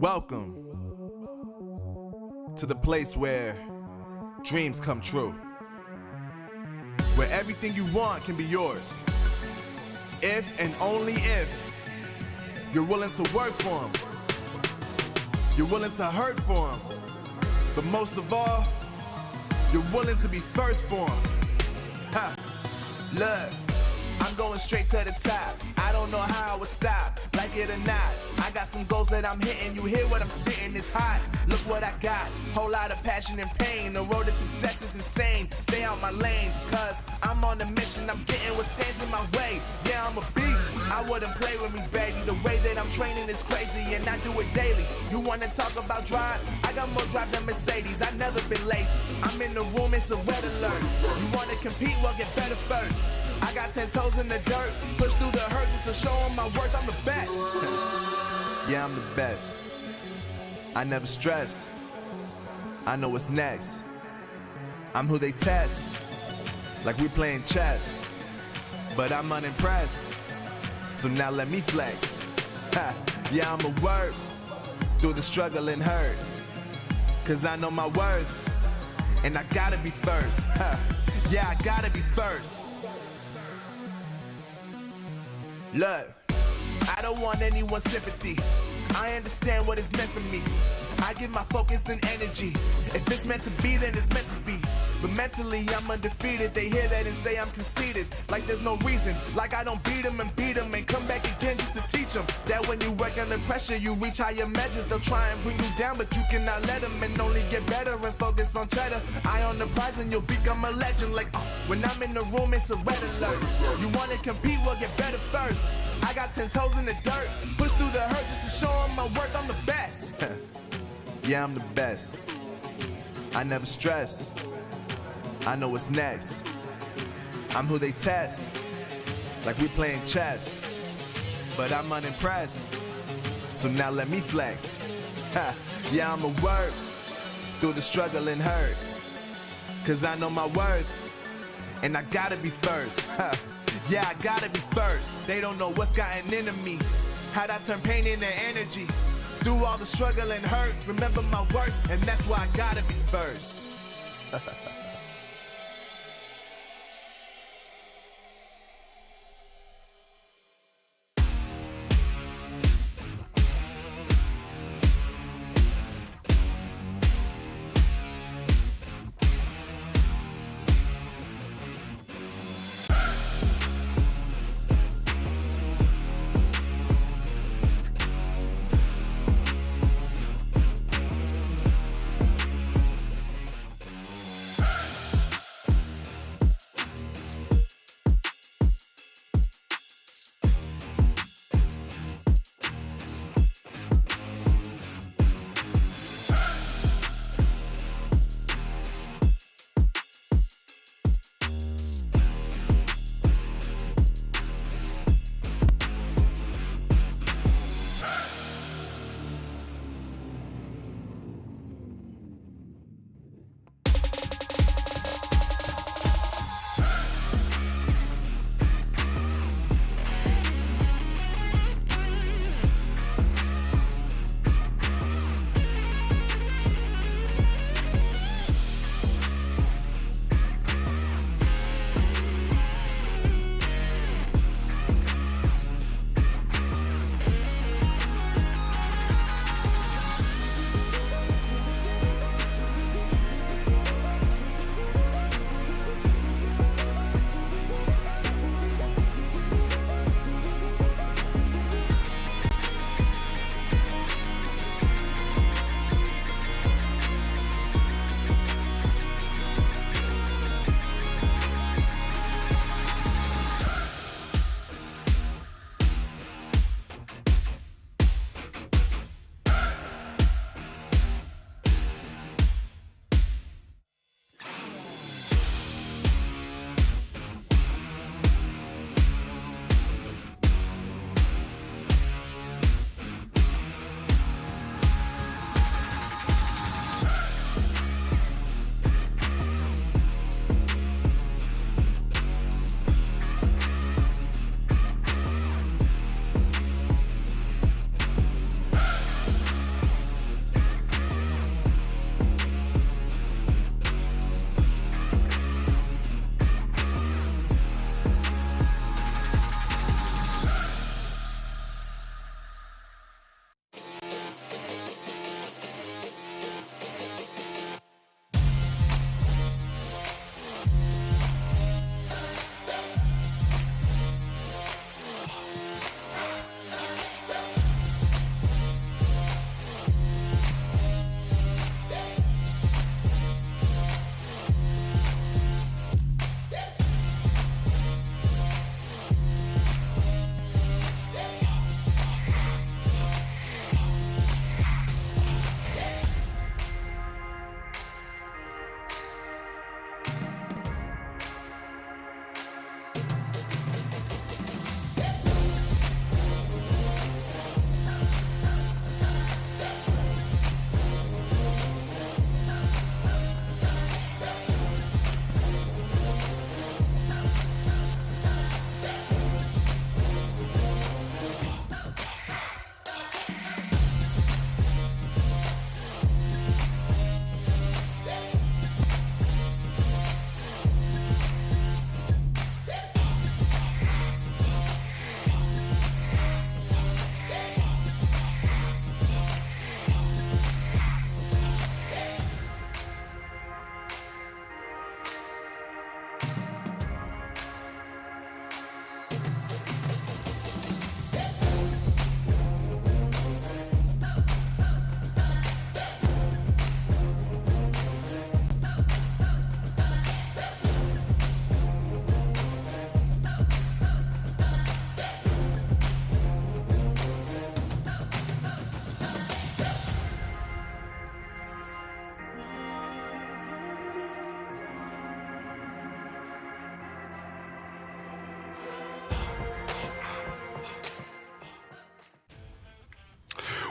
Welcome to the place where dreams come true, where everything you want can be yours, if and only if you're willing to work for them, you're willing to hurt for them, but most of all, you're willing to be first for them. Ha! Look, I'm going straight to the top. I don't know how I would stop, like it or not. I got some goals that I'm hitting. You hear what I'm spitting, it's hot. Look what I got, whole lot of passion and pain. The road to success is insane. Stay out my lane, cause I'm on a mission. I'm getting what stands in my way. Yeah, I'm a beast, I wouldn't play with me, baby. The way that I'm training is crazy and I do it daily. You wanna talk about drive? I got more drive than Mercedes. I've never been lazy. I'm in the room, it's a red alert. You wanna compete? Well, get better first. I got 10 toes in the dirt, push through the hurt just to show them my worth. I'm the best. Yeah, I'm the best. I never stress. I know what's next. I'm who they test, like we playing chess. But I'm unimpressed, so now let me flex. Ha. Yeah, I'ma work through the struggle and hurt, cause I know my worth, and I gotta be first. Ha. Yeah, I gotta be first. Look, I don't want anyone's sympathy. I understand what is meant for me. I give my focus and energy. If it's meant to be, then it's meant to be. But mentally, I'm undefeated. They hear that and say I'm conceited, like there's no reason. Like I don't beat them and come back again just to teach them that when you work under pressure, you reach higher measures. They'll try and bring you down, but you cannot let them, and only get better and focus on cheddar. Eye on the prize and you'll become a legend. Like, when I'm in the room, it's a red alert. You wanna compete? Well, get better first. I got 10 toes in the dirt, push through the hurt just to show them my worth. I'm the best. Yeah, I'm the best. I never stress. I know what's next. I'm who they test, like we playing chess. But I'm unimpressed, so now let me flex. Ha. Yeah, I'ma work through the struggle and hurt, cause I know my worth, and I gotta be first. Ha. Yeah, I gotta be first. They don't know what's gotten into me, how'd I turn pain into energy. Through all the struggle and hurt, remember my worth, and that's why I gotta be first.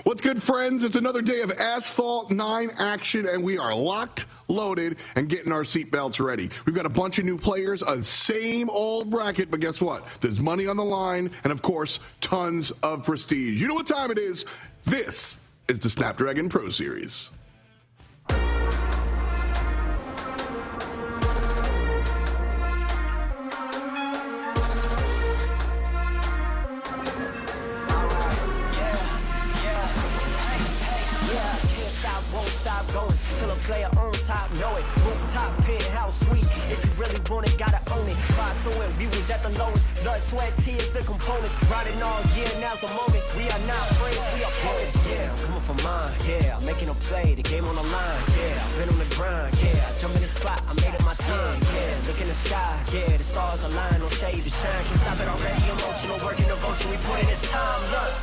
What's good, friends? It's another day of Asphalt 9 action, and we are locked, loaded, and getting our seatbelts ready. We've got a bunch of new players, a same old bracket, but guess what? There's money on the line, and of course, tons of prestige. You know what time it is? This is the Snapdragon Pro Series. Player on top, know it. Rooftop, penthouse suite. If you really want it, gotta own it. Fly through it, we was at the lowest. Blood, sweat, tears, the components. Riding all year, now's the moment. We are not friends, we are opponents. Yeah, I'm coming for mine. Yeah, I'm making a play, the game on the line. Yeah, I've been on the grind. Yeah, I jump in the spot, I made it my time. Yeah, look in the sky. Yeah, the stars align, no shade to shine. Can't stop it already. Emotional work and devotion. We put in this time. Look,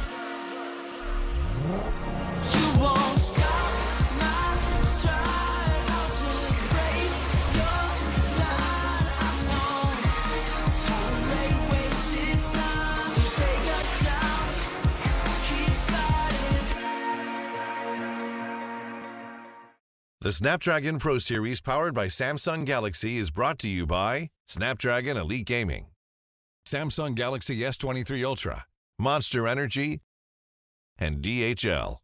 you won't stop. The Snapdragon Pro Series powered by Samsung Galaxy is brought to you by Snapdragon Elite Gaming, Samsung Galaxy S23 Ultra, Monster Energy, and DHL.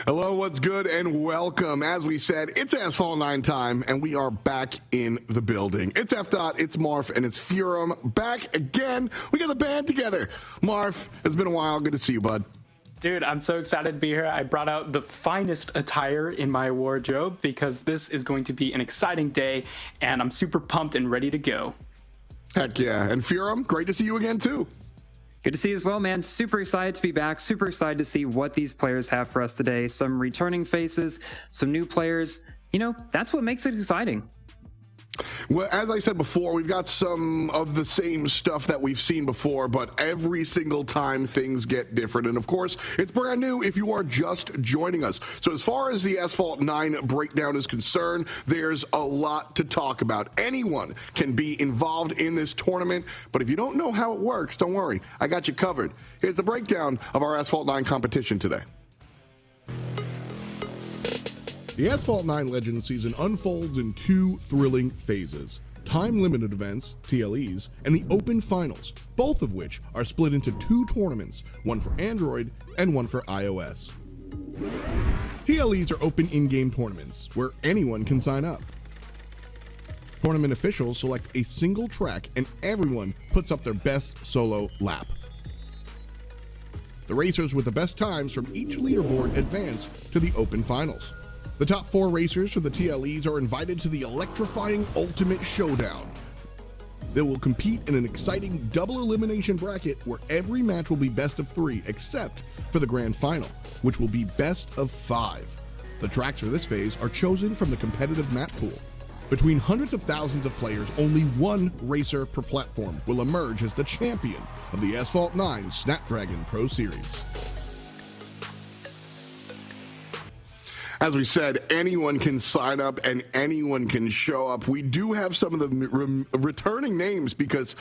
Hello, what's good, and welcome. As we said, it's Asphalt 9 time, and we are back in the building. It's F. It's Marf, and it's Furum back again. We got the band together. Marf, it's been a while. Good to see you, bud. Dude, I'm so excited to be here. I brought out the finest attire in my wardrobe because this is going to be an exciting day, and I'm super pumped and ready to go. Heck yeah. And Furum, great to see you again, too. Good to see you as well, man. Super excited to be back. Super excited to see what these players have for us today. Some returning faces, some new players. You know, that's what makes it exciting. Well, as I said before, we've got some of the same stuff that we've seen before, but every single time things get different. And of course, it's brand new if you are just joining us. So as far as the Asphalt 9 breakdown is concerned, there's a lot to talk about. Anyone can be involved in this tournament, but if you don't know how it works, don't worry. I got you covered. Here's the breakdown of our Asphalt 9 competition today. The Asphalt 9 Legends season unfolds in two thrilling phases: time-limited events, TLEs, and the Open Finals, both of which are split into two tournaments, one for Android and one for iOS. TLEs are open in-game tournaments where anyone can sign up. Tournament officials select a single track and everyone puts up their best solo lap. The racers with the best times from each leaderboard advance to the Open Finals. The top 4 racers for the TLEs are invited to the electrifying Ultimate Showdown. They will compete in an exciting double elimination bracket where every match will be best of 3 except for the grand final, which will be best of 5. The tracks for this phase are chosen from the competitive map pool. Between hundreds of thousands of players, only one racer per platform will emerge as the champion of the Asphalt 9 Snapdragon Pro Series. As we said, anyone can sign up and anyone can show up. We do have some of the returning names because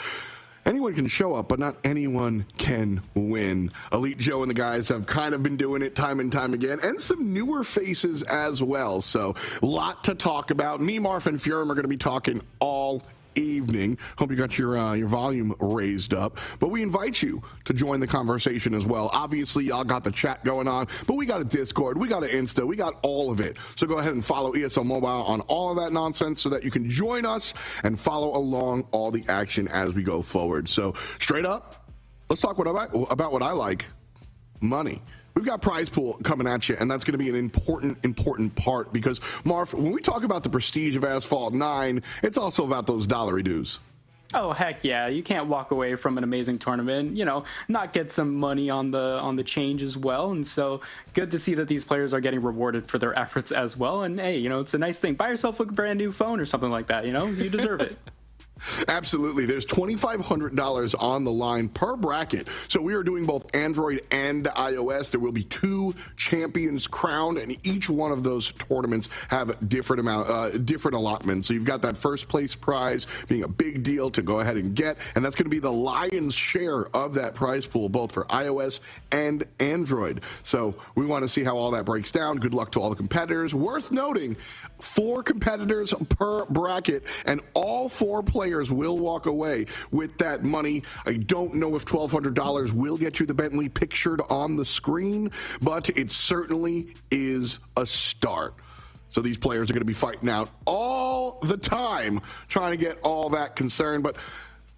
anyone can show up, but not anyone can win. Elite Joe and the guys have kind of been doing it time and time again, and some newer faces as well. So a lot to talk about. Me, Marf, and Furum are going to be talking all evening. Hope you got your volume raised up, but we invite you to join the conversation as well. Obviously, y'all got the chat going on, but we got a Discord, we got an Insta, we got all of it. So go ahead and follow ESL Mobile on all of that nonsense so that you can join us and follow along all the action as we go forward. So straight up, let's talk about what I like: money. We've got prize pool coming at you, and that's going to be an important part because, Marf, when we talk about the prestige of Asphalt 9, it's also about those dollary dues. Oh, heck yeah. You can't walk away from an amazing tournament, you know, not get some money on the change as well. And so good to see that these players are getting rewarded for their efforts as well. And hey, you know, it's a nice thing. Buy yourself a brand new phone or something like that, you know, you deserve it. Absolutely. There's $2,500 on the line per bracket. So we are doing both Android and iOS. There will be 2 champions crowned, and each one of those tournaments have different allotments. So you've got that first place prize being a big deal to go ahead and get, and that's going to be the lion's share of that prize pool, both for iOS and Android. So we want to see how all that breaks down. Good luck to all the competitors. Worth noting, 4 competitors per bracket, and all 4 players will walk away with that money. I don't know if $1,200 will get you the Bentley pictured on the screen, but it certainly is a start. So these players are going to be fighting out all the time, trying to get all that concern. But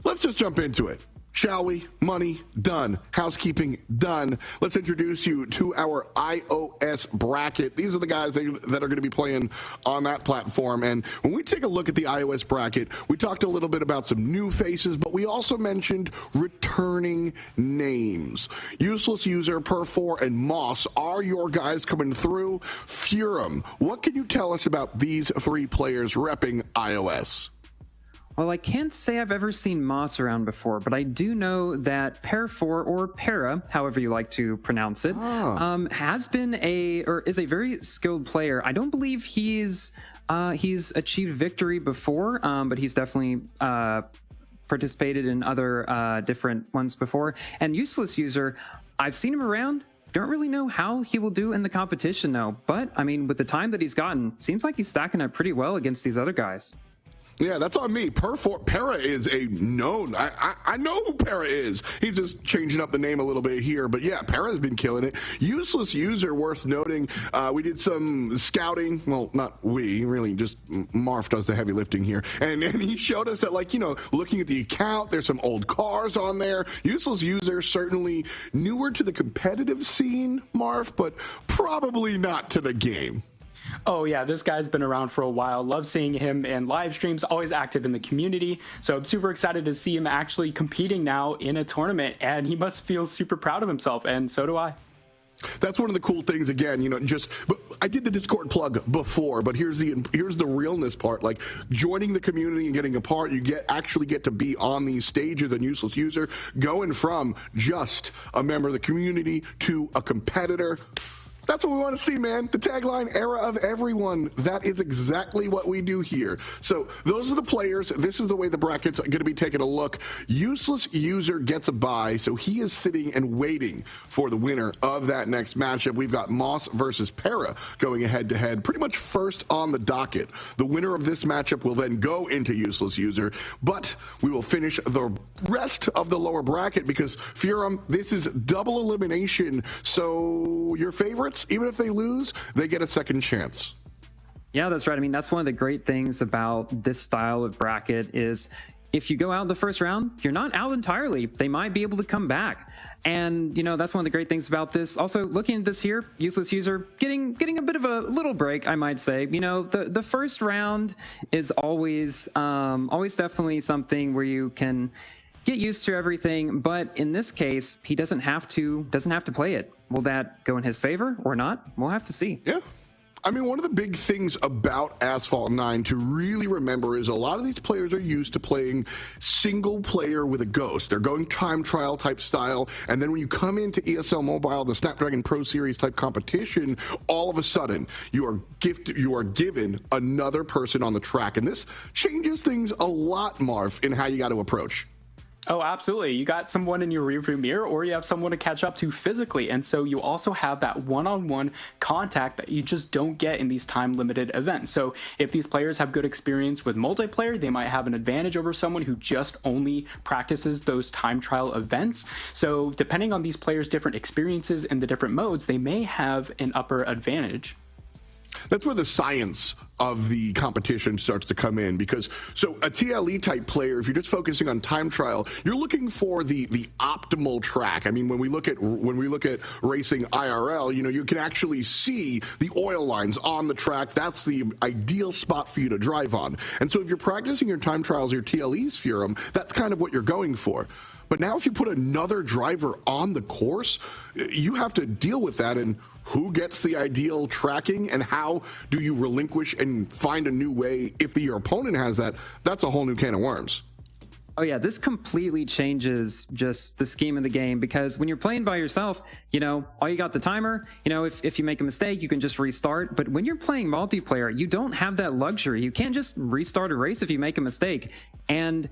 let's just jump into it. Shall we? Money, done. Housekeeping, done. Let's introduce you to our iOS bracket. These are the guys that are going to be playing on that platform. And when we take a look at the iOS bracket, we talked a little bit about some new faces, but we also mentioned returning names. Useless User, Per4, and Moss are your guys coming through. Furum, what can you tell us about these 3 players repping iOS? Well, I can't say I've ever seen Moss around before, but I do know that Per4, or Para, however you like to pronounce it, has been is a very skilled player. I don't believe he's achieved victory before, but he's definitely participated in other different ones before. And Useless User, I've seen him around. Don't really know how he will do in the competition, though. But, I mean, with the time that he's gotten, seems like he's stacking up pretty well against these other guys. Yeah, that's on me. Para is a known. I know who Para is. He's just changing up the name a little bit here. But yeah, Para's been killing it. Useless User, worth noting. We did some scouting. Well, not we, really, just Marf does the heavy lifting here. And he showed us that, like, looking at the account, there's some old cars on there. Useless User, certainly newer to the competitive scene, Marf, but probably not to the game. Oh yeah, this guy's been around for a while. Love seeing him in live streams, always active in the community. So I'm super excited to see him actually competing now in a tournament, and he must feel super proud of himself, and so do I. That's one of the cool things, again, I did the Discord plug before, but here's the realness part. Like, joining the community and getting a part, you actually get to be on these stages. And Useless User, going from just a member of the community to a competitor. That's what we want to see, man. The tagline, era of everyone. That is exactly what we do here. So those are the players. This is the way the bracket's going to be taking a look. Useless User gets a bye, so he is sitting and waiting for the winner of that next matchup. We've got Moss versus Para going head-to-head, pretty much first on the docket. The winner of this matchup will then go into Useless User, but we will finish the rest of the lower bracket because, Furum, this is double elimination, so your favorites, even if they lose, they get a second chance. Yeah, that's right. I mean, that's one of the great things about this style of bracket is if you go out in the first round, you're not out entirely. They might be able to come back. And, that's one of the great things about this. Also, looking at this here, Useless User getting a bit of a little break, I might say. The first round is always definitely something where you can get used to everything, but in this case, he doesn't have to play it. Will that go in his favor or not? We'll have to see. Yeah. I mean, one of the big things about Asphalt 9 to really remember is a lot of these players are used to playing single player with a ghost. They're going time trial type style, and then when you come into ESL Mobile, the Snapdragon Pro Series type competition, all of a sudden you are given another person on the track, and this changes things a lot, Marv, in how you got to approach. Oh, absolutely. You got someone in your rearview mirror, or you have someone to catch up to physically. And so you also have that one-on-one contact that you just don't get in these time-limited events. So if these players have good experience with multiplayer, they might have an advantage over someone who just only practices those time trial events. So depending on these players' different experiences in the different modes, they may have an upper advantage. That's where the science of the competition starts to come in, because so a TLE type player, if you're just focusing on time trial, you're looking for the optimal track. I mean, when we look at racing IRL, you can actually see the oil lines on the track. That's the ideal spot for you to drive on. And so if you're practicing your time trials, your TLEs, Furum, that's kind of what you're going for. But now if you put another driver on the course, you have to deal with that, and who gets the ideal tracking and how do you relinquish and find a new way if your opponent has that. That's a whole new can of worms. Oh yeah, this completely changes just the scheme of the game, because when you're playing by yourself, all you got the timer, if you make a mistake, you can just restart. But when you're playing multiplayer, you don't have that luxury. You can't just restart a race if you make a mistake. And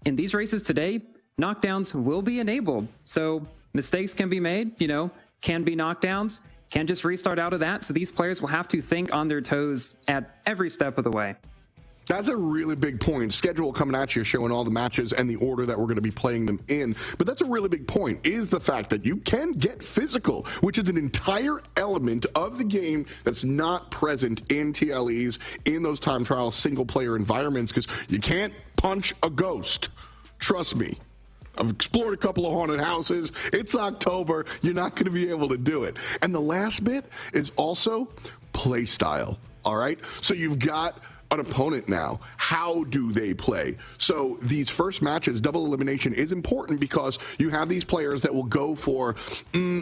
in these races today, knockdowns will be enabled. So mistakes can be made, can be knockdowns, can't just restart out of that. So these players will have to think on their toes at every step of the way. That's a really big point. Schedule coming at you, showing all the matches and the order that we're going to be playing them in. But that's a really big point, is the fact that you can get physical, which is an entire element of the game that's not present in TLEs, in those time trial single-player environments, because you can't punch a ghost. Trust me. I've explored a couple of haunted houses. It's October. You're not going to be able to do it. And the last bit is also play style. All right? So you've got an opponent now. How do they play? So these first matches, double elimination is important, because you have these players that will go for,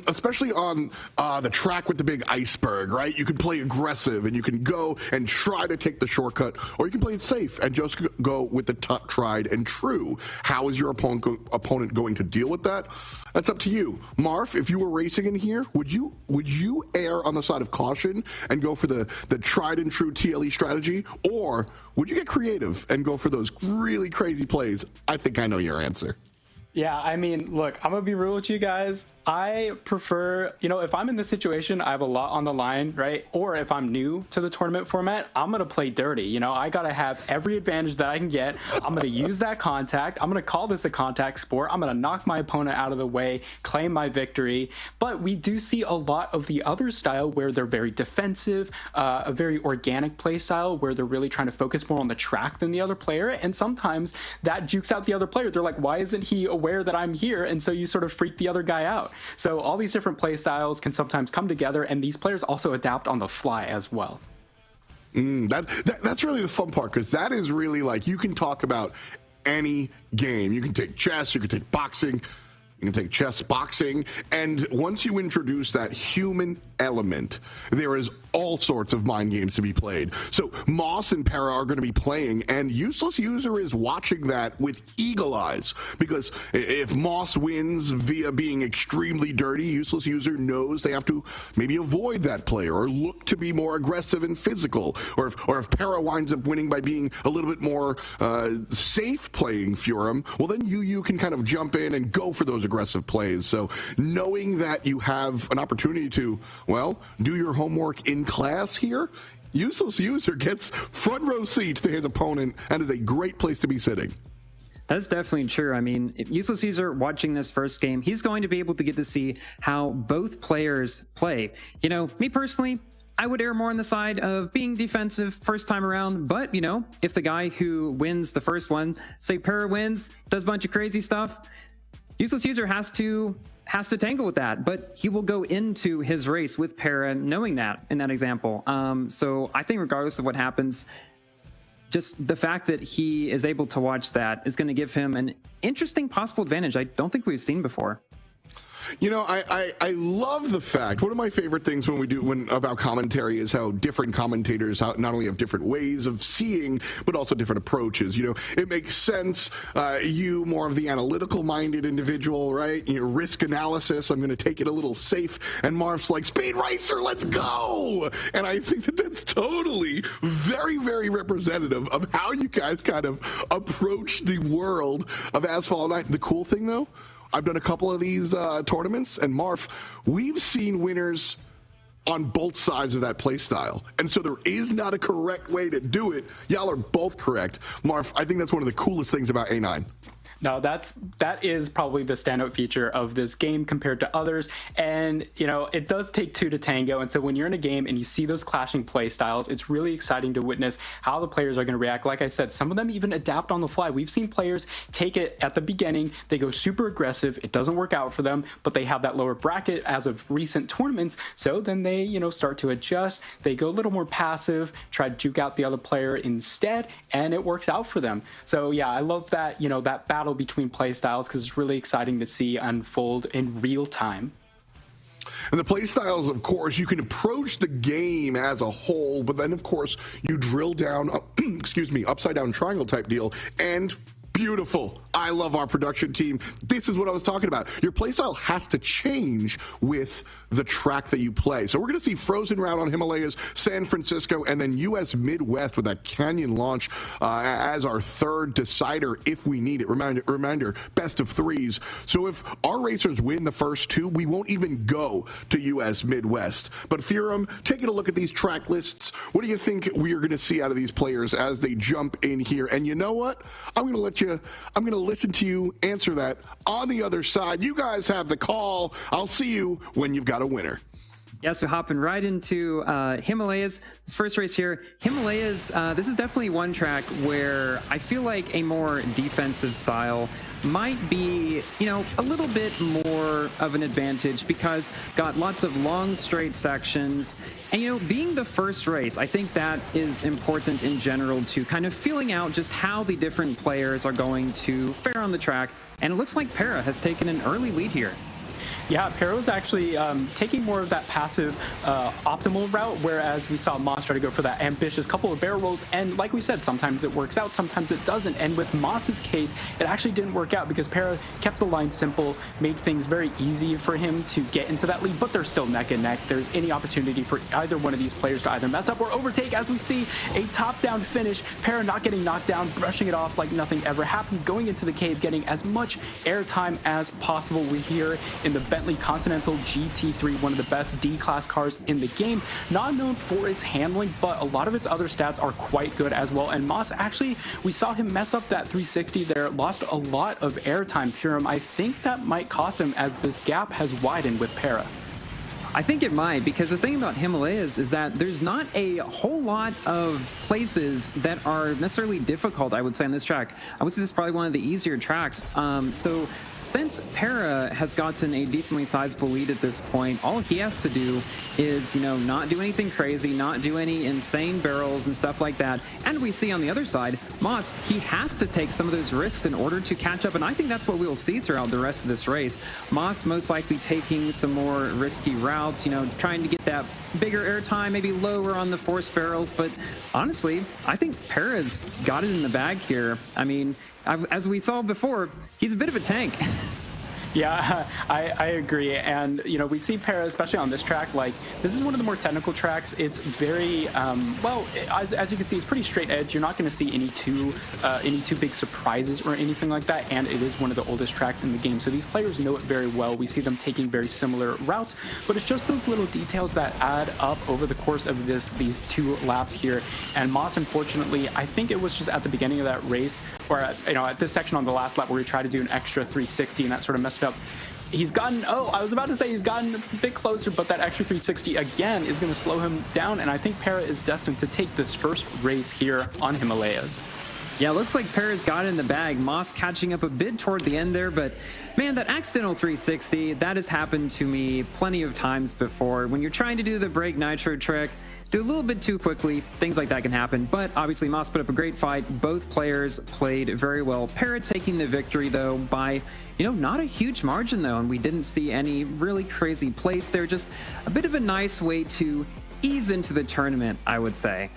especially on the track with the big iceberg, right? You can play aggressive and you can go and try to take the shortcut, or you can play it safe and just go with the tried and true. How is your opponent going to deal with that? That's up to you. Marf, if you were racing in here, would you err on the side of caution and go for the tried and true TLE strategy, or would you get creative and go for those really crazy plays? I think I know your answer. Yeah, I mean, look, I'm gonna be real with you guys. I prefer, if I'm in this situation, I have a lot on the line, right? Or if I'm new to the tournament format, I'm going to play dirty. I got to have every advantage that I can get. I'm going to use that contact. I'm going to call this a contact sport. I'm going to knock my opponent out of the way, claim my victory. But we do see a lot of the other style where they're very defensive, a very organic play style where they're really trying to focus more on the track than the other player. And sometimes that jukes out the other player. They're like, why isn't he aware that I'm here? And so you sort of freak the other guy out. So all these different play styles can sometimes come together, and these players also adapt on the fly as well. That's really the fun part, because that is really like, you can talk about any game. You can take chess, you can take boxing, you can take chess, boxing, and once you introduce that human element, there is all sorts of mind games to be played. So Moss and Para are going to be playing, and Useless User is watching that with eagle eyes, because if Moss wins via being extremely dirty, Useless User knows they have to maybe avoid that player or look to be more aggressive and physical, or if Para winds up winning by being a little bit more safe playing Furum, well then you can kind of jump in and go for those aggressive plays. So knowing that you have an opportunity to, well, do your homework in class here, Useless User gets front row seats to his opponent, and is a great place to be sitting. That's definitely true. I mean, if Useless User watching this first game, he's going to be able to get to see how both players play. Me personally, I would err more on the side of being defensive first time around, but if the guy who wins the first one, say Para wins, does a bunch of crazy stuff, Useless User has to tangle with that, but he will go into his race with Para knowing that in that example. So I think regardless of what happens, just the fact that he is able to watch that is going to give him an interesting possible advantage I don't think we've seen before. I love the fact, one of my favorite things about commentary is how different commentators not only have different ways of seeing, but also different approaches. It makes sense. You more of the analytical minded individual, right? Risk analysis. I'm going to take it a little safe. And Marv's like, Speed Racer, let's go. And I think that's totally very, very representative of how you guys kind of approach the world of Asphalt 9. The cool thing though, I've done a couple of these tournaments, and Marf, we've seen winners on both sides of that play style. And so there is not a correct way to do it. Y'all are both correct. Marf, I think that's one of the coolest things about A9. No, that is probably the standout feature of this game compared to others. And, it does take two to tango. And so when you're in a game and you see those clashing play styles, it's really exciting to witness how the players are going to react. Like I said, some of them even adapt on the fly. We've seen players take it at the beginning. They go super aggressive. It doesn't work out for them, but they have that lower bracket as of recent tournaments. So then they, start to adjust. They go a little more passive, try to juke out the other player instead, and it works out for them. So yeah, I love that, that battle between play styles, because it's really exciting to see unfold in real time. And the play styles, of course, you can approach the game as a whole, but then of course you drill down, upside down triangle type deal, and beautiful. I love our production team. This is what I was talking about. Your playstyle has to change with the track that you play. So we're going to see Frozen Route on Himalayas, San Francisco, and then US Midwest with that Canyon launch as our third decider if we need it. Reminder, best of threes. So if our racers win the first two, we won't even go to US Midwest. But Theorem, taking a look at these track lists, what do you think we are going to see out of these players as they jump in here? And you know what? I'm going to listen to you answer that on the other side. You guys have the call. I'll see you when you've got a winner. Yeah, so hopping right into Himalayas, this first race here. Himalayas, this is definitely one track where I feel like a more defensive style might be, a little bit more of an advantage because got lots of long straight sections. And, being the first race, I think that is important in general to kind of feeling out just how the different players are going to fare on the track. And it looks like Para has taken an early lead here. Yeah, Pero's actually taking more of that passive optimal route, whereas we saw Moss try to go for that ambitious couple of barrel rolls. And like we said, sometimes it works out, sometimes it doesn't. And with Moss's case, it actually didn't work out because Para kept the line simple, made things very easy for him to get into that lead, but they're still neck and neck. There's any opportunity for either one of these players to either mess up or overtake, as we see a top-down finish. Para not getting knocked down, brushing it off like nothing ever happened, going into the cave, getting as much airtime as possible. We're here in the Bentley Continental GT3, one of the best D-class cars in the game. Not known for its handling, but a lot of its other stats are quite good as well. And Moss, actually, we saw him mess up that 360 there, lost a lot of airtime. Theorem, I think that might cost him as this gap has widened with Para. I think it might, because the thing about Himalayas is that there's not a whole lot of places that are necessarily difficult, I would say, on this track. I would say this is probably one of the easier tracks. So since Para has gotten a decently sizable lead at this point, all he has to do is, not do anything crazy, not do any insane barrels and stuff like that. And we see on the other side, Moss, he has to take some of those risks in order to catch up. And I think that's what we'll see throughout the rest of this race. Moss most likely taking some more risky routes, trying to get that bigger airtime, maybe lower on the forced barrels. But honestly, I think Para's got it in the bag here. I mean, as we saw before, he's a bit of a tank. Yeah, I agree. And, we see Para, especially on this track, like, this is one of the more technical tracks. It's very, as you can see, it's pretty straight edge. You're not going to see any too big surprises or anything like that. And it is one of the oldest tracks in the game. So these players know it very well. We see them taking very similar routes, but it's just those little details that add up over the course of these 2 laps here. And Moss, unfortunately, I think it was just at the beginning of that race, or at this section on the last lap where he tried to do an extra 360 and that sort of messed up. He's gotten, I was about to say he's gotten a bit closer, but that extra 360 again is going to slow him down. And I think Para is destined to take this first race here on Himalayas. Yeah, looks like Para's got it in the bag. Moss catching up a bit toward the end there, but man, that accidental 360, that has happened to me plenty of times before. When you're trying to do the brake nitro trick, do a little bit too quickly, things like that can happen. But obviously Moss put up a great fight. Both players played very well. Para taking the victory though by, not a huge margin though, and we didn't see any really crazy plays there. Just a bit of a nice way to ease into the tournament, I would say.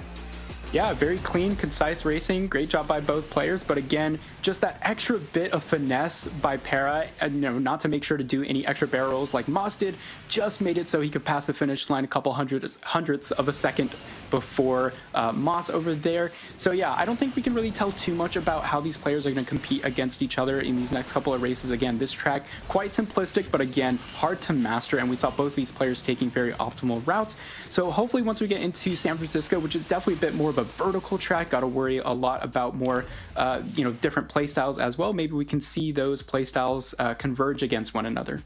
Yeah, very clean, concise racing. Great job by both players. But again, just that extra bit of finesse by Para, and not to make sure to do any extra barrels like Moss did, just made it so he could pass the finish line a couple hundredths of a second before Moss over there. So yeah, I don't think we can really tell too much about how these players are going to compete against each other in these next couple of races. Again, this track, quite simplistic, but again, hard to master. And we saw both these players taking very optimal routes. So hopefully once we get into San Francisco, which is definitely a bit more of a vertical track, got to worry a lot about more, different playstyles as well. Maybe we can see those playstyles converge against one another.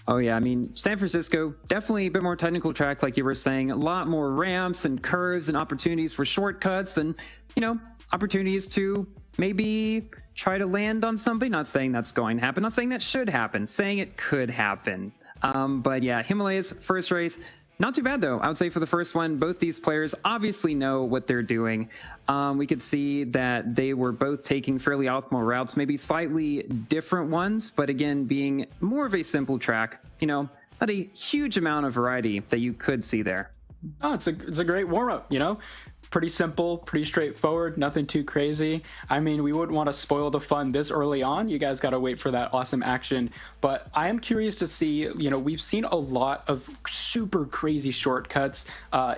Oh yeah, I mean, San Francisco, definitely a bit more technical track, like you were saying, a lot more ramps and curves and opportunities for shortcuts and, opportunities to maybe try to land on somebody. Not saying that's going to happen, not saying that should happen, saying it could happen. But yeah, Himalayas, first race, not too bad though. I would say for the first one, both these players obviously know what they're doing. We could see that they were both taking fairly optimal routes, maybe slightly different ones, but again, being more of a simple track, not a huge amount of variety that you could see there. Oh, it's a great warm-up, pretty simple, pretty straightforward, nothing too crazy. I mean, we wouldn't want to spoil the fun this early on. You guys got to wait for that awesome action. But I am curious to see, you know, we've seen a lot of super crazy shortcuts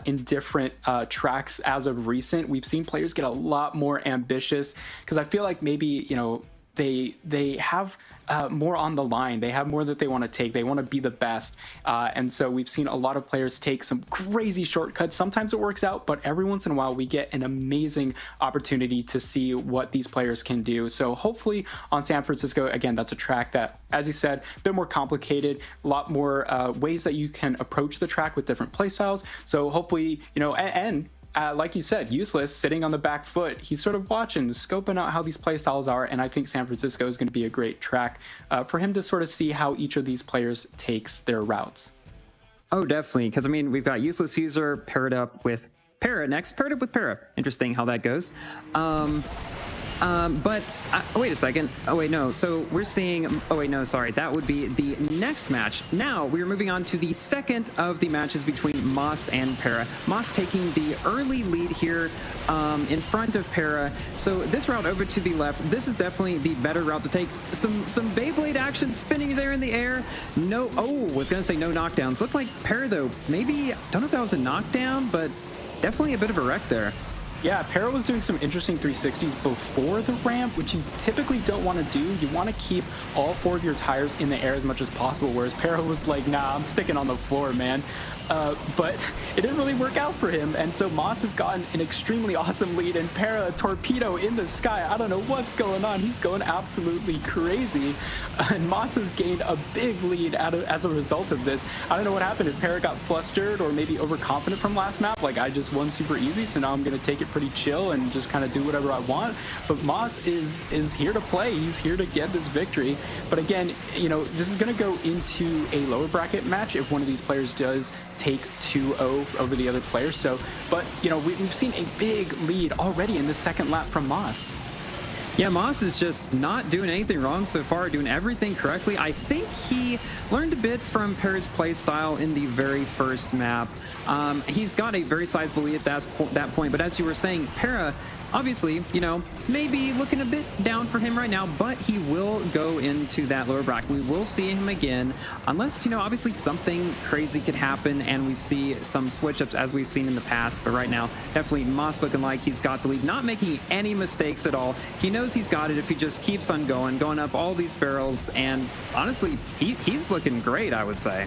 in different tracks as of recent. We've seen players get a lot more ambitious because I feel like maybe, you know, they have more on the line. They have more that they want to take. They want to be the best. And so we've seen a lot of players take some crazy shortcuts. Sometimes it works out, but every once in a while we get an amazing opportunity to see what these players can do. So hopefully on San Francisco, again, that's a track that, as you said, a bit more complicated, a lot more ways that you can approach the track with different playstyles. So hopefully, you know, and like you said, Useless sitting on the back foot. He's sort of watching, scoping out how these playstyles are, and I think San Francisco is going to be a great track for him to sort of see how each of these players takes their routes. Oh, definitely, because I mean, we've got Useless User paired up with Para next, paired up with Para. Interesting how that goes. But wait a second. Oh wait, no. So we're seeing. Oh wait, no. Sorry, that would be the next match. Now we are moving on to the second of the matches between Moss and Para. Moss taking the early lead here in front of Para. So this route over to the left. This is definitely the better route to take. Some Beyblade action spinning there in the air. No. Oh, was gonna say no knockdowns. Looked like Para though. Maybe, don't know if that was a knockdown, but definitely a bit of a wreck there. Yeah, Para was doing some interesting 360s before the ramp, which you typically don't want to do. You want to keep all 4 of your tires in the air as much as possible, whereas Para was like, nah, I'm sticking on the floor, man. But it didn't really work out for him, and so Moss has gotten an extremely awesome lead, and Para, a torpedo in the sky. I don't know what's going on. He's going absolutely crazy, and Moss has gained a big lead as a result of this. I don't know what happened. If Para got flustered or maybe overconfident from last map, like I just won super easy, so now I'm going to take it pretty chill and just kind of do whatever I want. But Moss is here to play. He's here to get this victory. But again, you know, this is going to go into a lower bracket match if one of these players does take 2-0 over the other players. So, but you know, we've seen a big lead already in the second lap from Moss. Yeah, Moss is just not doing anything wrong so far, doing everything correctly. I think he learned a bit from Para's play style in the very first map. He's got a very sizable lead at that point, but as you were saying, Para, obviously, you know, maybe looking a bit down for him right now, but he will go into that lower bracket. We will see him again, unless, you know, obviously something crazy could happen and we see some switch-ups as we've seen in the past. But right now, definitely Moss looking like he's got the lead, not making any mistakes at all. He knows he's got it if he just keeps on going up all these barrels, and honestly, he's looking great, I would say.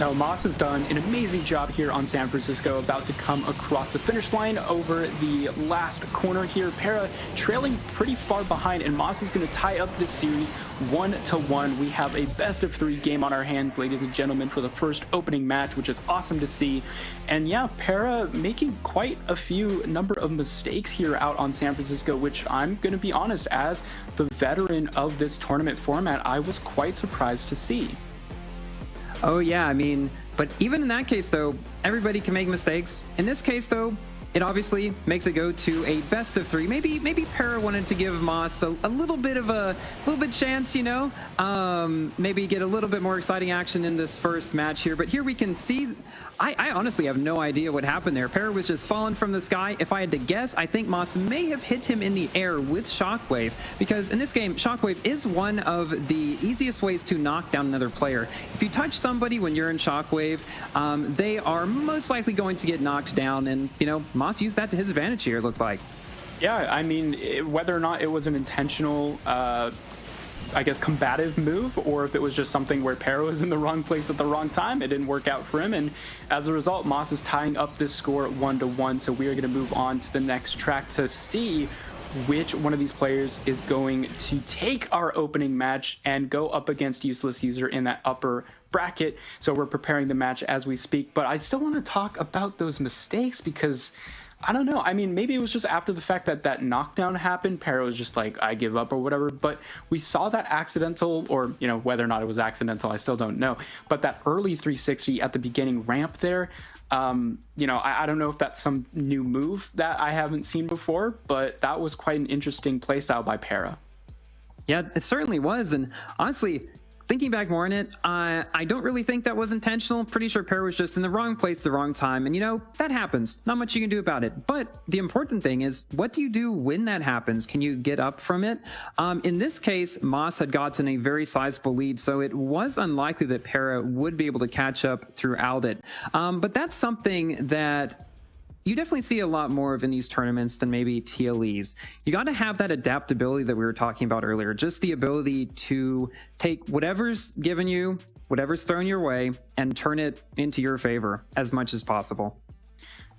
Now, Moss has done an amazing job here on San Francisco, about to come across the finish line over the last corner here. Para trailing pretty far behind, and Moss is going to tie up this series 1-1. We have a best-of-3 game on our hands, ladies and gentlemen, for the first opening match, which is awesome to see. And yeah, Para making quite a few number of mistakes here out on San Francisco, which I'm going to be honest, as the veteran of this tournament format, I was quite surprised to see. Oh yeah, I mean, but even in that case though, everybody can make mistakes. In this case though, it obviously makes it go to a best of 3. Maybe Para wanted to give Moss a little bit chance, you know, maybe get a little bit more exciting action in this first match here. But here we can see, I honestly have no idea what happened there. Para was just falling from the sky. If I had to guess, I think Moss may have hit him in the air with Shockwave, because in this game, Shockwave is one of the easiest ways to knock down another player. If you touch somebody when you're in Shockwave, they are most likely going to get knocked down, and, you know, Moss used that to his advantage here, it looks like. Yeah, I mean, whether or not it was an intentional I guess, combative move, or if it was just something where Para was in the wrong place at the wrong time. It didn't work out for him, and as a result, Moss is tying up this score 1-1. So we are going to move on to the next track to see which one of these players is going to take our opening match and go up against Useless User in that upper bracket. So we're preparing the match as we speak, but I still want to talk about those mistakes, because I don't know. I mean, maybe it was just after the fact that that knockdown happened, Para was just like, I give up or whatever. But we saw that accidental, or, you know, whether or not it was accidental, I still don't know. But that early 360 at the beginning ramp there, you know, I don't know if that's some new move that I haven't seen before, but that was quite an interesting playstyle by Para. Yeah, it certainly was. And honestly, thinking back more on it, I don't really think that was intentional. Pretty sure Para was just in the wrong place, the wrong time. And, you know, that happens. Not much you can do about it. But the important thing is, what do you do when that happens? Can you get up from it? In this case, Moss had gotten a very sizable lead, so it was unlikely that Para would be able to catch up throughout it. But that's something that you definitely see a lot more of in these tournaments than maybe TLEs. You got to have that adaptability that we were talking about earlier, just the ability to take whatever's given you, whatever's thrown your way, and turn it into your favor as much as possible.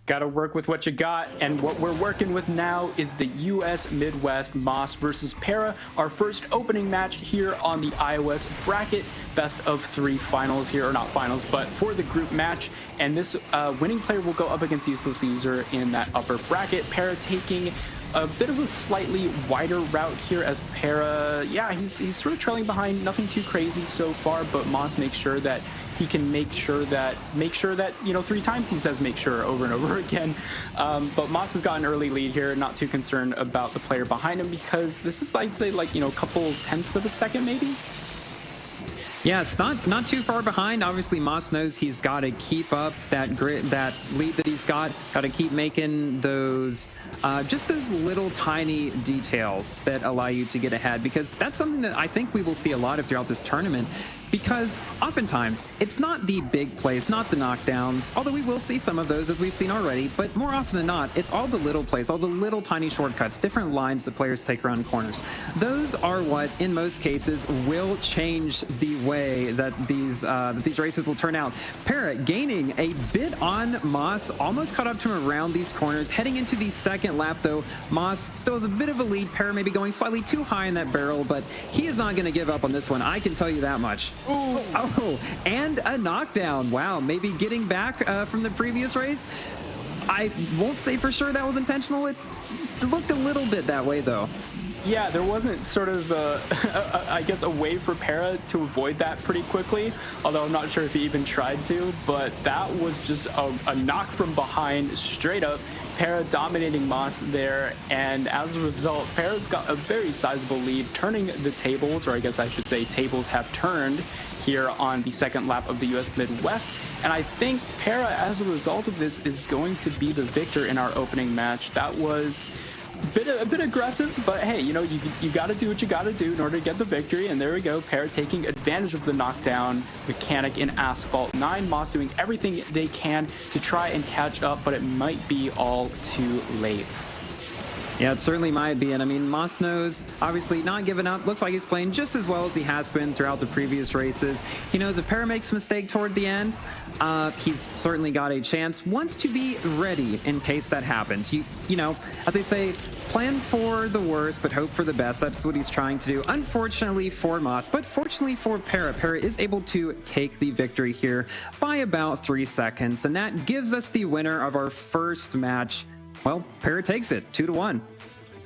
Got to work with what you got, and what we're working with now is the US Midwest Moss versus Para, our first opening match here on the iOS bracket, best of 3 finals here, or not finals, but for the group match. And this winning player will go up against Useless User in that upper bracket. Para taking a bit of a slightly wider route here, as Para, yeah, he's sort of trailing behind, nothing too crazy so far, but Moss makes sure that he can make sure that, you know, 3 times he says make sure over and over again. But Moss has got an early lead here, not too concerned about the player behind him, because this is, I'd say, like, you know, a couple tenths of a second maybe. Yeah, it's not too far behind. Obviously, Moss knows he's got to keep up that lead that he's got to keep making those, just those little tiny details that allow you to get ahead, because that's something that I think we will see a lot of throughout this tournament. Because oftentimes, it's not the big plays, not the knockdowns, although we will see some of those as we've seen already, but more often than not, it's all the little plays, all the little tiny shortcuts, different lines that players take around corners. Those are what, in most cases, will change the way that these races will turn out. Para gaining a bit on Moss, almost caught up to him around these corners. Heading into the second lap, though, Moss still has a bit of a lead. Para maybe going slightly too high in that barrel, but he is not going to give up on this one. I can tell you that much. Ooh. Oh, and a knockdown. Wow, maybe getting back from the previous race. I won't say for sure that was intentional. It looked a little bit that way, though. Yeah, there wasn't sort of, I guess, a way for Para to avoid that pretty quickly, although I'm not sure if he even tried to, but that was just a knock from behind straight up. Para dominating Moss there, and as a result, Para's got a very sizable lead, turning the tables, or I guess I should say tables have turned here on the second lap of the US Midwest. And I think Para, as a result of this, is going to be the victor in our opening match. That was a bit aggressive, but hey, you know, you got to do what you got to do in order to get the victory. And there we go, Para taking advantage of the knockdown mechanic in Asphalt 9. Moss doing everything they can to try and catch up, but it might be all too late. Yeah, it certainly might be. And I mean, Moss knows, obviously not giving up. Looks like he's playing just as well as he has been throughout the previous races. He knows if Para makes a mistake toward the end, he's certainly got a chance. Wants to be ready in case that happens. You know, as they say, plan for the worst, but hope for the best. That's what he's trying to do. Unfortunately for Moss, but fortunately for Para, Para is able to take the victory here by about 3 seconds. And that gives us the winner of our first match. Well, Para takes it 2-1.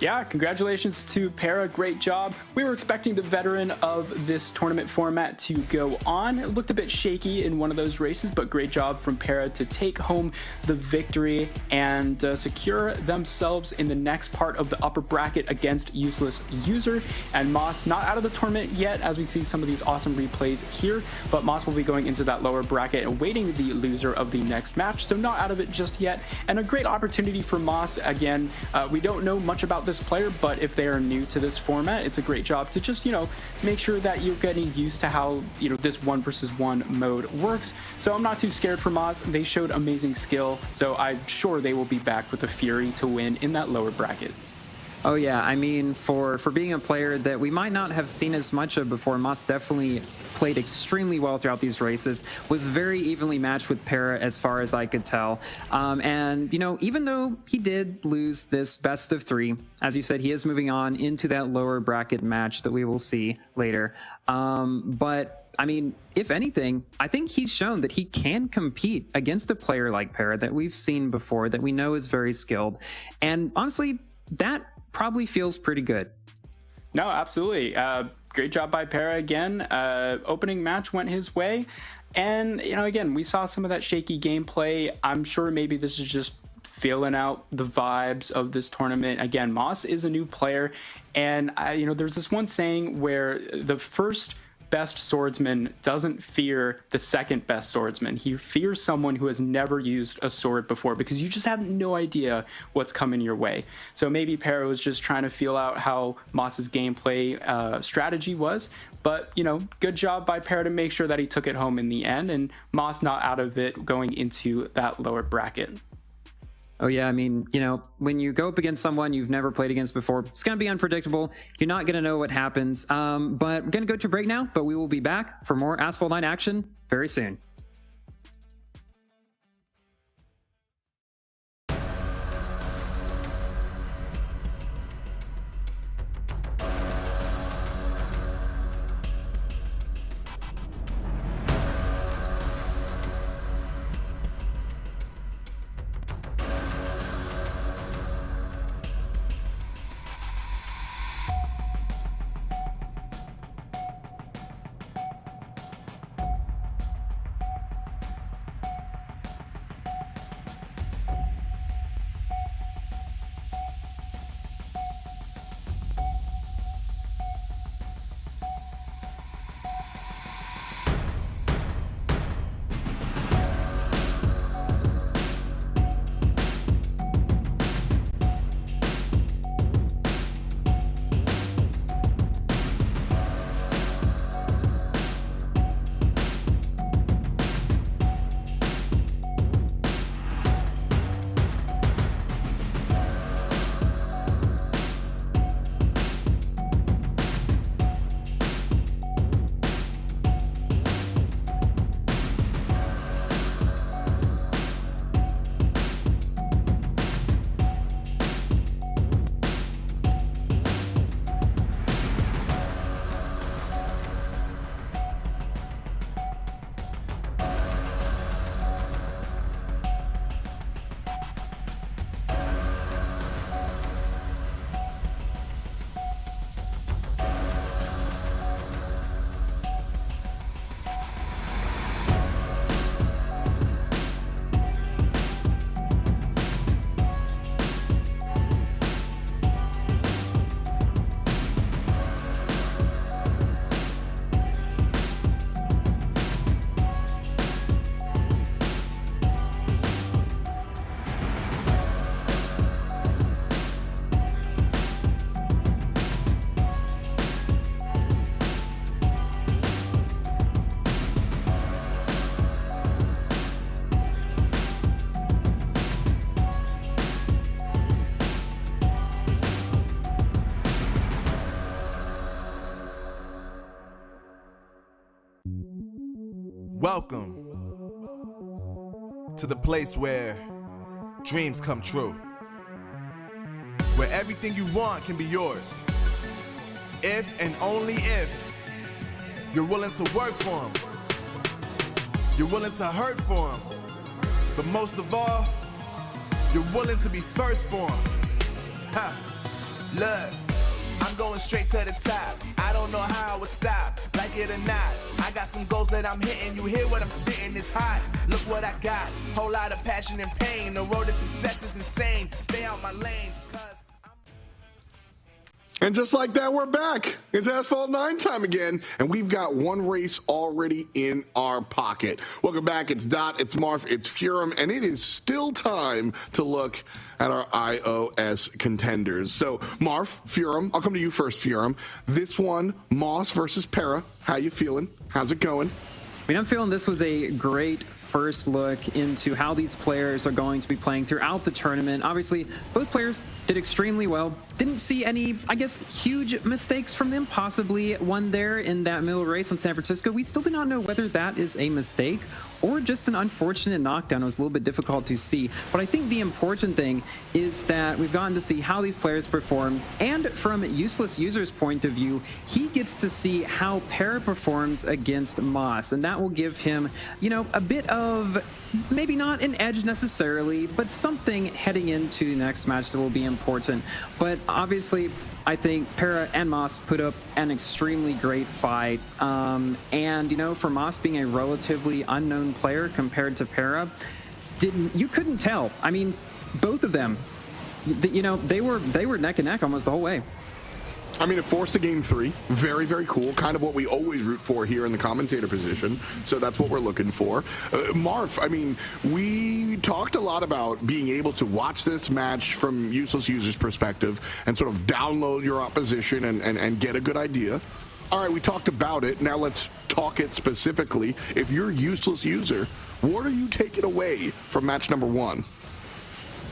Yeah, congratulations to Para. Great job. We were expecting the veteran of this tournament format to go on. It looked a bit shaky in one of those races, but great job from Para to take home the victory and secure themselves in the next part of the upper bracket against Useless User. And Moss not out of the tournament yet, as we see some of these awesome replays here, but Moss will be going into that lower bracket and awaiting the loser of the next match, so not out of it just yet. And a great opportunity for Moss. Again, we don't know much about this player, but if they are new to this format, it's a great job to just, you know, make sure that you're getting used to how, you know, this 1-versus-1 mode works. So I'm not too scared for Moss. They showed amazing skill, so I'm sure they will be back with the fury to win in that lower bracket. Oh yeah, I mean, for being a player that we might not have seen as much of before, Moss definitely played extremely well throughout these races, was very evenly matched with Para as far as I could tell. And, you know, even though he did lose this best of 3, as you said, he is moving on into that lower bracket match that we will see later. But I mean, if anything, I think he's shown that he can compete against a player like Para that we've seen before, that we know is very skilled. And honestly, that probably feels pretty good. No, absolutely. Great job by Para again. Opening match went his way. And, you know, again, we saw some of that shaky gameplay. I'm sure maybe this is just feeling out the vibes of this tournament. Again, Moss is a new player. And, you know, there's this one saying where the first best swordsman doesn't fear the second best swordsman. He fears someone who has never used a sword before, because you just have no idea what's coming your way. So maybe Para was just trying to feel out how Moss's gameplay strategy was. But, you know, good job by Para to make sure that he took it home in the end, and Moss not out of it going into that lower bracket. Oh, yeah. I mean, you know, when you go up against someone you've never played against before, it's going to be unpredictable. You're not going to know what happens. But we're going to go to break now, but we will be back for more Asphalt 9 action very soon. Welcome to the place where dreams come true, where everything you want can be yours, if and only if you're willing to work for them, you're willing to hurt for them, but most of all, you're willing to be first for them. Ha! Look, I'm going straight to the top. I don't know how I would stop, like it or not. I got some goals that I'm hitting. You hear what I'm spitting? It's hot. Look what I got. Whole lot of passion and pain. The road to success is insane. Stay out my lane, cause And just like that, we're back. It's Asphalt 9 time again, and we've got one race already in our pocket. Welcome back. It's Dot, it's Marf, it's Furum, and it is still time to look at our iOS contenders. So, Marf, Furum, I'll come to you first, Furum. This one, Moss versus Para. How you feeling? How's it going? I mean, I'm feeling this was a great first look into how these players are going to be playing throughout the tournament. Obviously, both players did extremely well. Didn't see any, I guess, huge mistakes from them. Possibly one there in that middle race on San Francisco. We still do not know whether that is a mistake or just an unfortunate knockdown. It was a little bit difficult to see. But I think the important thing is that we've gotten to see how these players perform. And from Useless User's point of view, he gets to see how Para performs against Moss. And that will give him, you know, a bit of, maybe not an edge necessarily, but something heading into the next match that will be important. But obviously, I think Para and Moss put up an extremely great fight. And, you know, for Moss being a relatively unknown player compared to Para, you couldn't tell. I mean, both of them, you know, they were neck and neck almost the whole way. I mean, it forced a game 3. Very, very cool. Kind of what we always root for here in the commentator position. So that's what we're looking for. Marf, I mean, we talked a lot about being able to watch this match from Useless User's perspective and sort of download your opposition and get a good idea. All right, we talked about it. Now let's talk it specifically. If you're Useless User, what are you taking away from match number 1?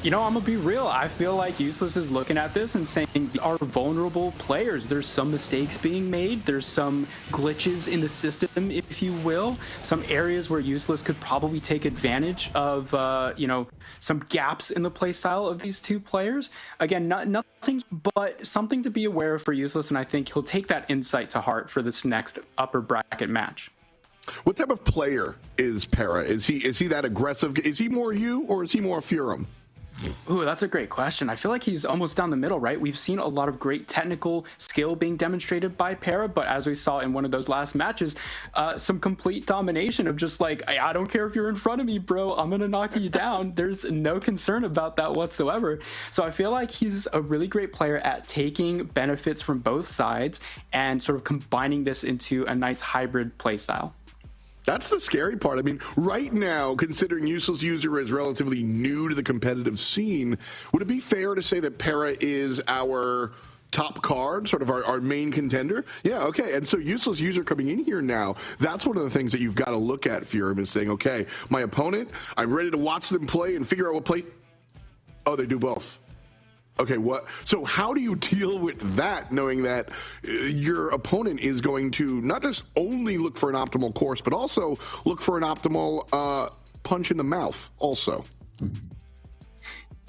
You know, I'm gonna be real. I feel like Useless is looking at this and saying, "These are vulnerable players. There's some mistakes being made. There's some glitches in the system, if you will. Some areas where Useless could probably take advantage of, you know, some gaps in the playstyle of these two players. Again, nothing but something to be aware of for Useless, and I think he'll take that insight to heart for this next upper bracket match." What type of player is Para? Is he that aggressive? Is he more you, or is he more Furum? Ooh, that's a great question. I feel like he's almost down the middle, right? We've seen a lot of great technical skill being demonstrated by Para, but as we saw in one of those last matches, some complete domination of just like, I don't care if you're in front of me, bro, I'm gonna knock you down. There's no concern about that whatsoever. So I feel like he's a really great player at taking benefits from both sides and sort of combining this into a nice hybrid playstyle. That's the scary part. I mean, right now, considering Useless User is relatively new to the competitive scene, would it be fair to say that Para is our top card, sort of our main contender? Yeah, okay. And so Useless User coming in here now, that's one of the things that you've got to look at, Furum, is saying, okay, my opponent, I'm ready to watch them play and figure out what play. Oh, they do both. Okay, what? So how do you deal with that, knowing that your opponent is going to not just only look for an optimal course, but also look for an optimal punch in the mouth also?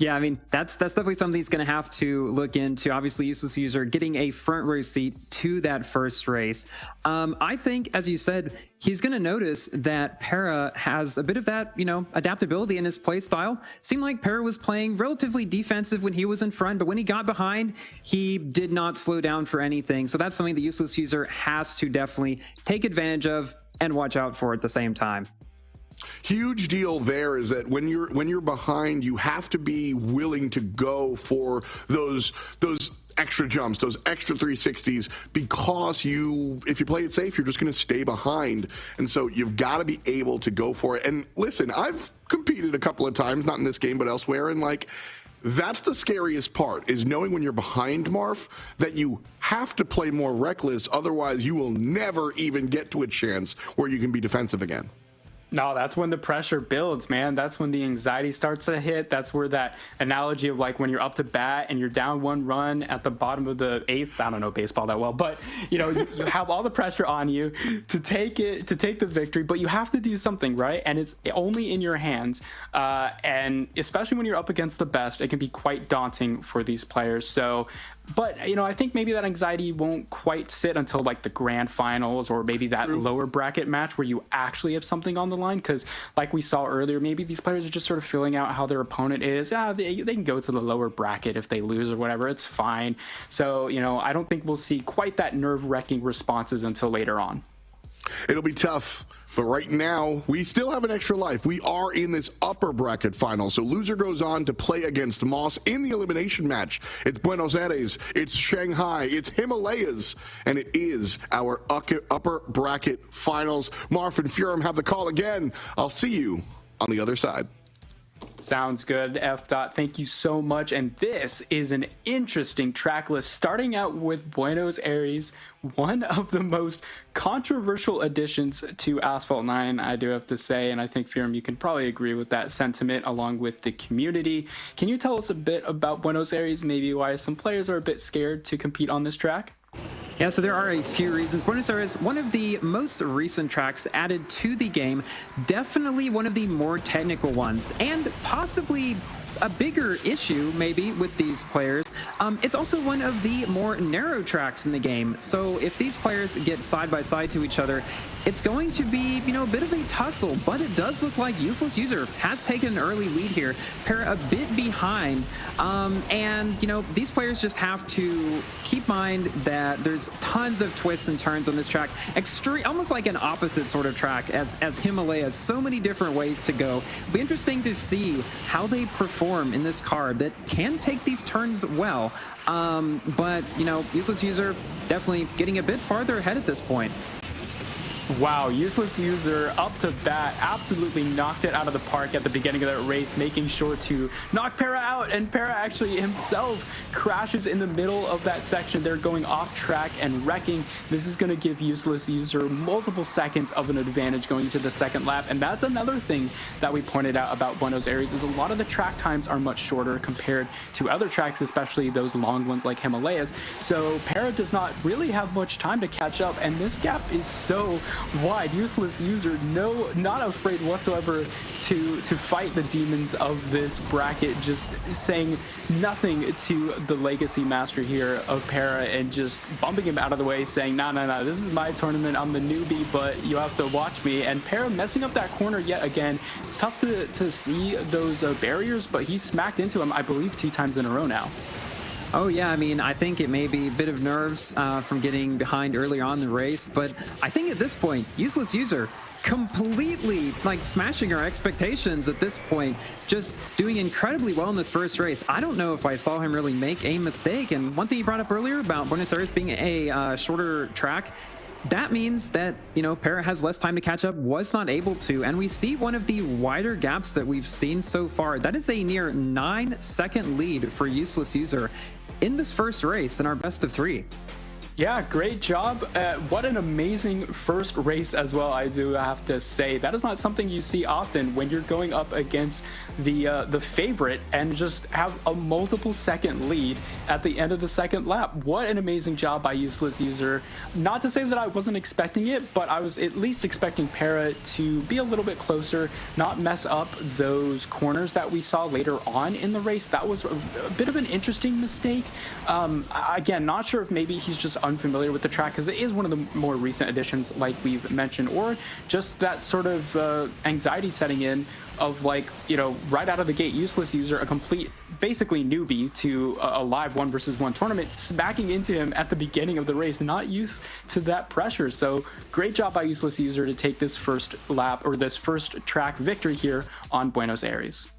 Yeah, I mean, that's definitely something he's going to have to look into. Obviously, Useless User getting a front row seat to that first race. I think, as you said, he's going to notice that Para has a bit of that, you know, adaptability in his play style. Seemed like Para was playing relatively defensive when he was in front, but when he got behind, he did not slow down for anything. So that's something the Useless User has to definitely take advantage of and watch out for at the same time. Huge deal there is that when you're behind, you have to be willing to go for those extra jumps, those extra 360s, because if you play it safe, you're just going to stay behind. And so you've got to be able to go for it. And listen, I've competed a couple of times, not in this game, but elsewhere. And like, that's the scariest part, is knowing when you're behind, Marf, that you have to play more reckless. Otherwise, you will never even get to a chance where you can be defensive again. No, that's when the pressure builds, man. That's when the anxiety starts to hit. That's where that analogy of like when you're up to bat and you're down 1 run at the bottom of the 8th. I don't know baseball that well, but you know, you have all the pressure on you to take the victory, but you have to do something, right? And it's only in your hands. And especially when you're up against the best, it can be quite daunting for these players. So, but, you know, I think maybe that anxiety won't quite sit until like the grand finals or maybe that lower bracket match where you actually have something on the line. Because like we saw earlier, maybe these players are just sort of filling out how their opponent is. They can go to the lower bracket if they lose or whatever. It's fine. So, you know, I don't think we'll see quite that nerve-wracking responses until later on. It'll be tough, but right now, we still have an extra life. We are in this upper bracket final, so loser goes on to play against Moss in the elimination match. It's Buenos Aires, it's Shanghai, it's Himalayas, and it is our upper bracket finals. Marf and Furum have the call again. I'll see you on the other side. Sounds good, F. Thank you so much. And this is an interesting track list, starting out with Buenos Aires, one of the most controversial additions to Asphalt 9, I do have to say. And I think, Furum, you can probably agree with that sentiment along with the community. Can you tell us a bit about Buenos Aires, maybe why some players are a bit scared to compete on this track? Yeah, so there are a few reasons. Buenos Aires, one of the most recent tracks added to the game, definitely one of the more technical ones, and possibly a bigger issue maybe with these players. It's also one of the more narrow tracks in the game. So if these players get side by side to each other, it's going to be, you know, a bit of a tussle, but it does look like Useless User has taken an early lead here. Para a bit behind. And, you know, these players just have to keep in mind that there's tons of twists and turns on this track. Extreme, almost like an opposite sort of track as Himalayas. So many different ways to go. It'll be interesting to see how they perform form in this car that can take these turns well. But, you know, Useless User definitely getting a bit farther ahead at this point. Wow, Useless User up to bat absolutely knocked it out of the park at the beginning of that race, making sure to knock Para out, and Para actually himself crashes in the middle of that section. They're going off track and wrecking. This is going to give Useless User multiple seconds of an advantage going into the second lap, and that's another thing that we pointed out about Buenos Aires is a lot of the track times are much shorter compared to other tracks, especially those long ones like Himalayas. So Para does not really have much time to catch up, and this gap is so wide. Useless User not afraid whatsoever to fight the demons of this bracket, just saying nothing to the legacy master here of Para and just bumping him out of the way, saying no, this is my tournament, I'm the newbie, but you have to watch me. And Para messing up that corner yet again. It's tough to see those barriers, but he smacked into him, I believe, 2 times in a row now. Oh yeah, I mean, I think it may be a bit of nerves from getting behind earlier on in the race, but I think at this point, Useless User completely like smashing our expectations at this point, just doing incredibly well in this first race. I don't know if I saw him really make a mistake, and one thing you brought up earlier about Buenos Aires being a shorter track, that means that, you know, Para has less time to catch up, was not able to, and we see one of the wider gaps that we've seen so far. That is a near 9-second lead for Useless User in this first race in our best of 3. Yeah, great job. What an amazing first race as well, I do have to say. That is not something you see often when you're going up against the favorite and just have a multiple second lead at the end of the second lap. What an amazing job by Useless User. Not to say that I wasn't expecting it, but I was at least expecting Para to be a little bit closer, not mess up those corners that we saw later on in the race. That was a bit of an interesting mistake. Again, not sure if maybe he's just unfamiliar with the track, because it is one of the more recent additions like we've mentioned, or just that sort of anxiety setting in of, like, you know, right out of the gate, Useless User, a complete basically newbie to a live 1v1 tournament, smacking into him at the beginning of the race, not used to that pressure. So great job by Useless User to take this first lap, or this first track victory here on Buenos Aires.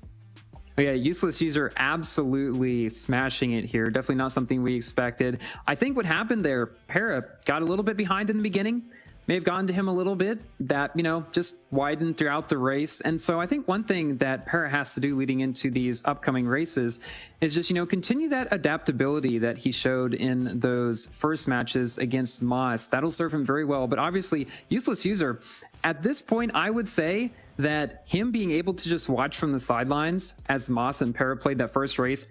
Yeah, Useless User absolutely smashing it here. Definitely not something we expected. I think what happened there, Para got a little bit behind in the beginning, may have gotten to him a little bit, that, you know, just widened throughout the race. And so I think one thing that Para has to do leading into these upcoming races is just, you know, continue that adaptability that he showed in those first matches against Moss. That'll serve him very well. But obviously, Useless User, at this point, I would say that him being able to just watch from the sidelines as Moss and Para played that first race,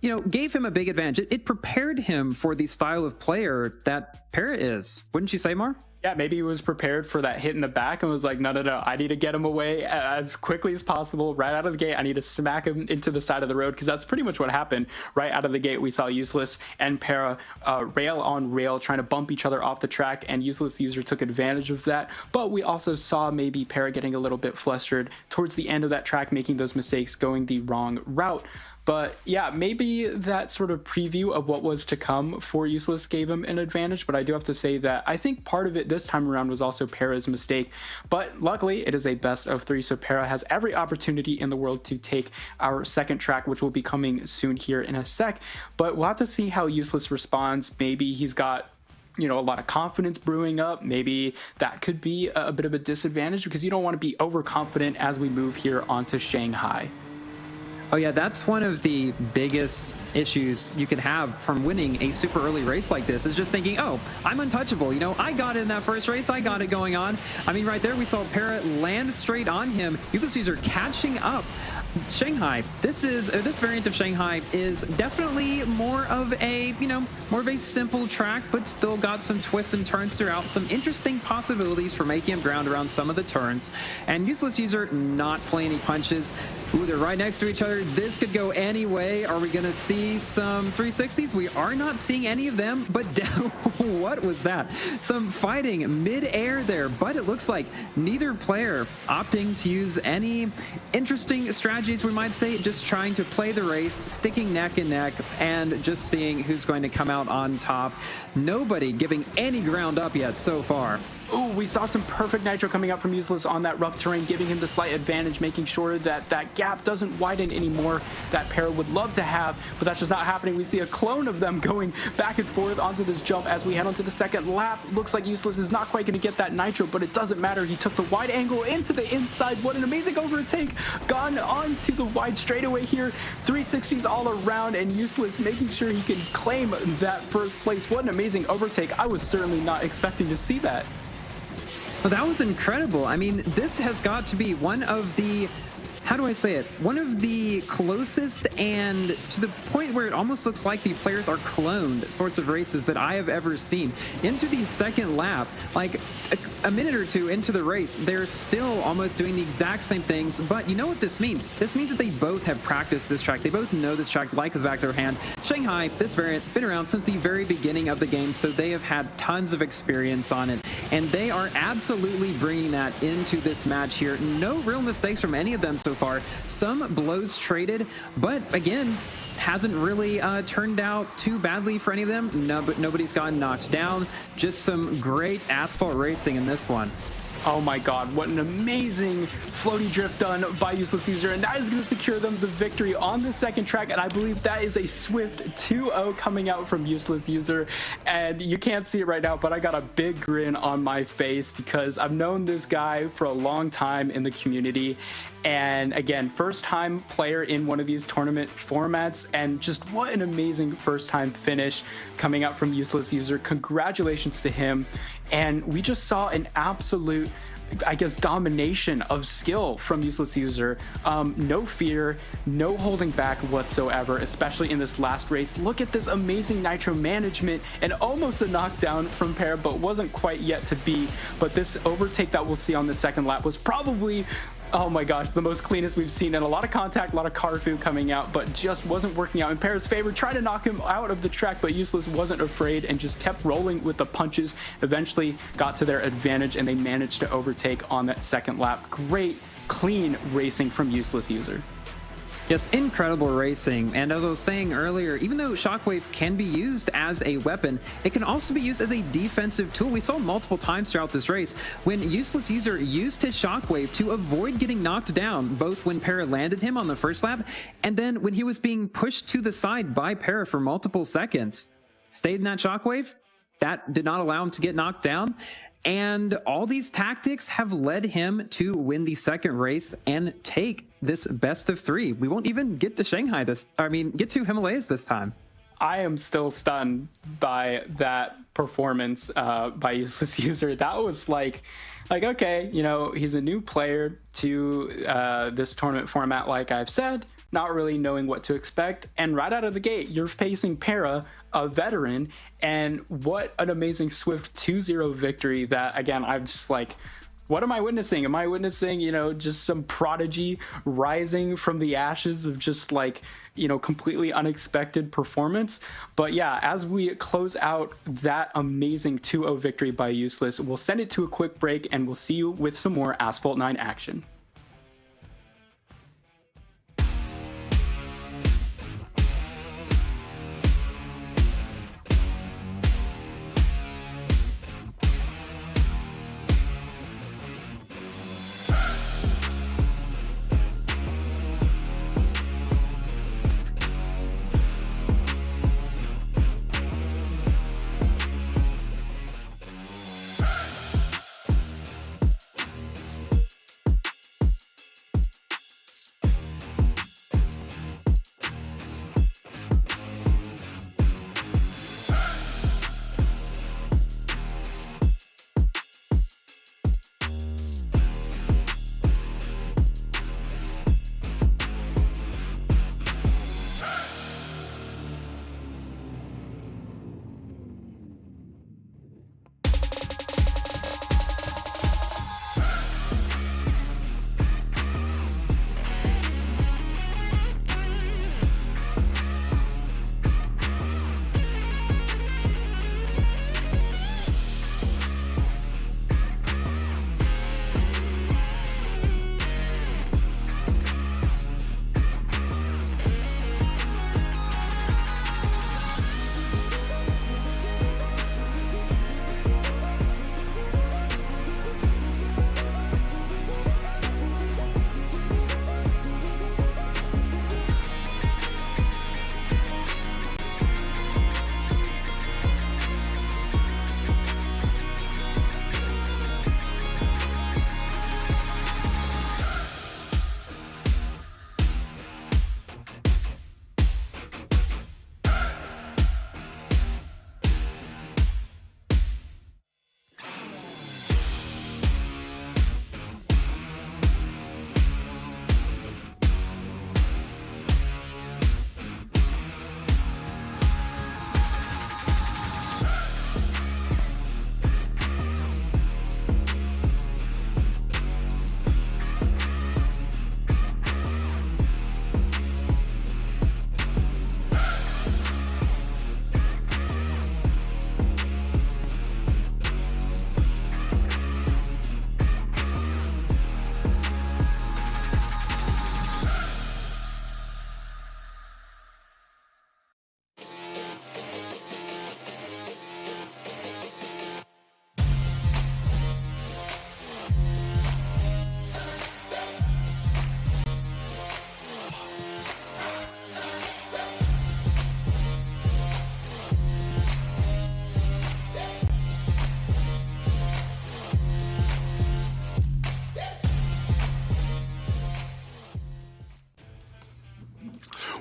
you know, gave him a big advantage. It prepared him for the style of player that Para is. Wouldn't you say, Mar? Yeah, maybe he was prepared for that hit in the back and was like, no, I need to get him away as quickly as possible. Right out of the gate, I need to smack him into the side of the road, because that's pretty much what happened. Right out of the gate, we saw Useless and Para rail on rail, trying to bump each other off the track, and Useless User took advantage of that. But we also saw maybe Para getting a little bit flustered towards the end of that track, making those mistakes, going the wrong route. But yeah, maybe that sort of preview of what was to come for Useless gave him an advantage. But I do have to say that I think part of it this time around was also Para's mistake. But luckily, it is a best of 3, so Para has every opportunity in the world to take our second track, which will be coming soon here in a sec. But we'll have to see how Useless responds. Maybe he's got, you know, a lot of confidence brewing up. Maybe that could be a bit of a disadvantage, because you don't want to be overconfident as we move here onto Shanghai. Oh yeah, that's one of the biggest issues you could have from winning a super early race like this, is just thinking, oh, I'm untouchable. You know, I got it in that first race. I got it going on. I mean, right there, we saw Para land straight on him. Useless User catching up. Shanghai, this variant of Shanghai is definitely more of a, you know, more of a simple track, but still got some twists and turns throughout, some interesting possibilities for making him ground around some of the turns. And Useless User not playing any punches. Ooh, they're right next to each other. This could go any way. Are we going to see some 360s? We are not seeing any of them, but what was that? Some fighting mid-air there, but it looks like neither player opting to use any interesting strategies, we might say, just trying to play the race, sticking neck and neck, and just seeing who's going to come out on top. Nobody giving any ground up yet so far. Ooh, we saw some perfect nitro coming up from Useless on that rough terrain, giving him the slight advantage, making sure that that gap doesn't widen anymore that Para would love to have, but that's just not happening. We see a clone of them going back and forth onto this jump as we head onto the second lap. Looks like Useless is not quite going to get that nitro, but it doesn't matter. He took the wide angle into the inside. What an amazing overtake. Gone onto the wide straightaway here. 360s all around, and Useless making sure he can claim that first place. What an amazing overtake. I was certainly not expecting to see that. Well, that was incredible. I mean, this has got to be one of the, how do I say it? One of the closest and to the point where it almost looks like the players are cloned sorts of races that I have ever seen. Into the second lap, like a minute or two into the race, they're still almost doing the exact same things, but you know what this means? This means that they both have practiced this track. They both know this track like the back of their hand. Shanghai, this variant, been around since the very beginning of the game, so they have had tons of experience on it, and they are absolutely bringing that into this match here. No real mistakes from any of them so far. Some blows traded, but again, hasn't really turned out too badly for any of them. No, but nobody's gotten knocked down. Just some great asphalt racing in this one. Oh my god, what an amazing floaty drift done by Useless User, and that is going to secure them the victory on the second track, and I believe that is a swift 2-0 coming out from Useless User, and you can't see it right now, but I got a big grin on my face because I've known this guy for a long time in the community, and again, first time player in one of these tournament formats, and just what an amazing first time finish coming out from Useless User. Congratulations to him. And we just saw an absolute, I guess, domination of skill from Useless User. No fear, no holding back whatsoever, especially in this last race. Look at this amazing nitro management and almost a knockdown from Para, but wasn't quite yet to be. But this overtake that we'll see on the second lap was probably, oh my gosh, the most cleanest we've seen, and a lot of contact, a lot of Carfu coming out, but just wasn't working out in Para's favor. Tried to knock him out of the track, but Useless wasn't afraid and just kept rolling with the punches. Eventually got to their advantage, and they managed to overtake on that second lap. Great, clean racing from Useless User. Yes, incredible racing. And as I was saying earlier, even though Shockwave can be used as a weapon, it can also be used as a defensive tool. We saw multiple times throughout this race when Useless User used his Shockwave to avoid getting knocked down, both when Para landed him on the first lap and then when he was being pushed to the side by Para for multiple seconds. Stayed in that Shockwave. That did not allow him to get knocked down. And all these tactics have led him to win the second race and take this best of 3. We won't even get to Shanghai get to Himalayas this time. I am still stunned by that performance by Useless User. That was like, okay, you know, he's a new player to this tournament format, like I've said, not really knowing what to expect. And right out of the gate, you're facing Para, a veteran, and what an amazing swift 2-0 victory that, again, I'm just like, what am I witnessing? Am I witnessing, you know, just some prodigy rising from the ashes of just like, you know, completely unexpected performance? But yeah, as we close out that amazing 2-0 victory by Useless, we'll send it to a quick break and we'll see you with some more Asphalt 9 action.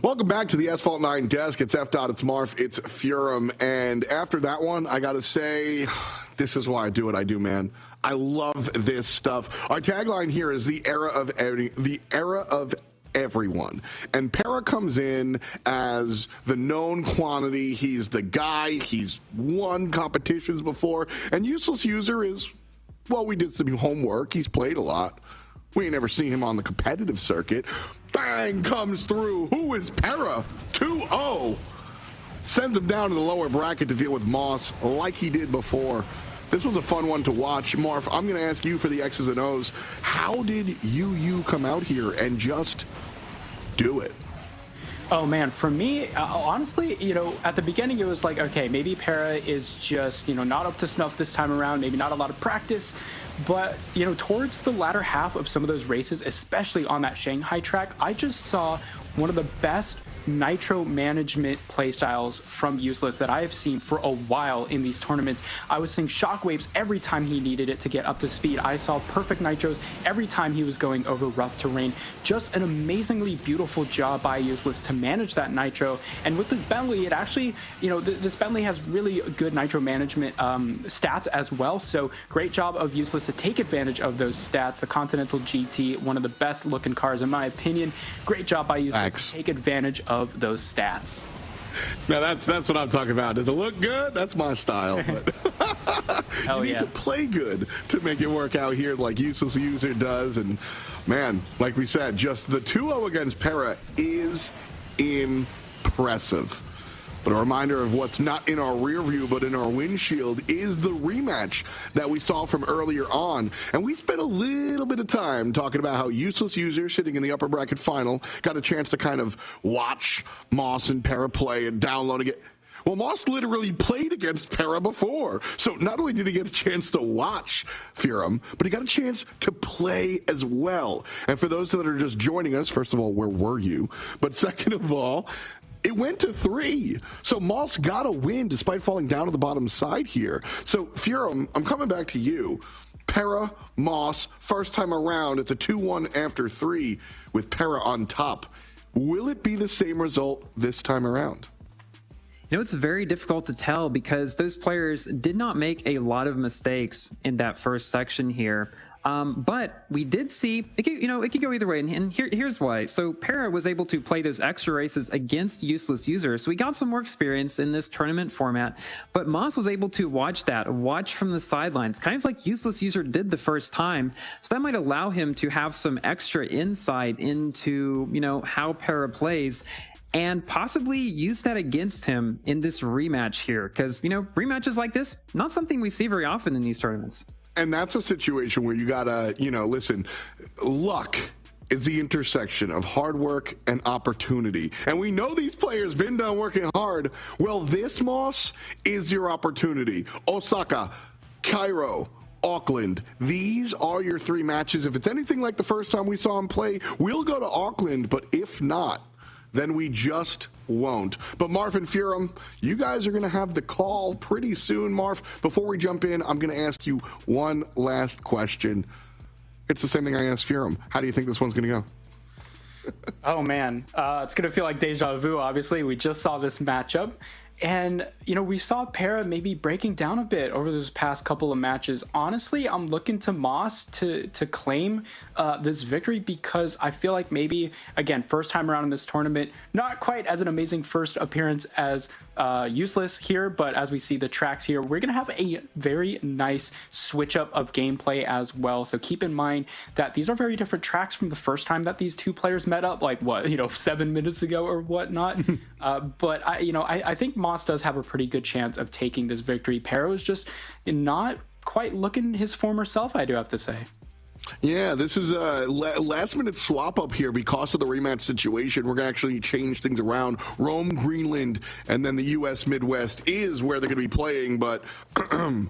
Welcome back to the Asphalt 9 desk. It's F. It's Marf. It's Furum. And after that one, I got to say, this is why I do what I do, man. I love this stuff. Our tagline here is the era of everyone. And Para comes in as the known quantity. He's the guy. He's won competitions before. And Useless User is, well, we did some homework. He's played a lot. We ain't never seen him on the competitive circuit. Bang, comes through. Who is Para? 2-0. Sends him down to the lower bracket to deal with Moss like he did before. This was a fun one to watch. Marf, I'm going to ask you for the X's and O's. How did you come out here and just do it? Oh man, for me, honestly, at the beginning it was like, okay, maybe Para is just, not up to snuff this time around, maybe not a lot of practice. But, towards the latter half of some of those races, especially on that Shanghai track, I just saw one of the best nitro management playstyles from Useless that I have seen for a while in these tournaments. I was seeing shockwaves every time he needed it to get up to speed. I saw perfect nitros every time he was going over rough terrain. Just an amazingly beautiful job by Useless to manage that nitro. And with this Bentley, it actually, this Bentley has really good nitro management stats as well. So great job of Useless to take advantage of those stats. The Continental GT, one of the best looking cars in my opinion. Great job by Useless to take advantage of those stats. Now that's what I'm talking about. Does it look good? That's my style. But you need to play good to make it work out here like Useless User does. And man, like we said, just the 2-0 against Para is impressive. But a reminder of what's not in our rear view, but in our windshield is the rematch that we saw from earlier on. And we spent a little bit of time talking about how Useless User, sitting in the upper bracket final, got a chance to kind of watch Moss and Para play and downloading it. Well, Moss literally played against Para before. So not only did he get a chance to watch Furum, but he got a chance to play as well. And for those that are just joining us, first of all, where were you? But second of all, it went to 3. So Moss got a win despite falling down to the bottom side here. So Furum, I'm coming back to you. Para, Moss, first time around, it's a 2-1 after 3 with Para on top. Will it be the same result this time around? It's very difficult to tell because those players did not make a lot of mistakes in that first section here. But we did see it could go either way, and here's why. So Para was able to play those extra races against Useless User, so he got some more experience in this tournament format. But Moss was able to watch from the sidelines, kind of like Useless User did the first time. So that might allow him to have some extra insight into how Para plays, and possibly use that against him in this rematch here, because rematches like this, not something we see very often in these tournaments. And that's a situation where you gotta, listen, luck is the intersection of hard work and opportunity. And we know these players been done working hard. Well, this, Moss, is your opportunity. Osaka, Cairo, Auckland. These are your 3 matches. If it's anything like the first time we saw him play, we'll go to Auckland. But if not, then we just won't. But Marf and Furum, you guys are going to have the call pretty soon. Marf, before we jump in, I'm going to ask you one last question. It's the same thing I asked Furum. How do you think this one's going to go? Oh man, it's going to feel like deja vu. Obviously, we just saw this matchup. And, we saw Para maybe breaking down a bit over those past couple of matches. Honestly, I'm looking to Moss to claim this victory because I feel like maybe, again, first time around in this tournament, not quite as an amazing first appearance as Useless here, but as we see the tracks here, we're going to have a very nice switch up of gameplay as well. So keep in mind that these are very different tracks from the first time that these two players met up, like 7 minutes ago or whatnot. But I think Moss does have a pretty good chance of taking this victory. Para is just not quite looking his former self, I do have to say. Yeah, this is a last-minute swap up here because of the rematch situation. We're going to actually change things around. Rome, Greenland, and then the U.S. Midwest is where they're going to be playing, but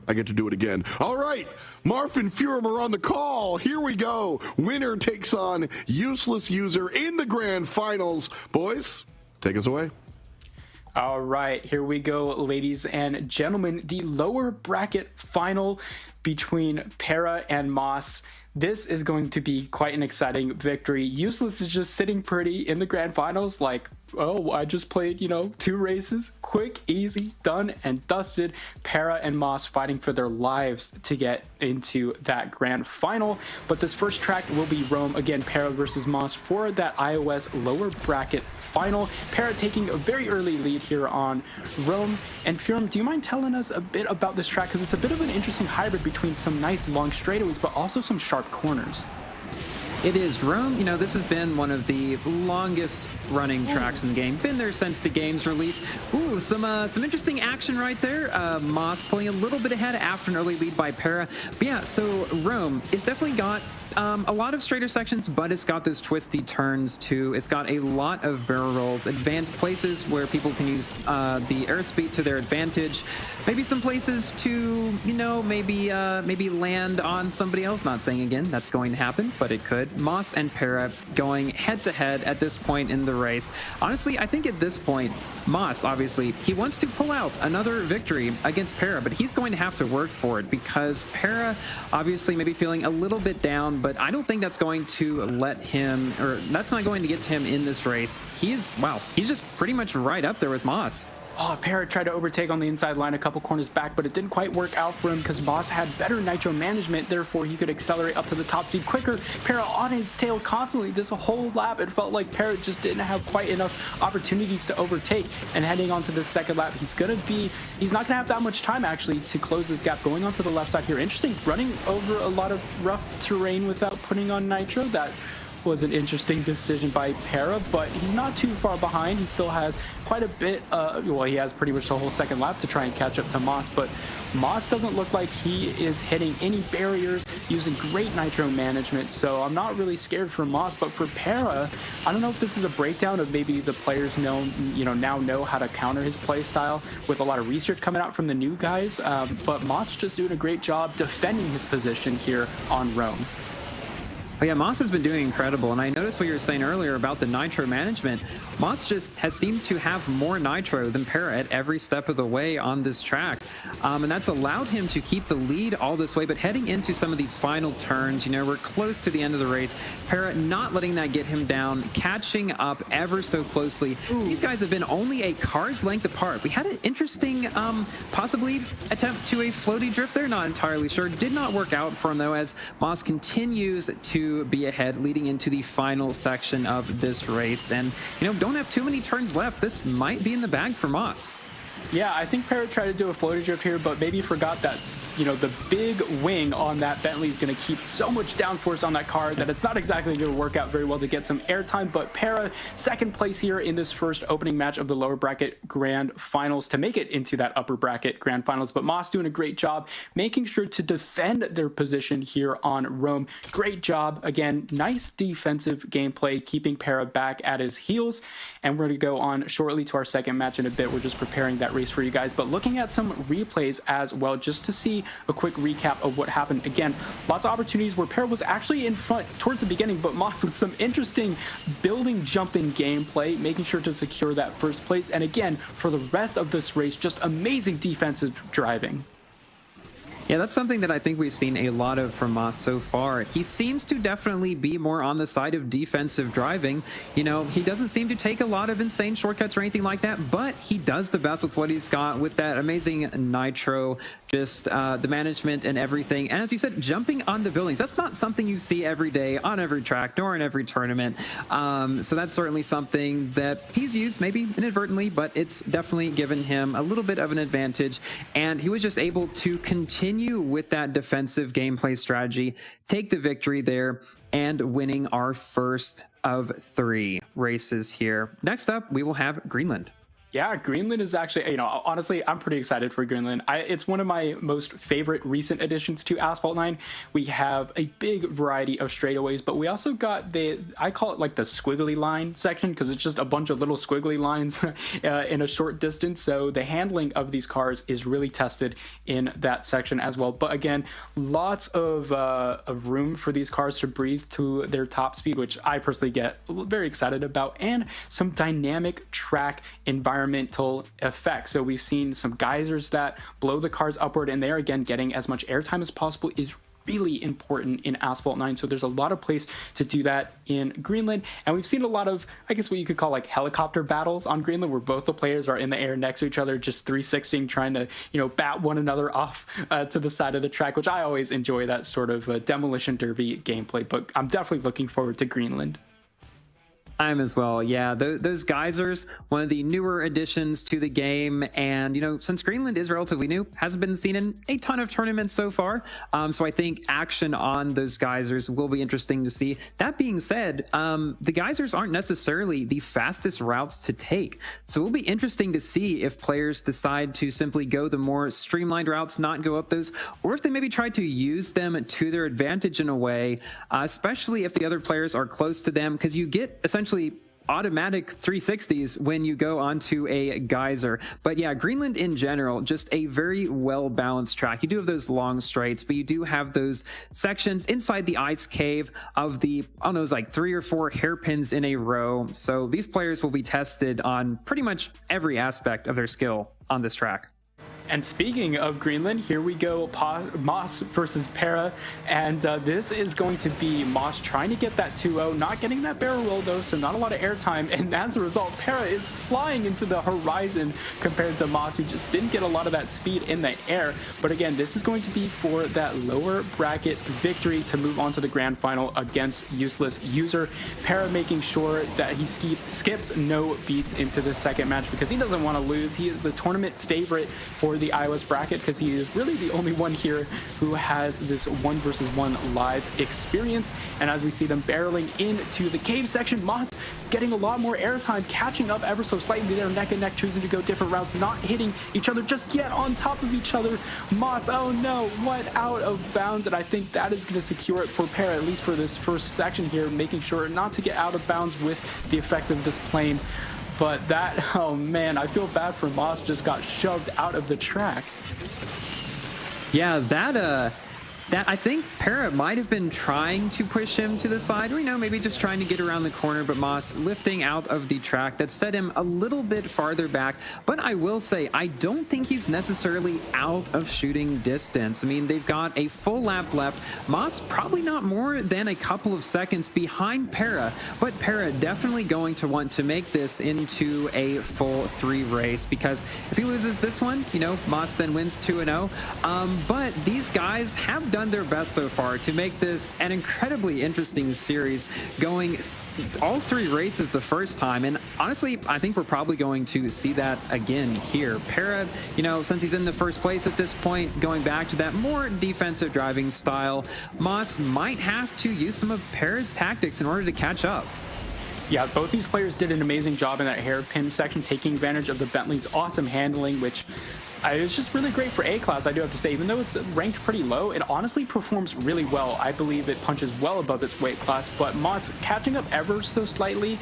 I get to do it again. All right, Marf and Furum are on the call. Here we go. Winner takes on Useless User in the grand finals. Boys, take us away. All right, here we go, ladies and gentlemen. The lower bracket final between Para and Moss. This is going to be quite an exciting victory. Useless is just sitting pretty in the grand finals, like oh, I just played, 2 races, quick, easy, done and dusted. Para and Moss fighting for their lives to get into that grand final. But this first track will be Rome. Again, Para versus Moss for that iOS lower bracket final. Para taking a very early lead here on Rome. And Furum, do you mind telling us a bit about this track? Because it's a bit of an interesting hybrid between some nice long straightaways, but also some sharp corners. It is. Rome, this has been one of the longest running tracks in the game. Been there since the game's release. Ooh, some interesting action right there. Moss pulling a little bit ahead after an early lead by Para. But yeah, so Rome, it's definitely got a lot of straighter sections, but it's got those twisty turns too. It's got a lot of barrel rolls, advanced places where people can use the airspeed to their advantage. Maybe some places to, maybe land on somebody else. Not saying again that's going to happen, but it could. Moss and Para going head to head at this point in the race. Honestly, I think at this point, Moss, obviously, he wants to pull out another victory against Para, but he's going to have to work for it because Para, obviously, maybe feeling a little bit down, but I don't think that's going to let him, or that's not going to get to him in this race. He's just pretty much right up there with Moss. Oh, Para tried to overtake on the inside line a couple corners back, but it didn't quite work out for him because Moss had better nitro management. Therefore, he could accelerate up to the top speed quicker. Para on his tail constantly this whole lap. It felt like Para just didn't have quite enough opportunities to overtake. And heading on to the second lap, he's not going to have that much time actually to close this gap. Going onto the left side here. Interesting, running over a lot of rough terrain without putting on nitro. That was an interesting decision by Para, but he's not too far behind. He still has quite a bit, he has pretty much the whole second lap to try and catch up to Moss, but Moss doesn't look like he is hitting any barriers, using great nitro management, so I'm not really scared for Moss. But for Para, I don't know if this is a breakdown of maybe the players now know how to counter his play style with a lot of research coming out from the new guys, but Moss just doing a great job defending his position here on Rome. Oh yeah, Moss has been doing incredible, and I noticed what you were saying earlier about the nitro management. Moss just has seemed to have more nitro than Para at every step of the way on this track, and that's allowed him to keep the lead all this way. But heading into some of these final turns, we're close to the end of the race. Para not letting that get him down, catching up ever so closely. Ooh. These guys have been only a car's length apart. We had an interesting, possibly attempt to a floaty drift there. Not entirely sure. Did not work out for him though, as Moss continues to be ahead leading into the final section of this race. And don't have too many turns left. This might be in the bag for Moss. Yeah, I think Parrot tried to do a floaty drift here, but maybe forgot that the big wing on that Bentley is going to keep so much downforce on that car that it's not exactly going to work out very well to get some airtime. But Para, second place here in this first opening match of the lower bracket grand finals to make it into that upper bracket grand finals. But Moss doing a great job making sure to defend their position here on Rome. Great job. Again, nice defensive gameplay, keeping Para back at his heels. And we're going to go on shortly to our second match in a bit. We're just preparing that race for you guys, but looking at some replays as well, just to see a quick recap of what happened. Again, lots of opportunities where Para was actually in front towards the beginning, but Moss with some interesting building jumping gameplay, making sure to secure that first place. And again, for the rest of this race, just amazing defensive driving. Yeah, that's something that I think we've seen a lot of from Moss so far. He seems to definitely be more on the side of defensive driving. He doesn't seem to take a lot of insane shortcuts or anything like that, but he does the best with what he's got with that amazing nitro, just the management and everything. And as you said, jumping on the buildings, that's not something you see every day on every track, nor in every tournament. So that's certainly something that he's used, maybe inadvertently, but it's definitely given him a little bit of an advantage. And he was just able to continue with that defensive gameplay strategy, take the victory there, and winning our first of 3 races here. Next up, we will have Greenland. Yeah, Greenland is actually, honestly, I'm pretty excited for Greenland. It's one of my most favorite recent additions to Asphalt 9. We have a big variety of straightaways, but we also got I call it like the squiggly line section, because it's just a bunch of little squiggly lines in a short distance. So the handling of these cars is really tested in that section as well. But again, lots of room for these cars to breathe to their top speed, which I personally get very excited about, and some dynamic track environmental effects. So we've seen some geysers that blow the cars upward, and they are again getting as much airtime as possible. Is really important in Asphalt 9. So there's a lot of place to do that in Greenland. And we've seen a lot of, I guess what you could call like helicopter battles on Greenland, where both the players are in the air next to each other, just 360ing, trying to, bat one another off to the side of the track, which I always enjoy that sort of demolition derby gameplay. But I'm definitely looking forward to Greenland. I'm as well. Yeah, those geysers, one of the newer additions to the game. And, since Greenland is relatively new, hasn't been seen in a ton of tournaments so far. So I think action on those geysers will be interesting to see. That being said, the geysers aren't necessarily the fastest routes to take. So it will be interesting to see if players decide to simply go the more streamlined routes, not go up those, or if they maybe try to use them to their advantage in a way, especially if the other players are close to them, because you get essentially automatic 360s when you go onto a geyser. But yeah, Greenland in general, just a very well balanced track. You do have those long straights, but you do have those sections inside the ice cave of the, I don't know, it's like 3 or 4 hairpins in a row. So these players will be tested on pretty much every aspect of their skill on this track. And speaking of Greenland, here we go, Moss versus Para, and this is going to be Moss trying to get that 2-0, not getting that barrel roll though, so not a lot of airtime, and as a result, Para is flying into the horizon compared to Moss, who just didn't get a lot of that speed in the air. But again, this is going to be for that lower bracket victory to move on to the grand final against Useless User. Para making sure that he skips no beats into the second match because he doesn't want to lose. He is the tournament favorite for the iOS bracket because he is really the only one here who has this 1 versus 1 live experience. And as we see them barreling into the cave section, Moss getting a lot more airtime, catching up ever so slightly. They're neck and neck, choosing to go different routes, not hitting each other just yet on top of each other. Moss, oh no, what, out of bounds. And I think that is going to secure it for Para, at least for this first section here, making sure not to get out of bounds with the effect of this plane. But that, oh man, I feel bad for Moss, just got shoved out of the track. Yeah, that I think Para might have been trying to push him to the side, or maybe just trying to get around the corner, but Moss lifting out of the track that set him a little bit farther back. But I will say, I don't think he's necessarily out of shooting distance. I mean, they've got a full lap left. Moss probably not more than a couple of seconds behind Para, but Para definitely going to want to make this into a full 3 race, because if he loses this one, Moss then wins 2-0. But these guys have done their best so far to make this an incredibly interesting series, going all 3 races the first time. And honestly, I think we're probably going to see that again here. Para, since he's in the first place at this point, going back to that more defensive driving style, Moss might have to use some of Para's tactics in order to catch up. Yeah, both these players did an amazing job in that hairpin section, taking advantage of the Bentley's awesome handling, which it's just really great for A-Class, I do have to say. Even though it's ranked pretty low, it honestly performs really well. I believe it punches well above its weight class, but Moss catching up ever so slightly.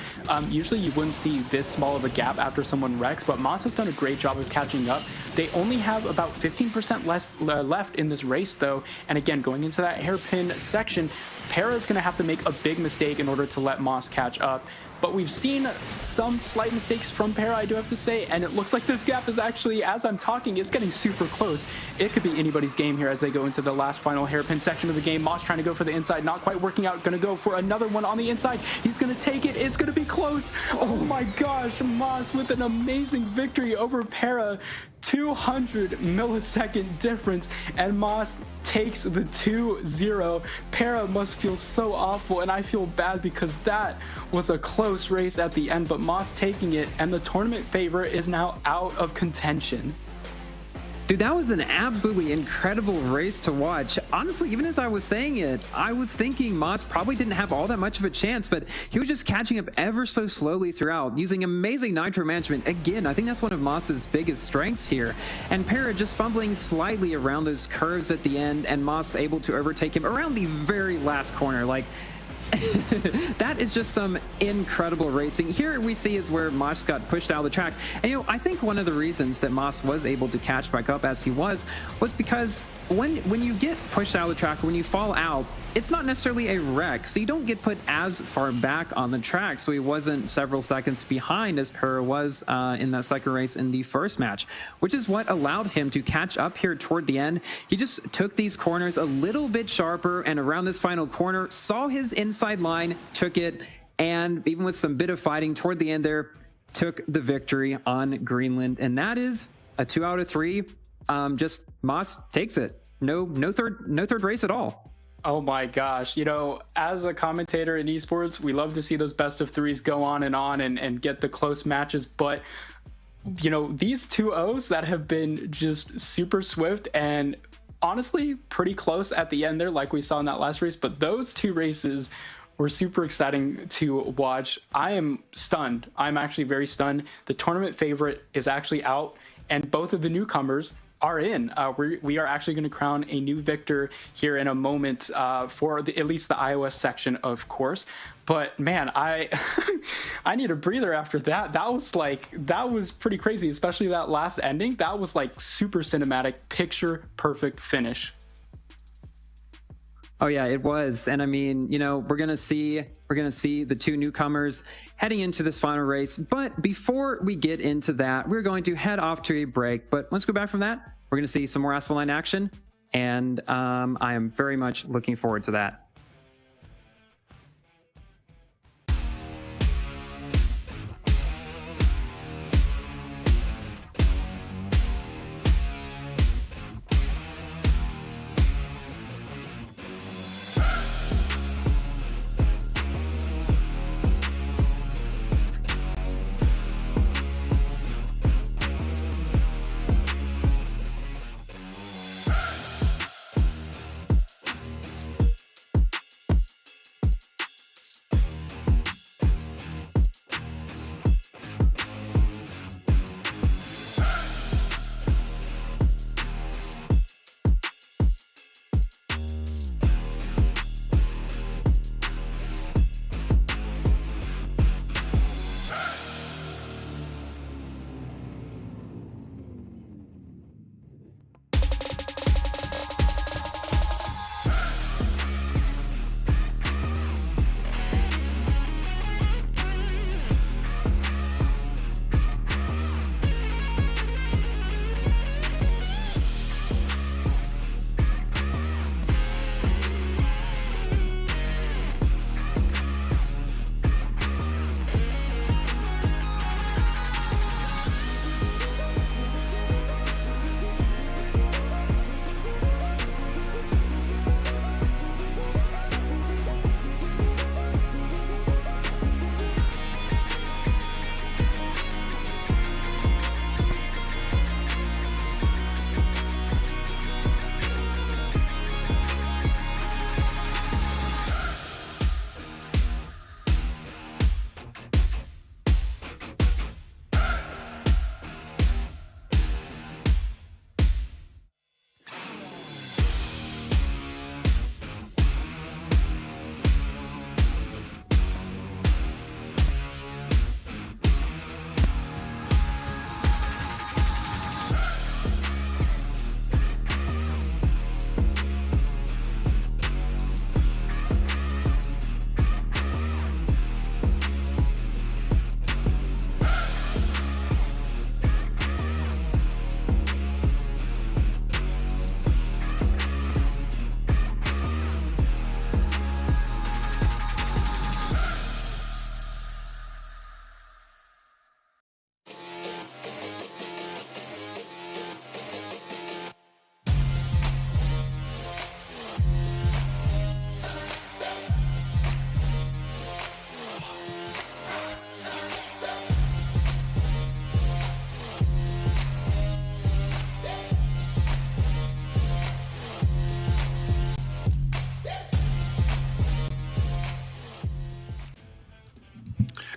Usually you wouldn't see this small of a gap after someone wrecks, but Moss has done a great job of catching up. They only have about 15% less left in this race, though. And again, going into that hairpin section, Para is going to have to make a big mistake in order to let Moss catch up. But we've seen some slight mistakes from Para, I do have to say, and it looks like this gap is actually, as I'm talking, it's getting super close. It could be anybody's game here as they go into the last final hairpin section of the game. Moss trying to go for the inside, not quite working out, gonna go for another one on the inside. He's gonna take it, it's gonna be close. Oh my gosh, Moss with an amazing victory over Para. 200 millisecond difference, and Moss takes the 2-0. Para must feel so awful, and I feel bad because that was a close race at the end, but Moss taking it, and the tournament favorite is now out of contention. Dude, that was an absolutely incredible race to watch. Honestly, even as I was saying it, I was thinking Moss probably didn't have all that much of a chance, but he was just catching up ever so slowly throughout, using amazing nitro management. Again, I think that's one of Moss's biggest strengths here. And Para just fumbling slightly around those curves at the end, and Moss able to overtake him around the very last corner. Like, that is just some incredible racing. Here we see is where Moss got pushed out of the track. And I think one of the reasons that Moss was able to catch back up as he was because when you get pushed out of the track, when you fall out, it's not necessarily a wreck, so you don't get put as far back on the track. So he wasn't several seconds behind as Para was in that second race in the first match, which is what allowed him to catch up here toward the end. He just took these corners a little bit sharper, and around this final corner, saw his inside line, took it, and even with some bit of fighting toward the end there, took the victory on Greenland. And that is a 2 out of 3. Just Moss takes it. No third race at all. Oh my gosh. You know, as a commentator in esports, we love to see those best of threes go on and get the close matches. But, you know, these 2-0s that have been just super swift and honestly pretty close at the end there, like we saw in that last race. But those 2 races were super exciting to watch. I am stunned. I'm actually very stunned. The tournament favorite is actually out, and both of the newcomers are in. We are actually going to crown a new victor here in a moment for at least the iOS section, of course. But man, I need a breather after that. That was pretty crazy, especially that last ending. That was like super cinematic, picture perfect finish. Oh yeah, it was. And I mean, you know, we're gonna see the 2 newcomers heading into this final race. But before we get into that, we're going to head off to a break. But let's go back from that. We're gonna see some more Asphalt Line action, and I am very much looking forward to that.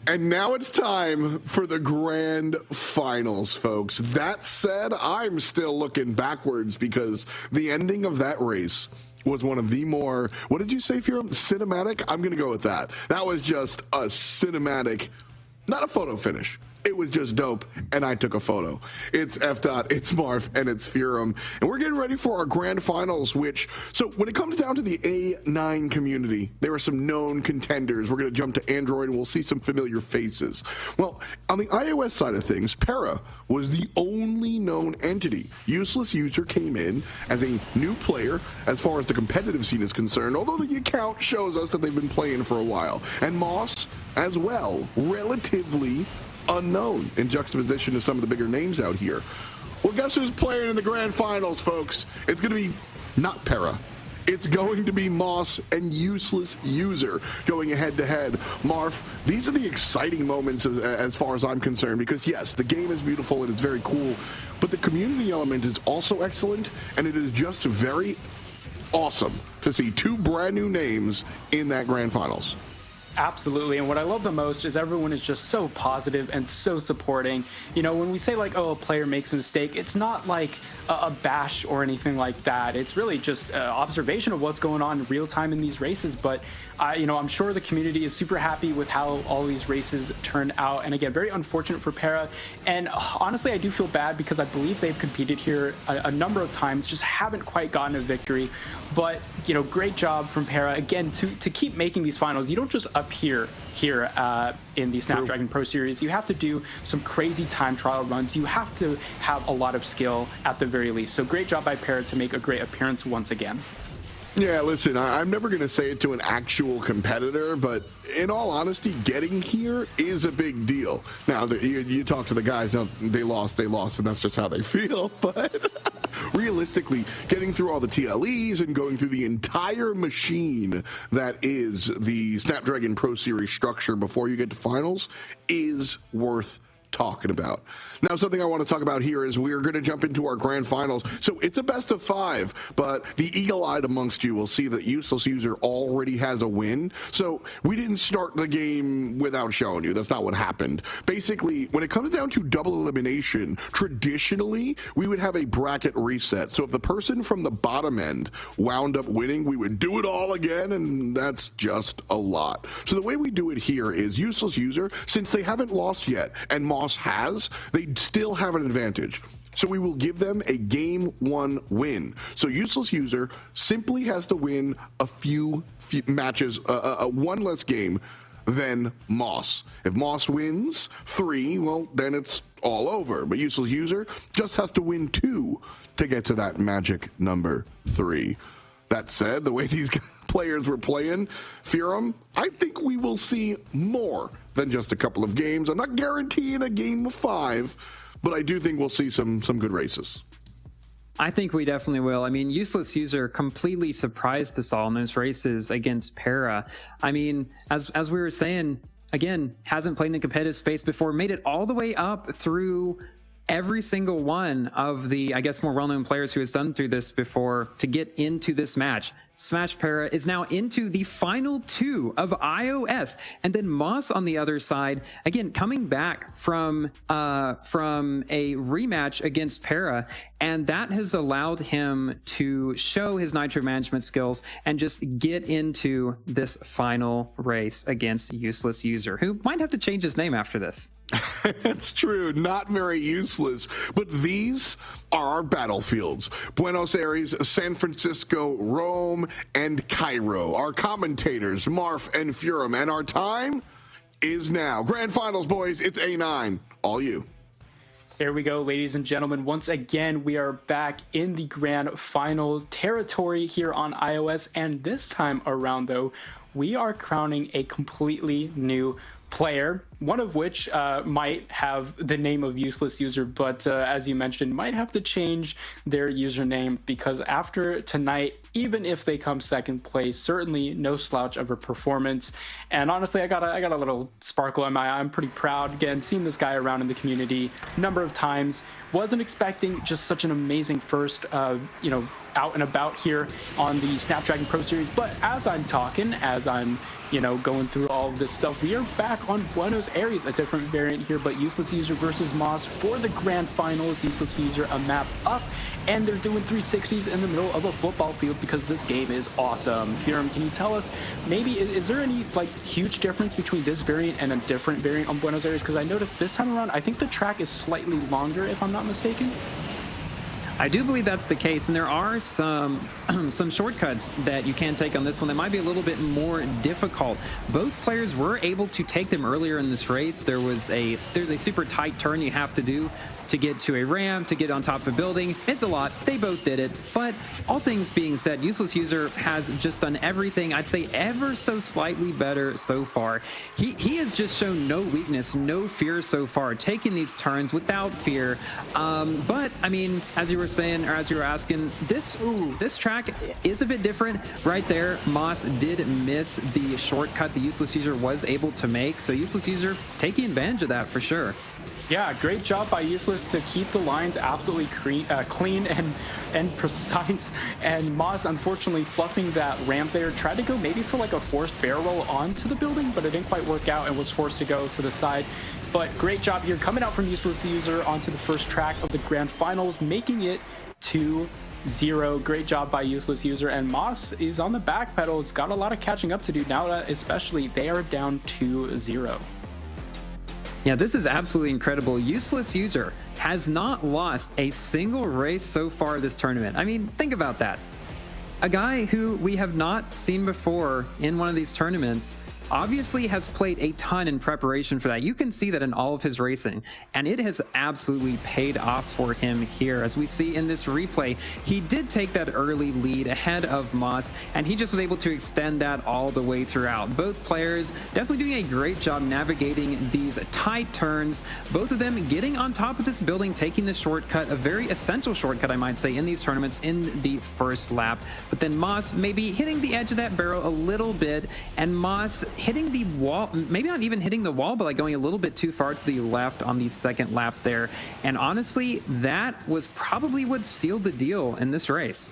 And now it's time for the grand finals, folks. That said, I'm still looking backwards because the ending of that race was one of the more, what did you say, Furum? Cinematic? I'm going to go with that. That was just a cinematic, not a photo finish, It was just dope, and I took a photo. It's F. It's Marf, and it's Furum, and we're getting ready for our grand finals. So when it comes down to the A9 community, there are some known contenders. We're going to jump to Android, and we'll see some familiar faces. Well, on the iOS side of things, Para was the only known entity. Useless User came in as a new player as far as the competitive scene is concerned, although the account shows us that they've been playing for a while. And Moss as well, relatively unknown in juxtaposition to some of the bigger names out here. Well, guess who's playing in the grand finals, folks? It's going to be not Para. It's going to be Moss and Useless User going head-to-head. Marf, these are the exciting moments as far as I'm concerned, because yes, the game is beautiful and it's very cool, but the community element is also excellent, and it is just very awesome to see two brand new names in that grand finals. Absolutely, and what I love the most is everyone is just so positive and so supporting. You know, when we say like, oh, a player makes a mistake, it's not like a bash or anything like that. It's really just observation of what's going on in real time in these races. But I'm sure the community is super happy with how all these races turned out. And again, very unfortunate for Para. And honestly, I do feel bad because I believe they've competed here a number of times, just haven't quite gotten a victory. But, great job from Para. Again, to keep making these finals, you don't just appear here in the Snapdragon Pro Series. You have to do some crazy time trial runs. You have to have a lot of skill at the very least. So great job by Para to make a great appearance once again. Yeah, listen, I'm never going to say it to an actual competitor, but in all honesty, getting here is a big deal. Now, you talk to the guys, now they lost, and that's just how they feel. But realistically, getting through all the TLEs and going through the entire machine that is the Snapdragon Pro Series structure before you get to finals is worth talking about. Now, something I want to talk about here is we're going to jump into our grand finals. So it's a best of 5, but the eagle-eyed amongst you will see that Useless User already has a win. So we didn't start the game without showing you. That's not what happened. Basically, when it comes down to double elimination, traditionally, we would have a bracket reset. So if the person from the bottom end wound up winning, we would do it all again, and that's just a lot. So the way we do it here is Useless User, since they haven't lost yet, and Moss has, they still have an advantage. So we will give them a game 1 win. So Useless User simply has to win a few matches, one less game than Moss. If Moss wins 3, well, then it's all over. But Useless User just has to win 2 to get to that magic number 3. That said, the way these players were playing, Furum, I think we will see more than just a couple of games. I'm not guaranteeing a game of 5, but I do think we'll see some good races. I think we definitely will. I mean, Useless User completely surprised us all in those races against Para. I mean, as we were saying, again, hasn't played in the competitive space before, made it all the way up through every single one of the, I guess, more well-known players who has done through this before to get into this match. Smash Para is now into the final 2 of iOS, and then Moss on the other side, again coming back from a rematch against Para, and that has allowed him to show his nitro management skills and just get into this final race against Useless User, who might have to change his name after this. It's true, not very useless, but these are our battlefields: Buenos Aires, San Francisco, Rome, and Cairo. Our commentators, Marf and Furum, and our time is now. Grand finals, boys. It's A9. All you. Here we go, ladies and gentlemen. Once again, we are back in the grand finals territory here on iOS, and this time around, though, we are crowning a completely new player, one of which might have the name of Useless User, but as you mentioned, might have to change their username, because after tonight, even if they come second place, certainly no slouch of a performance. And honestly, I got a little sparkle in my eye. I'm pretty proud. Again, seeing this guy around in the community a number of times. Wasn't expecting just such an amazing first, out and about here on the Snapdragon Pro Series. But as I'm talking, as I'm going through all of this stuff, we are back on Buenos Aires, a different variant here, but Useless User versus Moss for the grand finals. Useless User a map up and they're doing 360s in the middle of a football field because this game is awesome. Firam, can you tell us, maybe, is there any like huge difference between this variant and a different variant on Buenos Aires? Because I noticed this time around, I think the track is slightly longer, if I'm not mistaken. I do believe that's the case, and there are some some shortcuts that you can take on this one that might be a little bit more difficult. Both players were able to take them earlier in this race. There's a super tight turn you have to do to get to a ramp, to get on top of a building. It's a lot. They both did it. But all things being said, Useless User has just done everything, I'd say, ever so slightly better so far. He has just shown no weakness, no fear so far, taking these turns without fear. But, I mean, as you were saying, or as you were asking, this track is a bit different. Right there, Moss did miss the shortcut the Useless User was able to make. So Useless User taking advantage of that for sure. Yeah, great job by Useless to keep the lines absolutely clean and precise. And Moss, unfortunately, fluffing that ramp there, tried to go maybe for like a forced barrel roll onto the building, but it didn't quite work out and was forced to go to the side. But great job here coming out from Useless User onto the first track of the grand finals, making it 2-0. Great job by Useless User, and Moss is on the back pedal. It's got a lot of catching up to do now, especially they are down 2-0. Yeah, this is absolutely incredible. Useless User has not lost a single race so far this tournament. I mean, think about that. A guy who we have not seen before in one of these tournaments obviously has played a ton in preparation for that. You can see that in all of his racing, and it has absolutely paid off for him here. As we see in this replay, he did take that early lead ahead of Moss, and he just was able to extend that all the way throughout. Both players definitely doing a great job navigating these tight turns, both of them getting on top of this building, taking the shortcut, a very essential shortcut, I might say, in these tournaments in the first lap. But then Moss maybe hitting the edge of that barrel a little bit, and Moss hitting the wall, maybe not even hitting the wall, but like going a little bit too far to the left on the second lap there. And honestly, that was probably what sealed the deal in this race.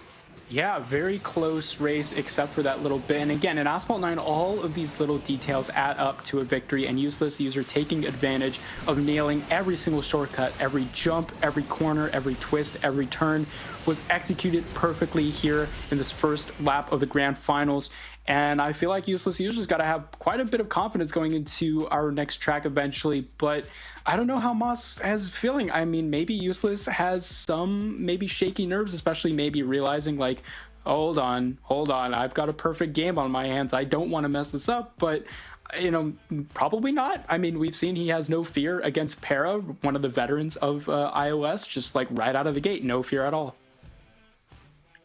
Yeah, very close race except for that little bit. And again, in Asphalt 9, all of these little details add up to a victory, and Useless User taking advantage of nailing every single shortcut, every jump, every corner, every twist, every turn was executed perfectly here in this first lap of the grand finals. And I feel like Useless User's got to have quite a bit of confidence going into our next track eventually, but I don't know how Moss is feeling. I mean, maybe Useless has some maybe shaky nerves, especially maybe realizing like, hold on, I've got a perfect game on my hands. I don't want to mess this up, but you know, probably not. I mean, we've seen he has no fear against Para, one of the veterans of iOS, just like right out of the gate, no fear at all.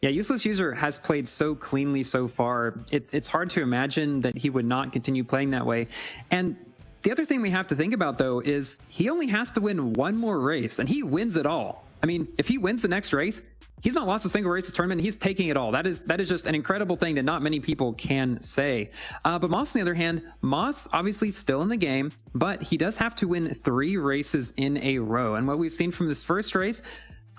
Yeah, Useless User has played so cleanly so far. It's hard to imagine that he would not continue playing that way. And the other thing we have to think about, though, is he only has to win one more race, and he wins it all. I mean, if he wins the next race, he's not lost a single race this tournament. He's taking it all. That is just an incredible thing that not many people can say. But Moss, on the other hand, Moss obviously still in the game, but he does have to win 3 races in a row. And what we've seen from this first race,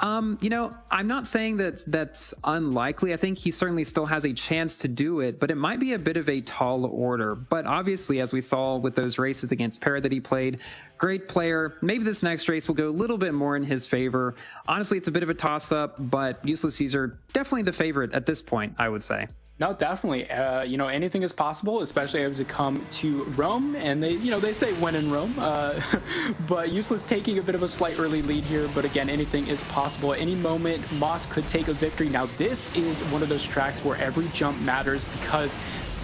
you know, I'm not saying that's unlikely. I think he certainly still has a chance to do it, but it might be a bit of a tall order. But obviously, as we saw with those races against Para that he played, great player. Maybe this next race will go a little bit more in his favor. Honestly, it's a bit of a toss-up, but Useless User definitely the favorite at this point, I would say. No, definitely. You know, anything is possible, especially as we come to Rome, and they say when in Rome. But Useless taking a bit of a slight early lead here, but again, anything is possible. At any moment, Moss could take a victory. Now, this is one of those tracks where every jump matters because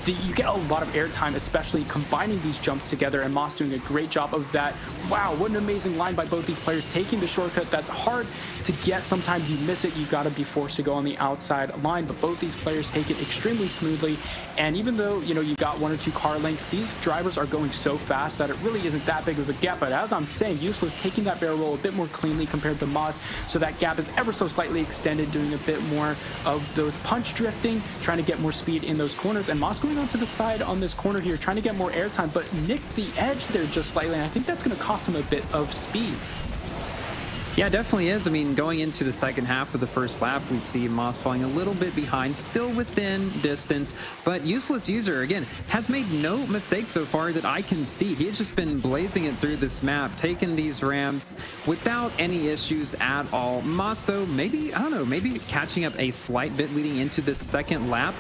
you get a lot of airtime, especially combining these jumps together, and Moss doing a great job of that. Wow, what an amazing line by both these players, taking the shortcut that's hard to get. Sometimes you miss it, you got to be forced to go on the outside line, but both these players take it extremely smoothly. And even though, you know, you got 1 or 2 car lengths, these drivers are going so fast that it really isn't that big of a gap. But as I'm saying, Useless taking that barrel roll a bit more cleanly compared to Moss, so that gap is ever so slightly extended, doing a bit more of those punch drifting, trying to get more speed in those corners. And Moss going onto the side on this corner here, trying to get more airtime, but nicked the edge there just slightly, and I think that's going to cost him a bit of speed. Yeah, it definitely is. I mean, going into the second half of the first lap, we see Moss falling a little bit behind, still within distance, but Useless User, again, has made no mistakes so far that I can see. He has just been blazing it through this map, taking these ramps without any issues at all. Moss, though, maybe, I don't know, maybe catching up a slight bit leading into the second lap,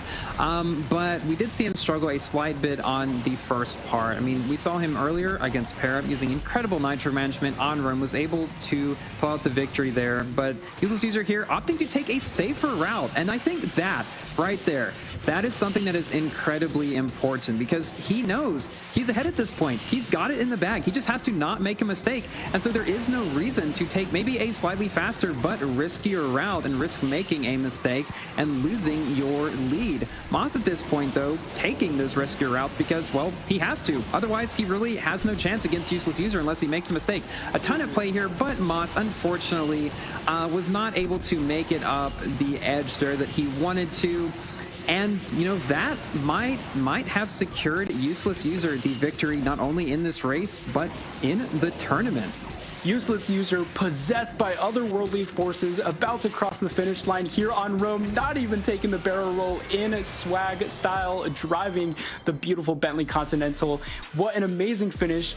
but we did see him struggle a slight bit on the first part. I mean, we saw him earlier against Para using incredible nitro management on roam, was able to pull out the victory there, but Useless User here opting to take a safer route, and I think that right there, that is something that is incredibly important because he knows he's ahead at this point. He's got it in the bag. He just has to not make a mistake, and so there is no reason to take maybe a slightly faster but riskier route and risk making a mistake and losing your lead. Moss at this point, though, taking those riskier routes because, well, he has to. Otherwise, he really has no chance against Useless User unless he makes a mistake. A ton at play here, but Moss, unfortunately, was not able to make it up the edge there that he wanted to. And, you know, that might have secured Useless User the victory not only in this race, but in the tournament. Useless User, possessed by otherworldly forces, about to cross the finish line here on Rome, not even taking the barrel roll in swag style, driving the beautiful Bentley Continental. What an amazing finish.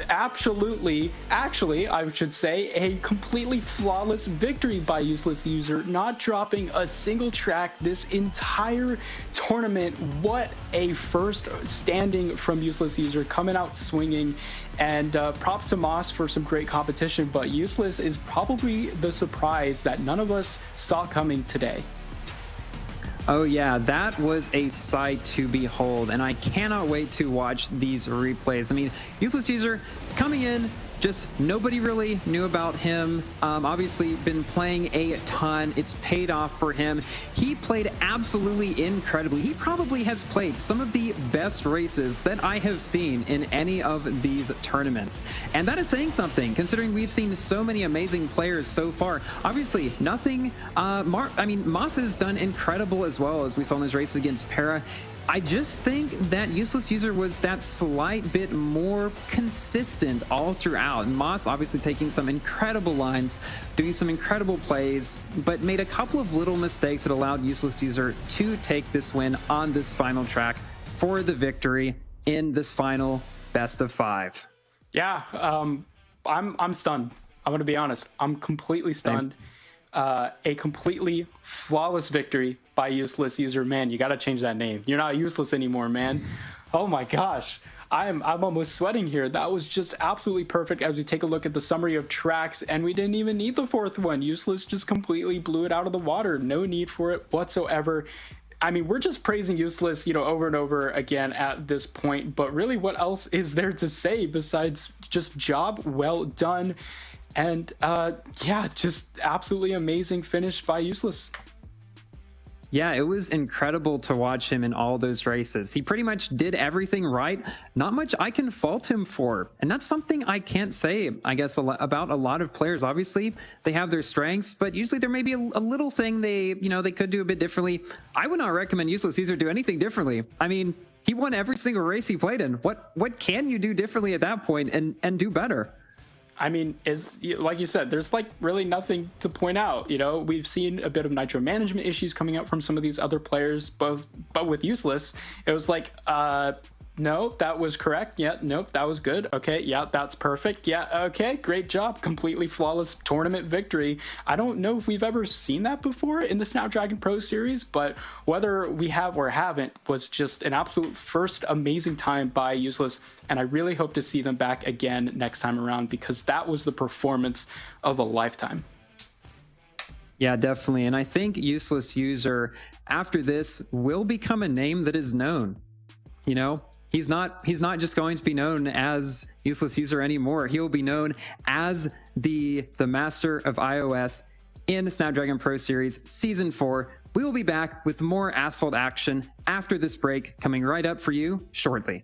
Absolutely, actually, I should say, a completely flawless victory by Useless User, not dropping a single track this entire tournament. What a first standing from Useless User, coming out swinging. And props to Moss for some great competition, but Useless is probably the surprise that none of us saw coming today. Oh yeah, that was a sight to behold, and I cannot wait to watch these replays. I mean, Useless User coming in, just nobody really knew about him. Obviously been playing a ton. It's paid off for him. He played absolutely incredibly. He probably has played some of the best races that I have seen in any of these tournaments. And that is saying something, considering we've seen so many amazing players so far. Obviously, nothing, Moss has done incredible as well, as we saw in his race against Para. I just think that Useless User was that slight bit more consistent all throughout. And Moss obviously taking some incredible lines, doing some incredible plays, but made a couple of little mistakes that allowed Useless User to take this win on this final track for the victory in this final best of 5. Yeah, I'm stunned. I'm going to be honest. I'm completely stunned. A completely flawless victory by Useless User. Man, you got to change that name. You're not useless anymore, man. Oh my gosh. I'm almost sweating here. That was just absolutely perfect as we take a look at the summary of tracks, and we didn't even need the fourth one. Useless just completely blew it out of the water. No need for it whatsoever. I mean, we're just praising Useless, you know, over and over again at this point, but really what else is there to say besides just job well done? And yeah, just absolutely amazing finish by Useless. Yeah, it was incredible to watch him in all those races. He pretty much did everything right. Not much I can fault him for. And that's something I can't say, I guess, about a lot of players. Obviously, they have their strengths, but usually there may be a little thing they could do a bit differently. I would not recommend Useless User do anything differently. I mean, he won every single race he played in. What can you do differently at that point and do better? I mean, like you said, there's like really nothing to point out. You know, we've seen a bit of nitro management issues coming out from some of these other players, but with Useless, it was like, no, that was correct. Yeah, nope, that was good. Okay, yeah, that's perfect. Yeah, okay, great job. Completely flawless tournament victory. I don't know if we've ever seen that before in the Snapdragon Pro Series, but whether we have or haven't was just an absolute first amazing time by Useless, and I really hope to see them back again next time around because that was the performance of a lifetime. Yeah, definitely. And I think Useless User, after this, will become a name that is known. You know, he's not just going to be known as Useless User anymore. He will be known as the master of iOS in the Snapdragon Pro Series Season 4. We will be back with more Asphalt action after this break, coming right up for you shortly.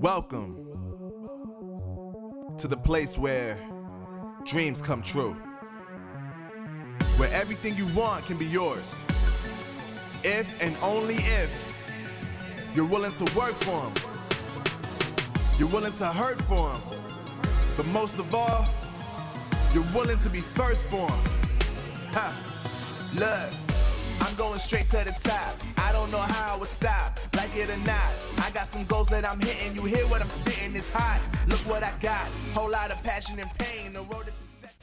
Welcome to the place where dreams come true. Where everything you want can be yours. If and only if you're willing to work for them. You're willing to hurt for them. But most of all, you're willing to be first for them. Ha! Look, I'm going straight to the top. I don't know how I would stop, like it or not. I got some goals that I'm hitting. You hear what I'm spitting? It's hot. Look what I got. Whole lot of passion and pain. The road is success.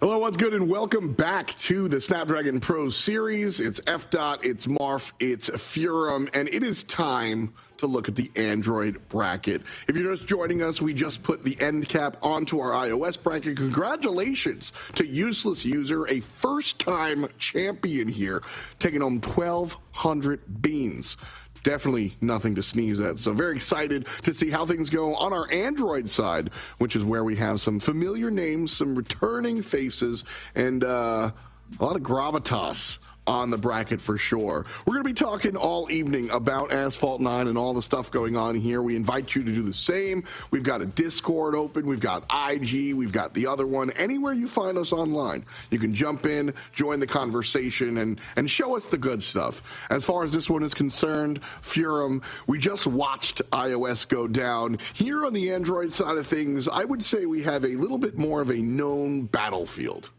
Hello, what's good, and welcome back to the Snapdragon Pro Series. It's F-Dot, it's Marf, it's Furum, and it is time to look at the Android bracket. If you're just joining us, we just put the end cap onto our iOS bracket. Congratulations to Useless User, a first-time champion here, taking home 1,200 beans. Definitely nothing to sneeze at. So very excited to see how things go on our Android side, which is where we have some familiar names, some returning faces, and a lot of gravitas on the bracket for sure. We're going to be talking all evening about Asphalt 9 and all the stuff going on here. We invite you to do the same. We've got a Discord open. We've got IG. We've got the other one. Anywhere you find us online, you can jump in, join the conversation, and show us the good stuff. As far as this one is concerned, Furum, we just watched iOS go down. Here on the Android side of things, I would say we have a little bit more of a known battlefield.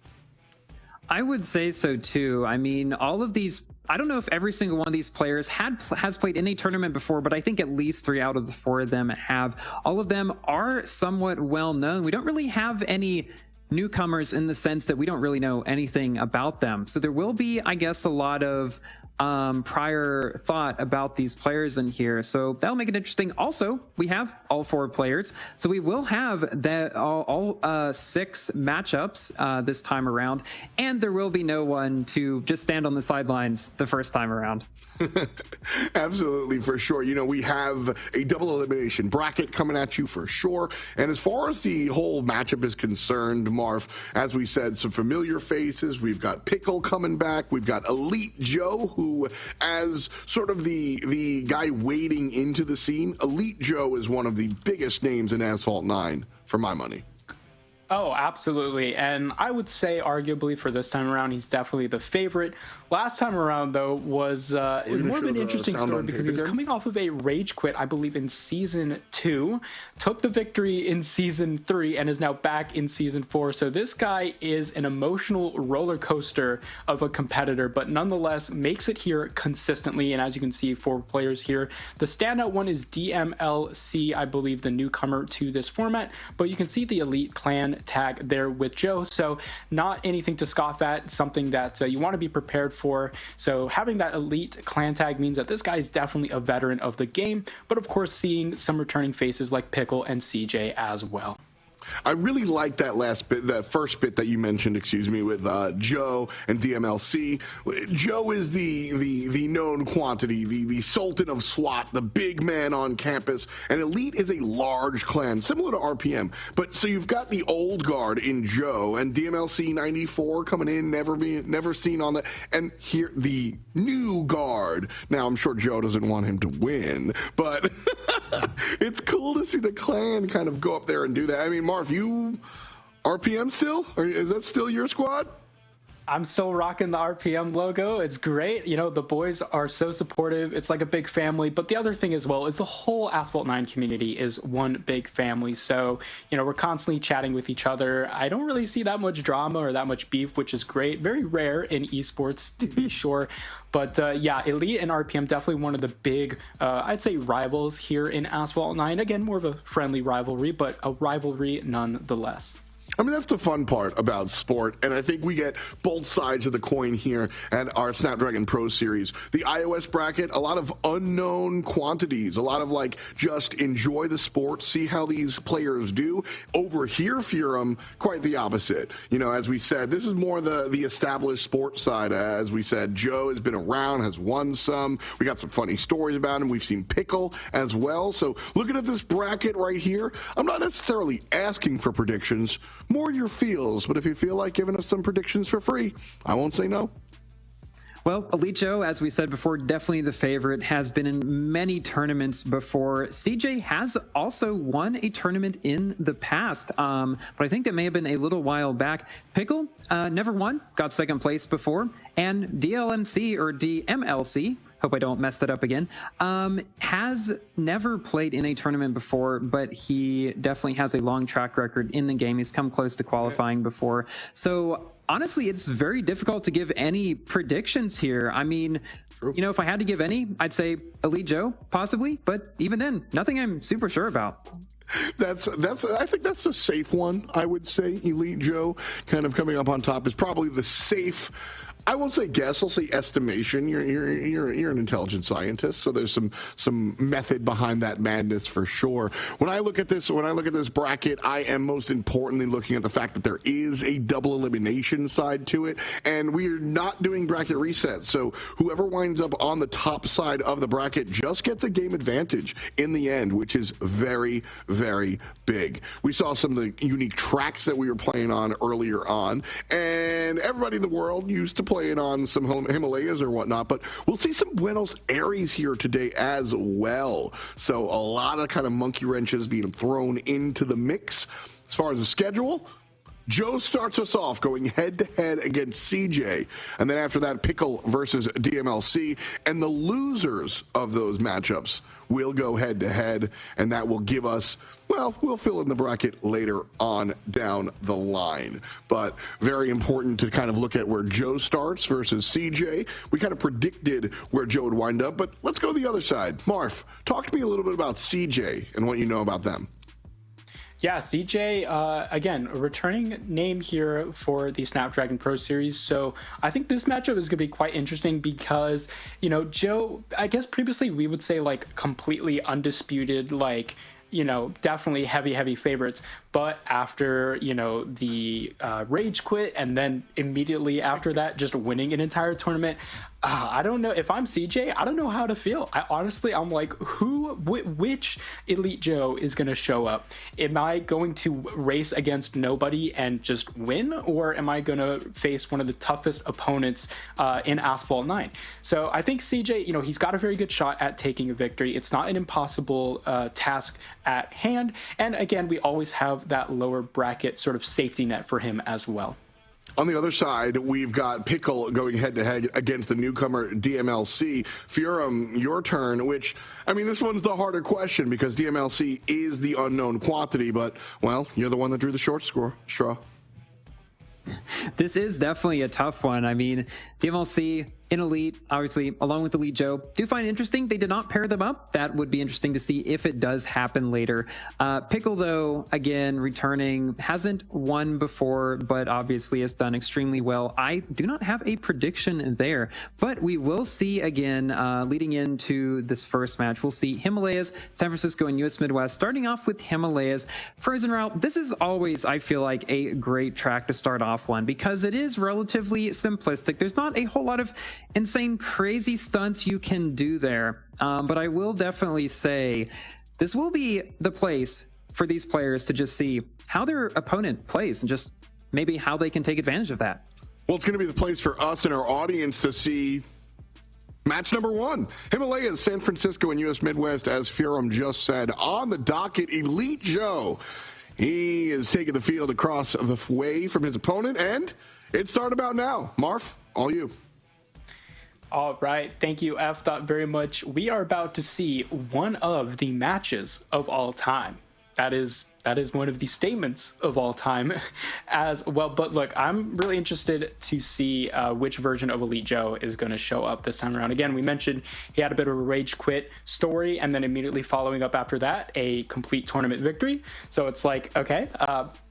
I would say so too. I mean, all of these, I don't know if every single one of these players has played any tournament before, but I think at least 3 out of the 4 of them have. All of them are somewhat well known. We don't really have any newcomers in the sense that we don't really know anything about them. So there will be, I guess, a lot of prior thought about these players in here. So that'll make it interesting. Also, we have all 4 players. So we will have that all 6 matchups this time around. And there will be no one to just stand on the sidelines the first time around. Absolutely, for sure. You know, we have a double elimination bracket coming at you for sure. And as far as the whole matchup is concerned, Marv, as we said, some familiar faces. We've got Pickle coming back. We've got Elite Joe, who, as sort of the guy wading into the scene, Elite Joe is one of the biggest names in Asphalt 9, for my money. Oh, absolutely. And I would say arguably for this time around, he's definitely the favorite. Last time around, though, was more of an interesting story because he was coming off of a rage quit, I believe, in Season 2, took the victory in Season 3, and is now back in Season 4. So this guy is an emotional roller coaster of a competitor, but nonetheless makes it here consistently. And as you can see, 4 players here. The standout one is DMLC, I believe, the newcomer to this format, but you can see the Elite Clan tag there with Joe, so not anything to scoff at, something that you want to be prepared for. So having that Elite Clan tag means that this guy is definitely a veteran of the game, but of course seeing some returning faces like Pickle and CJ as well. I really like that last bit, that first bit that you mentioned, excuse me, with Joe and DMLC. Joe is the known quantity, the Sultan of SWAT, the big man on campus, and Elite is a large clan, similar to RPM. But so you've got the old guard in Joe, and DMLC 94 coming in, never seen on that, and here the new guard. Now I'm sure Joe doesn't want him to win, but it's cool to see the clan kind of go up there and do that. I mean, Marv, you RPM still? Or is that still your squad? I'm still rocking the RPM logo. It's great. You know, the boys are so supportive. It's like a big family. But the other thing as well is the whole Asphalt 9 community is one big family. So, you know, we're constantly chatting with each other. I don't really see that much drama or that much beef, which is great. Very rare in esports, to be sure. But yeah, Elite and RPM definitely one of the big, I'd say, rivals here in Asphalt 9. Again, more of a friendly rivalry, but a rivalry nonetheless. I mean, that's the fun part about sport, and I think we get both sides of the coin here at our Snapdragon Pro Series. The iOS bracket, a lot of unknown quantities, a lot of like just enjoy the sport, see how these players do. Over here, Furum, quite the opposite. You know, as we said, this is more the established sports side. As we said, Joe has been around, has won some. We got some funny stories about him. We've seen Pickle as well. So looking at this bracket right here, I'm not necessarily asking for predictions, more your feels, but if you feel like giving us some predictions for free, I won't say no. Well, Elite Joe, as we said before, definitely the favorite, has been in many tournaments before. CJ has also won a tournament in the past, but I think that may have been a little while back. Pickle never won, got second place before, and DMLC, hope I don't mess that up again, has never played in a tournament before, but he definitely has a long track record in the game. He's come close to qualifying before. So honestly, it's very difficult to give any predictions here. I mean, you know, if I had to give any, I'd say Elite Joe, possibly, but even then, nothing I'm super sure about. I think that's a safe one. I would say Elite Joe kind of coming up on top is probably the safe. I won't say guess. I'll say estimation. You're an intelligent scientist, so there's some method behind that madness for sure. When I look at this bracket, I am most importantly looking at the fact that there is a double elimination side to it, and we are not doing bracket resets. So whoever winds up on the top side of the bracket just gets a game advantage in the end, which is very, very big. We saw some of the unique tracks that we were playing on earlier on, and everybody in the world used to playing on some Himalayas or whatnot, but we'll see some Buenos Aires here today as well. So a lot of kind of monkey wrenches being thrown into the mix. As far as the schedule, Joe starts us off going head-to-head against CJ, and then after that, Pickle versus DMLC, and the losers of those matchups will go head-to-head, and that will give us, well, we'll fill in the bracket later on down the line. But very important to kind of look at where Joe starts versus CJ. We kind of predicted where Joe would wind up, but let's go to the other side. Marf, talk to me a little bit about CJ and what you know about them. Yeah, CJ, again, a returning name here for the Snapdragon Pro Series. So I think this matchup is going to be quite interesting because, you know, Joe, I guess previously we would say like completely undisputed, like, you know, definitely heavy favorites. But after, you know, the rage quit and then immediately after that, just winning an entire tournament, I don't know. If I'm CJ, I don't know how to feel. I'm like, which Elite Joe is going to show up? Am I going to race against nobody and just win? Or am I going to face one of the toughest opponents in Asphalt 9? So I think CJ, you know, he's got a very good shot at taking a victory. It's not an impossible task at hand. And again, we always have that lower bracket sort of safety net for him as well. On the other side, we've got Pickle going head-to-head against the newcomer DMLC. Furum, your turn, which, I mean, this one's the harder question because DMLC is the unknown quantity, but, well, you're the one that drew the short straw. This is definitely a tough one. I mean, DMLC in Elite, obviously, along with Elite Joe, do find it interesting. They did not pair them up. That would be interesting to see if it does happen later. Pickle, though, again, returning, hasn't won before, but obviously has done extremely well. I do not have a prediction there, but we will see again, leading into this first match, we'll see Himalayas, San Francisco, and US Midwest. Starting off with Himalayas, Frozen Route, this is always, I feel like, a great track to start off one because it is relatively simplistic. There's not a whole lot of insane, crazy stunts you can do there. But I will definitely say this will be the place for these players to just see how their opponent plays and just maybe how they can take advantage of that. Well, it's going to be the place for us and our audience to see match number one. Himalayas, San Francisco, and US Midwest, as Furum just said. On the docket, Elite Joe. He is taking the field across the way from his opponent, and it started about now. Marf, all you. All right, thank you, F. very much. We are about to see one of the matches of all time. That is one of the statements of all time as well. But look, I'm really interested to see which version of Elite Joe is going to show up this time around. Again, we mentioned he had a bit of a rage quit story, and then immediately following up after that, a complete tournament victory. So it's like, okay,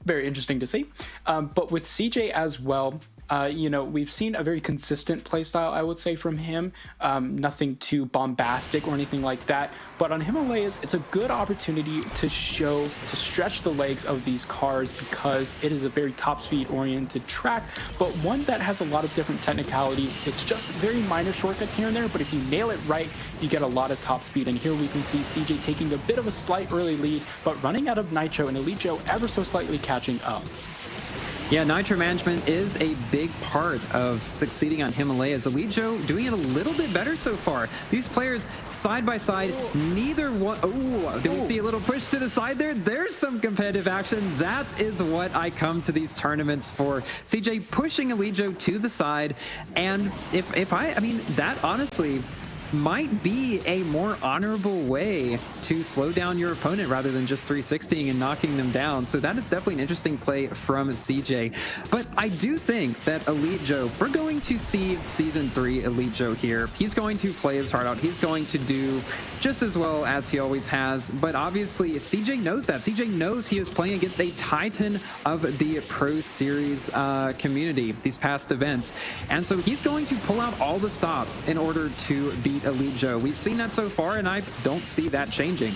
very interesting to see. But with CJ as well, you know, we've seen a very consistent playstyle, I would say, from him. Nothing too bombastic or anything like that. But on Himalayas, it's a good opportunity to stretch the legs of these cars because it is a very top speed oriented track, but one that has a lot of different technicalities. It's just very minor shortcuts here and there, but if you nail it right, you get a lot of top speed. And here we can see CJ taking a bit of a slight early lead, but running out of nitro and Elite Joe ever so slightly catching up. Yeah, nitro management is a big part of succeeding on Himalayas. Elite Joe doing it a little bit better so far. These players side by side, neither one. Oh, do we see a little push to the side there? There's some competitive action. That is what I come to these tournaments for. CJ pushing Elite Joe to the side, and I mean, that honestly might be a more honorable way to slow down your opponent rather than just 360ing and knocking them down. So that is definitely an interesting play from CJ. But I do think that Elite Joe, we're going to see Season 3 Elite Joe here. He's going to play his heart out. He's going to do just as well as he always has. But obviously, CJ knows that. CJ knows he is playing against a titan of the Pro Series community, these past events. And so he's going to pull out all the stops in order to beat Elite Joe. We've seen that so far, and I don't see that changing.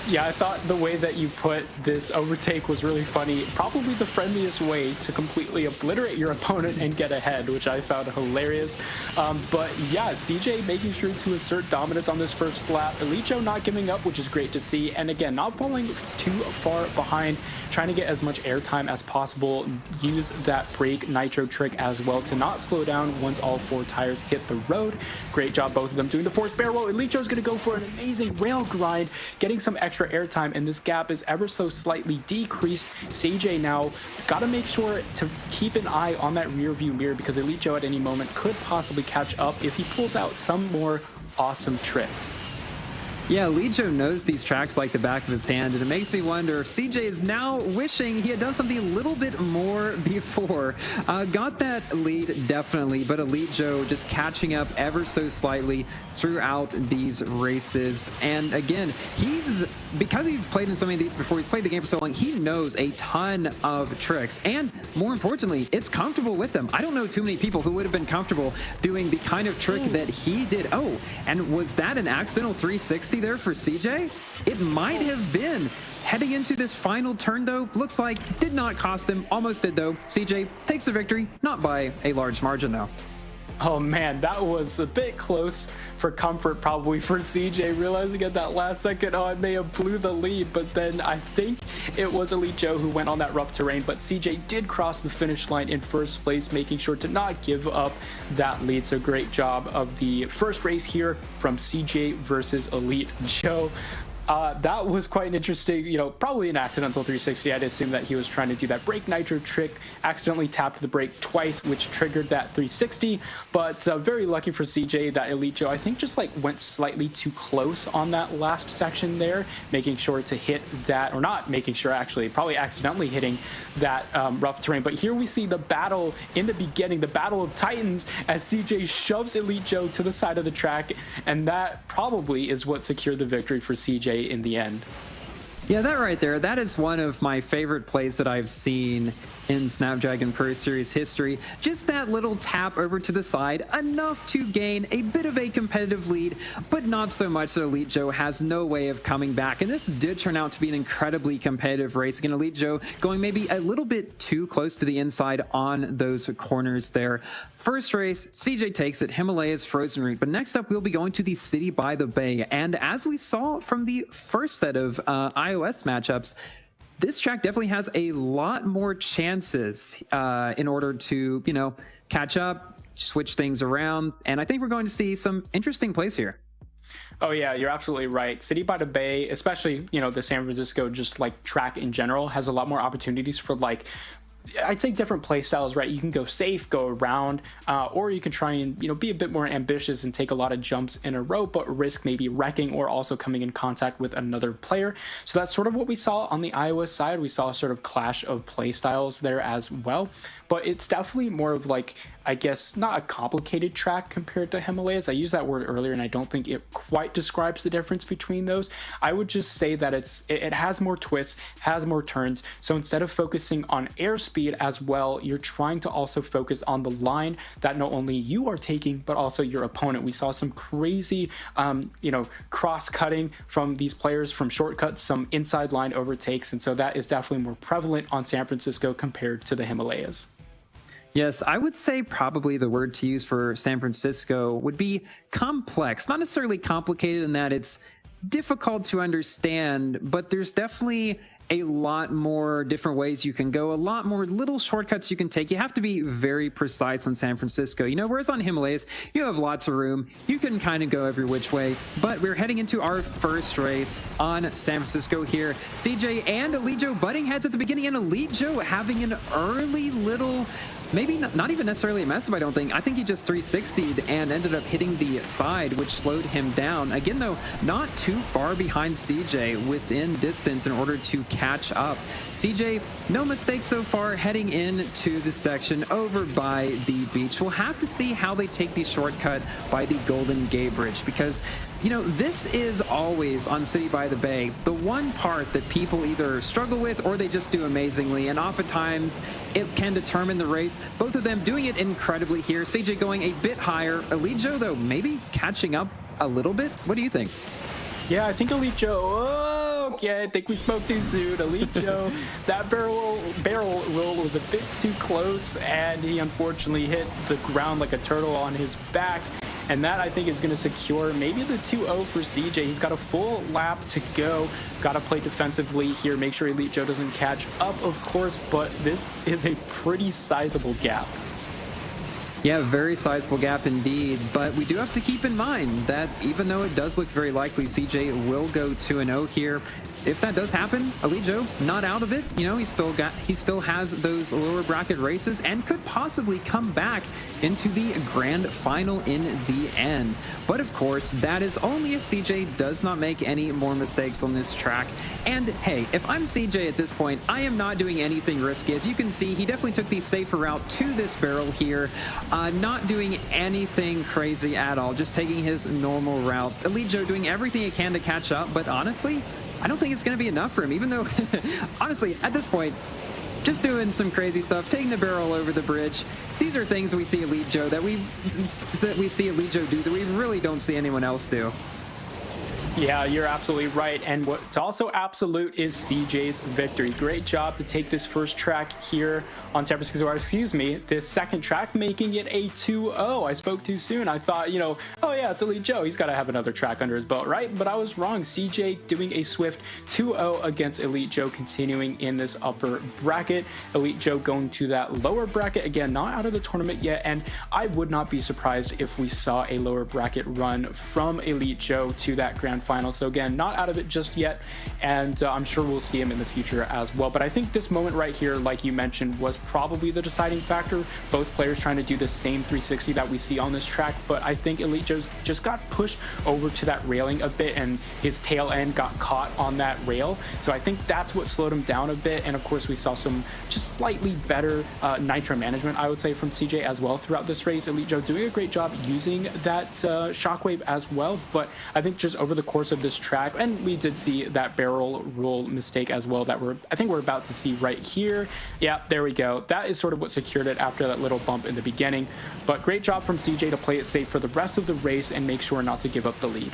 Yeah, I thought the way that you put this overtake was really funny. Probably the friendliest way to completely obliterate your opponent and get ahead, which I found hilarious. But yeah, CJ making sure to assert dominance on this first lap. Elite Joe not giving up, which is great to see. And again, not falling too far behind, trying to get as much airtime as possible. Use that brake nitro trick as well to not slow down once all 4 tires hit the road. Great job, both of them doing the forced barrel. Elite Joe's going to go for an amazing rail grind, getting some extra airtime, and this gap is ever so slightly decreased. CJ now got to make sure to keep an eye on that rear view mirror, because Elite Joe at any moment could possibly catch up if he pulls out some more awesome tricks. Yeah, Elite Joe knows these tracks like the back of his hand, and it makes me wonder if CJ is now wishing he had done something a little bit more before. Got that lead, definitely, but Elite Joe just catching up ever so slightly throughout these races. And again, because he's played in so many of these before, he's played the game for so long, he knows a ton of tricks, and more importantly, it's comfortable with them. I don't know too many people who would have been comfortable doing the kind of trick that he did. Oh, and was that an accidental 360 there for CJ? It might have been. Heading into this final turn, though, looks like did not cost him. Almost did, though. CJ takes the victory, not by a large margin, though. Oh man, that was a bit close for comfort probably for CJ, realizing at that last second, oh, I may have blew the lead, but then I think it was Elite Joe who went on that rough terrain, but CJ did cross the finish line in first place, making sure to not give up that lead. So great job of the first race here from CJ versus Elite Joe. That was quite an interesting, probably an accidental 360. I'd assume that he was trying to do that brake nitro trick, accidentally tapped the brake twice, which triggered that 360. But very lucky for CJ that Elite Joe, I think, just went slightly too close on that last section there, making sure to hit that, or not making sure, actually, probably accidentally hitting that rough terrain. But here we see the battle in the beginning, the battle of titans, as CJ shoves Elite Joe to the side of the track, and that probably is what secured the victory for CJ in the end. Yeah, that right there, that is one of my favorite plays that I've seen in Snapdragon Pro Series history. Just that little tap over to the side, enough to gain a bit of a competitive lead, but not so much that Elite Joe has no way of coming back. And this did turn out to be an incredibly competitive race. Again, Elite Joe going maybe a little bit too close to the inside on those corners there. First race, CJ takes it, Himalayas Frozen Route. But next up, we'll be going to the City by the Bay. And as we saw from the first set of iOS matchups, this track definitely has a lot more chances in order to, catch up, switch things around. And I think we're going to see some interesting plays here. Oh yeah, you're absolutely right. City by the Bay, especially, the San Francisco track in general, has a lot more opportunities for I'd say different play styles, right? You can go safe, go around, or you can try and, be a bit more ambitious and take a lot of jumps in a row, but risk maybe wrecking or also coming in contact with another player. So that's sort of what we saw on the iOS side. We saw a sort of clash of play styles there as well. But it's definitely more of I guess, not a complicated track compared to Himalayas. I used that word earlier, and I don't think it quite describes the difference between those. I would just say that it has more twists, has more turns. So instead of focusing on airspeed as well, you're trying to also focus on the line that not only you are taking, but also your opponent. We saw some crazy, cross-cutting from these players, from shortcuts, some inside line overtakes. And so that is definitely more prevalent on San Francisco compared to the Himalayas. Yes, I would say probably the word to use for San Francisco would be complex. Not necessarily complicated in that it's difficult to understand, but there's definitely a lot more different ways you can go, a lot more little shortcuts you can take. You have to be very precise on San Francisco, you know, whereas on Himalayas, you have lots of room. You can kind of go every which way, but we're heading into our first race on San Francisco here. CJ and Elite Joe butting heads at the beginning, and Elite Joe having an early little, maybe not even necessarily a mess up, I don't think. I think he just 360'd and ended up hitting the side, which slowed him down. Again, though, not too far behind CJ, within distance in order to catch up. CJ, no mistakes so far, heading into the section over by the beach. We'll have to see how they take the shortcut by the Golden Gate Bridge, because you know, this is always on City by the Bay the one part that people either struggle with or they just do amazingly, and oftentimes it can determine the race. Both of them doing it incredibly here. CJ going a bit higher. Elite Joe, though, maybe catching up a little bit. What do you think? Yeah, I think Elite Joe, okay, I think we spoke too soon. Elite Joe, that barrel roll was a bit too close, and he unfortunately hit the ground like a turtle on his back. And that, I think, is going to secure maybe the 2-0 for CJ. He's got a full lap to go. Got to play defensively here. Make sure Elite Joe doesn't catch up, of course. But this is a pretty sizable gap. Yeah, very sizable gap indeed. But we do have to keep in mind that even though it does look very likely CJ will go 2-0 here, if that does happen, Elite Joe not out of it. You know, he still has those lower bracket races and could possibly come back into the grand final in the end. But of course, that is only if CJ does not make any more mistakes on this track. And hey, if I'm CJ at this point, I am not doing anything risky. As you can see, he definitely took the safer route to this barrel here, not doing anything crazy at all, just taking his normal route. Elite Joe doing everything he can to catch up, but honestly, I don't think it's going to be enough for him, even though, honestly, at this point, just doing some crazy stuff, taking the barrel over the bridge. These are things we see Elite Joe that we see Elite Joe do that we really don't see anyone else do. Yeah, you're absolutely right. And what's also absolute is CJ's victory. Great job to take this first track here on San Francisco, or excuse me, this second track, making it a 2-0. I spoke too soon. I thought, you know, oh yeah, it's Elite Joe. He's got to have another track under his belt, right? But I was wrong. CJ doing a swift 2-0 against Elite Joe, continuing in this upper bracket. Elite Joe going to that lower bracket. Again, not out of the tournament yet. And I would not be surprised if we saw a lower bracket run from Elite Joe to that grand final. So again, not out of it just yet, and I'm sure we'll see him in the future as well. But I think this moment right here, like you mentioned, was probably the deciding factor. Both players trying to do the same 360 that we see on this track, but I think Elite Joe's just got pushed over to that railing a bit, and his tail end got caught on that rail. So I think that's what slowed him down a bit. And of course, we saw some just slightly better nitro management, I would say, from CJ as well throughout this race. Elite Joe doing a great job using that shockwave as well. But I think just over the course of this track, and we did see that barrel roll mistake as well that I think we're about to see right here. Yeah, there we go. That is sort of what secured it after that little bump in the beginning. But great job from CJ to play it safe for the rest of the race and make sure not to give up the lead.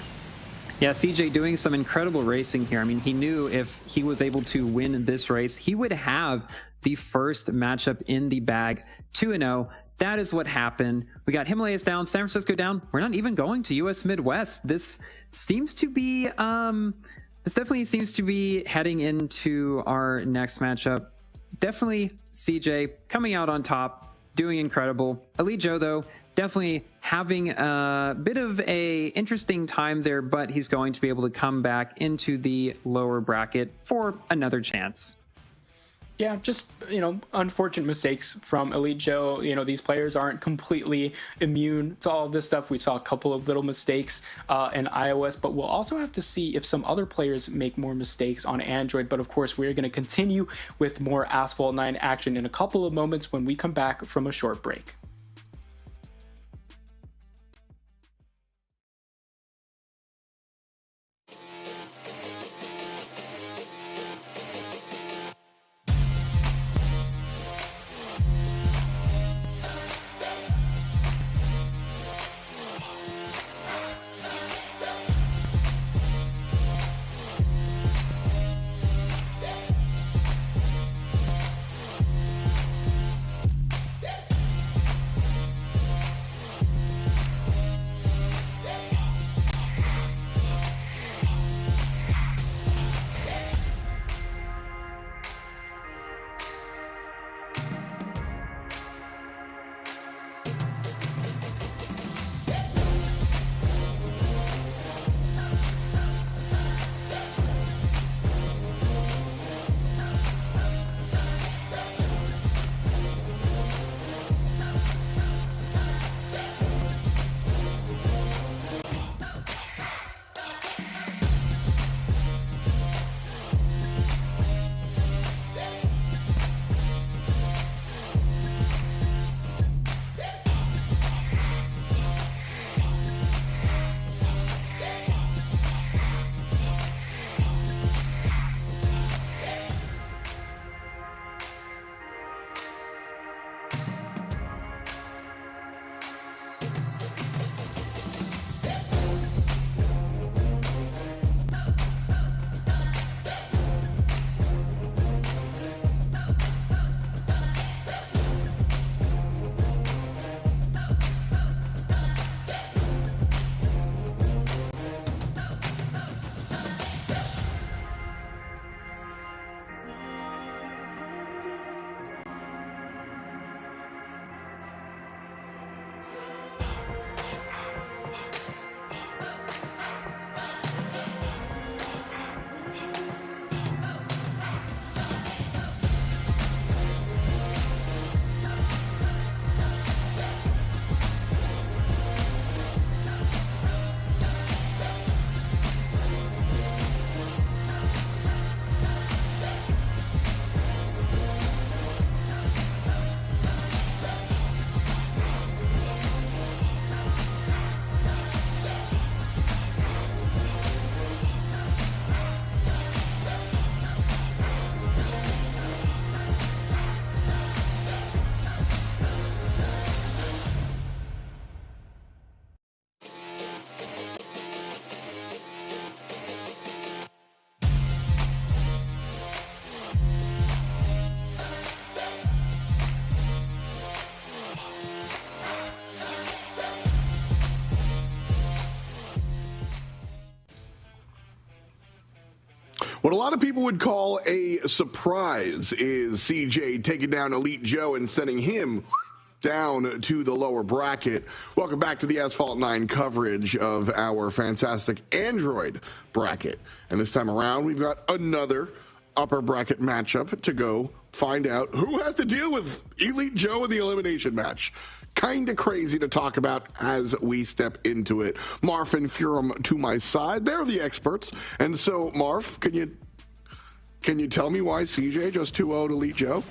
Yeah, CJ doing some incredible racing here. I mean, he knew if he was able to win this race, he would have the first matchup in the bag, 2-0. That is what happened. We got Himalayas down, San Francisco down. We're not even going to US Midwest. This seems to be, this definitely seems to be heading into our next matchup. Definitely CJ coming out on top, doing incredible. Elite Joe, though, definitely having a bit of a interesting time there, but he's going to be able to come back into the lower bracket for another chance. Yeah, just, you know, unfortunate mistakes from Elite Joe. You know, these players aren't completely immune to all of this stuff. We saw a couple of little mistakes in iOS, but we'll also have to see if some other players make more mistakes on Android. But of course, we're going to continue with more Asphalt 9 action in a couple of moments when we come back from a short break. What a lot of people would call a surprise is CJ taking down Elite Joe and sending him down to the lower bracket. Welcome back to the Asphalt 9 coverage of our fantastic Android bracket. And this time around, we've got another upper bracket matchup to go find out who has to deal with Elite Joe in the elimination match. Kind of crazy to talk about as we step into it. Marf and Furum to my side. They're the experts. And so, Marf, can you tell me why CJ just 2-0'd Elite Joe?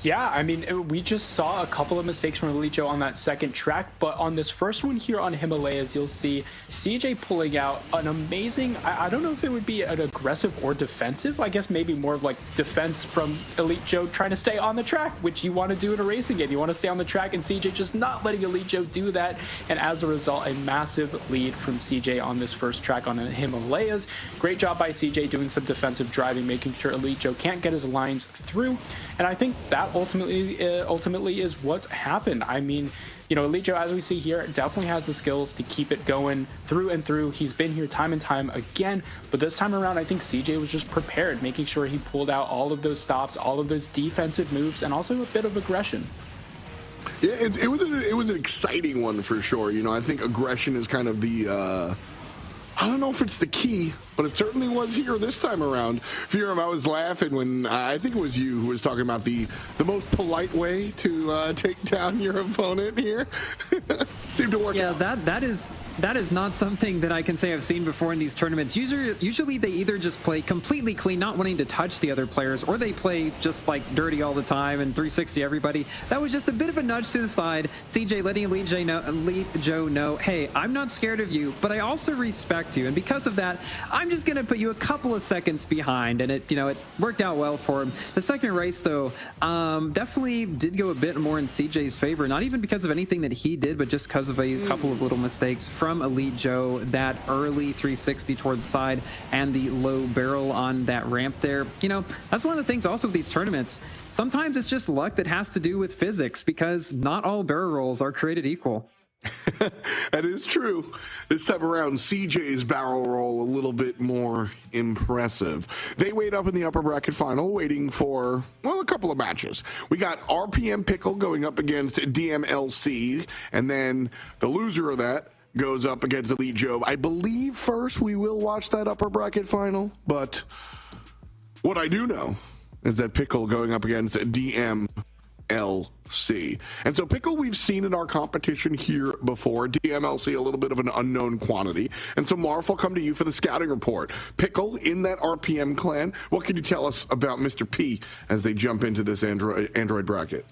Yeah, I mean, we just saw a couple of mistakes from Elite Joe on that second track, but on this first one here on Himalayas, you'll see CJ pulling out an amazing, I don't know if it would be an aggressive or defensive, I guess maybe more of like defense from Elite Joe trying to stay on the track, which you want to do in a racing game. You want to stay on the track, and CJ just not letting Elite Joe do that, and as a result, a massive lead from CJ on this first track on Himalayas. Great job by CJ doing some defensive driving, making sure Elite Joe can't get his lines through, and I think that ultimately is what's happened. I mean, you know, Elite Joe, as we see here, definitely has the skills to keep it going through and through. He's been here time and time again, but this time around, I think CJ was just prepared, making sure he pulled out all of those stops, all of those defensive moves, and also a bit of aggression. Yeah, it was an exciting one for sure. You know, I think aggression is kind of the I don't know if it's the key, but it certainly was here this time around. Furum, I was laughing when I think it was you who was talking about the most polite way to take down your opponent here. Seemed to work out. Yeah, that is not something that I can say I've seen before in these tournaments. Usually they either just play completely clean, not wanting to touch the other players, or they play just like dirty all the time and 360 everybody. That was just a bit of a nudge to the side. CJ letting Elite Joe know, hey, I'm not scared of you, but I also respect you, and because of that, I'm just gonna put you a couple of seconds behind, and it worked out well for him. The second race though, definitely did go a bit more in CJ's favor, not even because of anything that he did, but just because of a couple of little mistakes from Elite Joe. That early 360 towards the side and the low barrel on that ramp there. You know, that's one of the things also with these tournaments. Sometimes it's just luck that has to do with physics, because not all barrel rolls are created equal. That is true. This time around, CJ's barrel roll a little bit more impressive. They wait up in the upper bracket final, waiting for, well, a couple of matches. We got RPM Pickle going up against DMLC, and then the loser of that goes up against Elite Joe. I believe first we will watch that upper bracket final, but what I do know is that Pickle going up against DMLC. And so Pickle we've seen in our competition here before. DMLC a little bit of an unknown quantity. And so Marf, I'll come to you for the scouting report. Pickle in that RPM clan, what can you tell us about Mr. P as they jump into this Android bracket?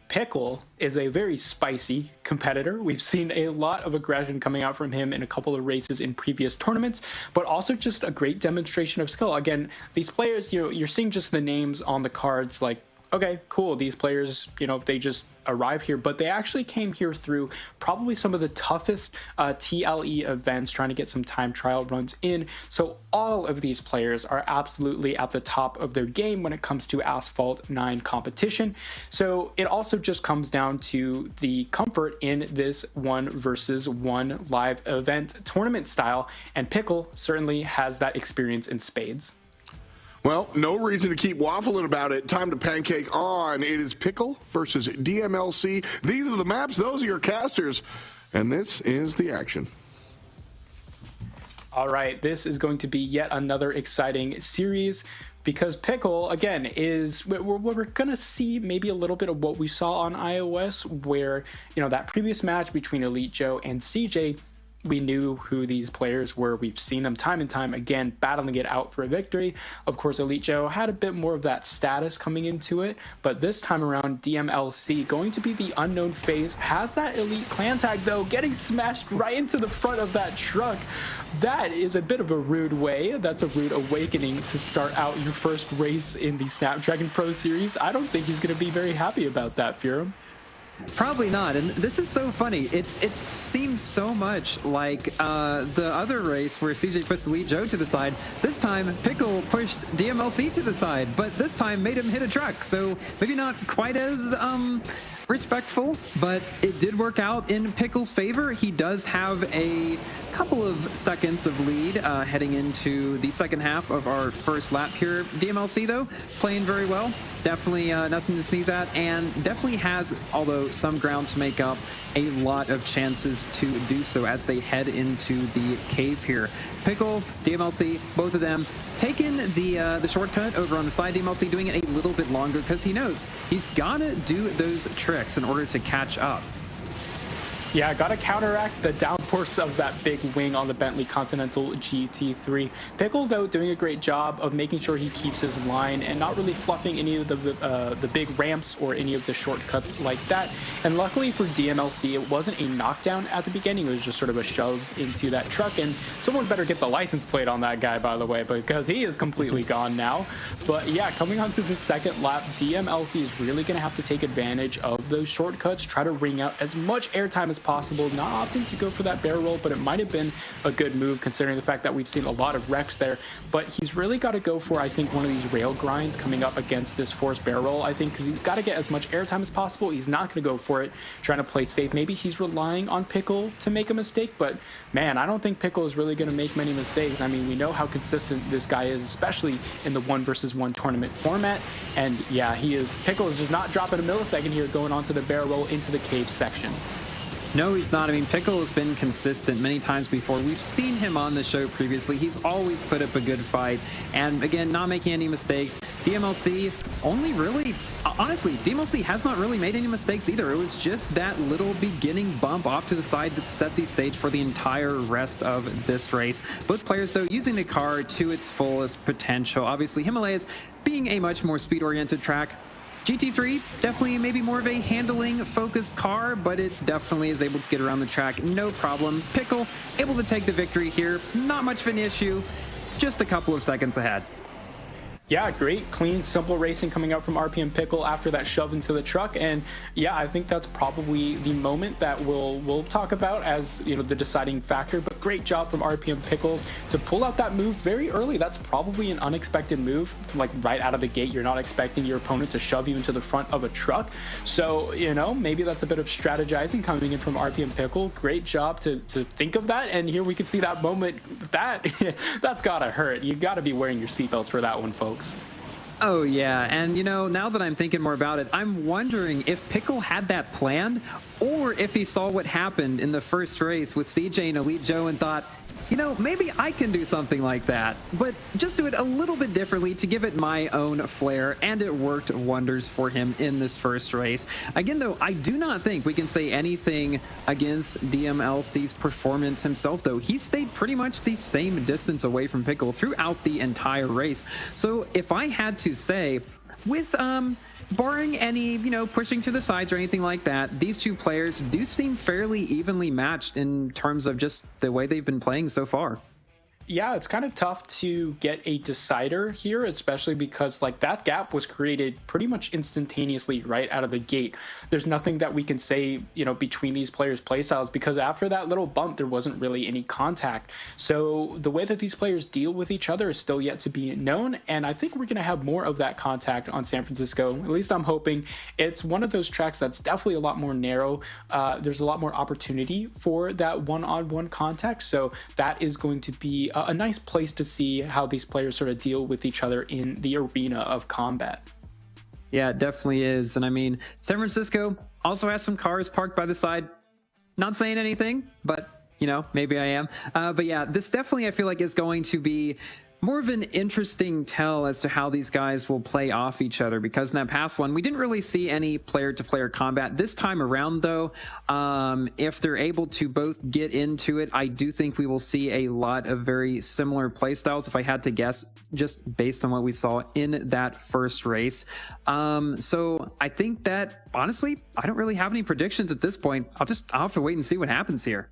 Pickle is a very spicy competitor. We've seen a lot of aggression coming out from him in a couple of races in previous tournaments, but also just a great demonstration of skill. Again, these players, you're seeing just the names on the cards, like, okay, cool, these players, they just arrived here, but they actually came here through probably some of the toughest TLE events, trying to get some time trial runs in. So all of these players are absolutely at the top of their game when it comes to Asphalt 9 competition. So it also just comes down to the comfort in this 1-versus-1 live event tournament style, and Pickle certainly has that experience in spades. Well, no reason to keep waffling about it. Time to pancake on. It is Pickle versus DMLC. These are the maps. Those are your casters. And this is the action. All right, this is going to be yet another exciting series, because Pickle, again, we're going to see maybe a little bit of what we saw on iOS, where, that previous match between Elite Joe and CJ, we knew who these players were. We've seen them time and time again battling it out for a victory. Of course, Elite Joe had a bit more of that status coming into it, but this time around, DMLC, going to be the unknown face, has that elite clan tag though, getting smashed right into the front of that truck. That is a bit of a rude way. That's a rude awakening to start out your first race in the Snapdragon Pro Series. I don't think he's going to be very happy about that, Furum. Probably not, and this is so funny. It seems so much like the other race where CJ pushed Elite Joe to the side. This time, Pickle pushed DMLC to the side, but this time made him hit a truck. So maybe not quite as respectful, but it did work out in Pickle's favor. He does have a couple of seconds of lead heading into the second half of our first lap here. DMLC, though, playing very well. Definitely nothing to sneeze at, and definitely has, although some ground to make up, a lot of chances to do so as they head into the cave here. Pickle, DMLC, both of them taking the shortcut over on the side. DMLC doing it a little bit longer because he knows he's got to do those tricks in order to catch up. Yeah, got to counteract the downforce of that big wing on the Bentley Continental GT3. Pickle, though, doing a great job of making sure he keeps his line and not really fluffing any of the big ramps or any of the shortcuts like that. And luckily for DMLC, it wasn't a knockdown at the beginning. It was just sort of a shove into that truck. And someone better get the license plate on that guy, by the way, because he is completely gone now. But yeah, coming onto the second lap, DMLC is really going to have to take advantage of those shortcuts, try to wring out as much airtime as possible, not opting to go for that barrel roll, but it might have been a good move considering the fact that we've seen a lot of wrecks there. But he's really got to go for, I think, one of these rail grinds coming up against this forced barrel roll, I think, because he's got to get as much airtime as possible. He's not going to go for it, trying to play safe. Maybe he's relying on Pickle to make a mistake, but man, I don't think Pickle is really going to make many mistakes. I mean, we know how consistent this guy is, especially in the 1v1 tournament format. And yeah, Pickle is just not dropping a millisecond here going onto the barrel roll into the cave section. No, he's not. I mean, Pickle has been consistent many times before. We've seen him on the show previously. He's always put up a good fight. And again, not making any mistakes. DMLC only really, honestly, DMLC has not really made any mistakes either. It was just that little beginning bump off to the side that set the stage for the entire rest of this race. Both players, though, using the car to its fullest potential. Obviously, Himalayas being a much more speed-oriented track. GT3, definitely maybe more of a handling-focused car, but it definitely is able to get around the track, no problem. Pickle, able to take the victory here, not much of an issue, just a couple of seconds ahead. Yeah, great, clean, simple racing coming out from RPM Pickle after that shove into the truck. And yeah, I think that's probably the moment that we'll talk about as, you know, the deciding factor. But great job from RPM Pickle to pull out that move very early. That's probably an unexpected move, like right out of the gate. You're not expecting your opponent to shove you into the front of a truck. So, you know, maybe that's a bit of strategizing coming in from RPM Pickle. Great job to think of that. And here we can see that moment. That's gotta hurt. You gotta be wearing your seatbelts for that one, folks. Oh yeah, and you know, now that I'm thinking more about it, I'm wondering if Pickle had that planned, or if he saw what happened in the first race with CJ and Elite Joe and thought, you know, maybe I can do something like that, but just do it a little bit differently to give it my own flair, and it worked wonders for him in this first race. Again, though, I do not think we can say anything against DMLC's performance himself, though. He stayed pretty much the same distance away from Pickle throughout the entire race. So if I had to say, with barring any, you know, pushing to the sides or anything like that, these two players do seem fairly evenly matched in terms of just the way they've been playing so far. Yeah, it's kind of tough to get a decider here, especially because like that gap was created pretty much instantaneously right out of the gate. There's nothing that we can say, you know, between these players' playstyles, because after that little bump, there wasn't really any contact. So the way that these players deal with each other is still yet to be known, and I think we're going to have more of that contact on San Francisco. At least I'm hoping. It's one of those tracks that's definitely a lot more narrow. There's a lot more opportunity for that one-on-one contact, so that is going to be a nice place to see how these players sort of deal with each other in the arena of combat. Yeah, it definitely is. And I mean, San Francisco also has some cars parked by the side. Not saying anything, but, you know, maybe I am. But yeah, this definitely, I feel like, is going to be more of an interesting tell as to how these guys will play off each other, because in that past one, we didn't really see any player-to-player combat. This time around, though, if they're able to both get into it, I do think we will see a lot of very similar playstyles, if I had to guess, just based on what we saw in that first race. So I think that, honestly, I don't really have any predictions at this point. I'll have to wait and see what happens here.